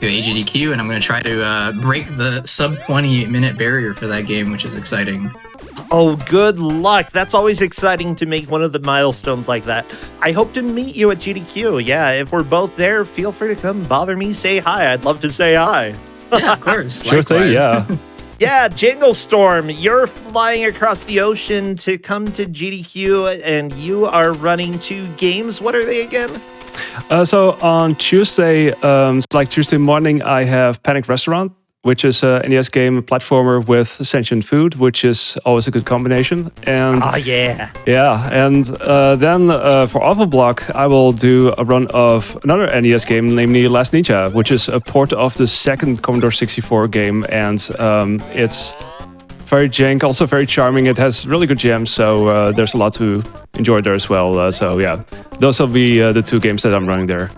AGDQ, and I'm going to try to break the sub 20-minute barrier for that game, which is exciting. Oh, good luck. That's always exciting to make one of the milestones like that. I hope to meet you at GDQ. Yeah, if we're both there, feel free to come bother me, say hi. I'd love to say hi. Yeah, of course. Sure thing, yeah. Yeah, Jingle Storm, you're flying across the ocean to come to GDQ, and you are running 2 games. What are they again? So on Tuesday, like Tuesday morning, I have Panic Restaurant, which is an NES game, a platformer with sentient food, which is always a good combination. And yeah. Yeah, and then for Awful Block, I will do a run of another NES game, namely Last Ninja, which is a port of the second Commodore 64 game, and it's very jank, also very charming. It has really good gems, so there's a lot to enjoy there as well. So yeah, those will be the 2 games that I'm running there.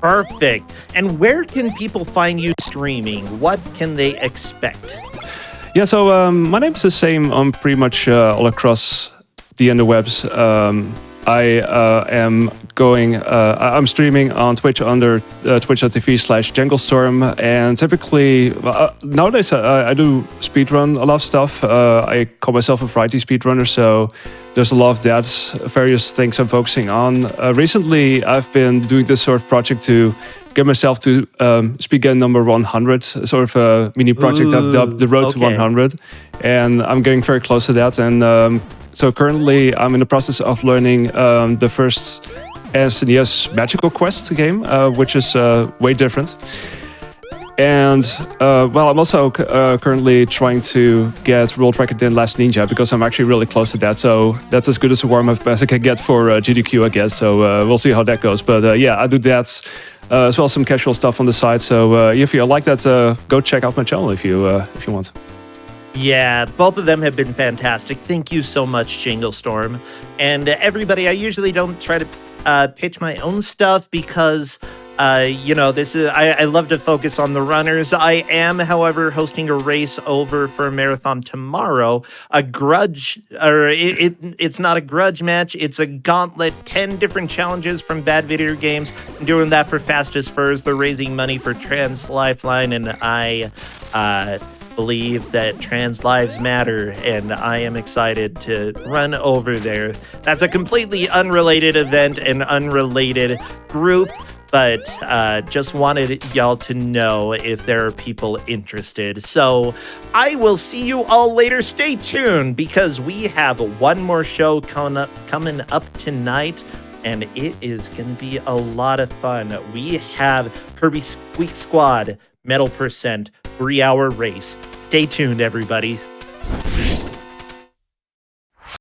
Perfect. And where can people find you streaming? What can they expect? Yeah, so my name is the same on pretty much all across the interwebs. I'm streaming on Twitch under twitch.tv/Janglestorm, and typically nowadays I do speedrun a lot of stuff. I call myself a variety speedrunner, so there's a lot of that, various things I'm focusing on. Recently, I've been doing this sort of project to get myself to speed game number 100, sort of a mini project I've dubbed The Road to 100, and I'm getting very close to that. And so currently, I'm in the process of learning the first SNES Magical Quest game, which is way different. And well, I'm also currently trying to get world record in Last Ninja because I'm actually really close to that. So that's as good as a warm-up as I can get for GDQ, I guess. So we'll see how that goes. But yeah, I do that as well as some casual stuff on the side. So if you like that, go check out my channel if you want. Yeah, both of them have been fantastic. Thank you so much, Jingle Storm. And everybody, I usually don't try to pitch my own stuff because this is I love to focus on the runners. I am, however, hosting a race over for a marathon tomorrow. A grudge, or it's not a grudge match. It's a gauntlet. 10 different challenges from bad video games. I'm doing that for Fastest Furs. They're raising money for Trans Lifeline, and I believe that trans lives matter, and I am excited to run over there. That's a completely unrelated event and unrelated group. But just wanted y'all to know if there are people interested. So I will see you all later. Stay tuned because we have one more show coming up tonight, and it is going to be a lot of fun. We have Kirby Squeak Squad, Metal Percent, 3-hour race. Stay tuned, everybody.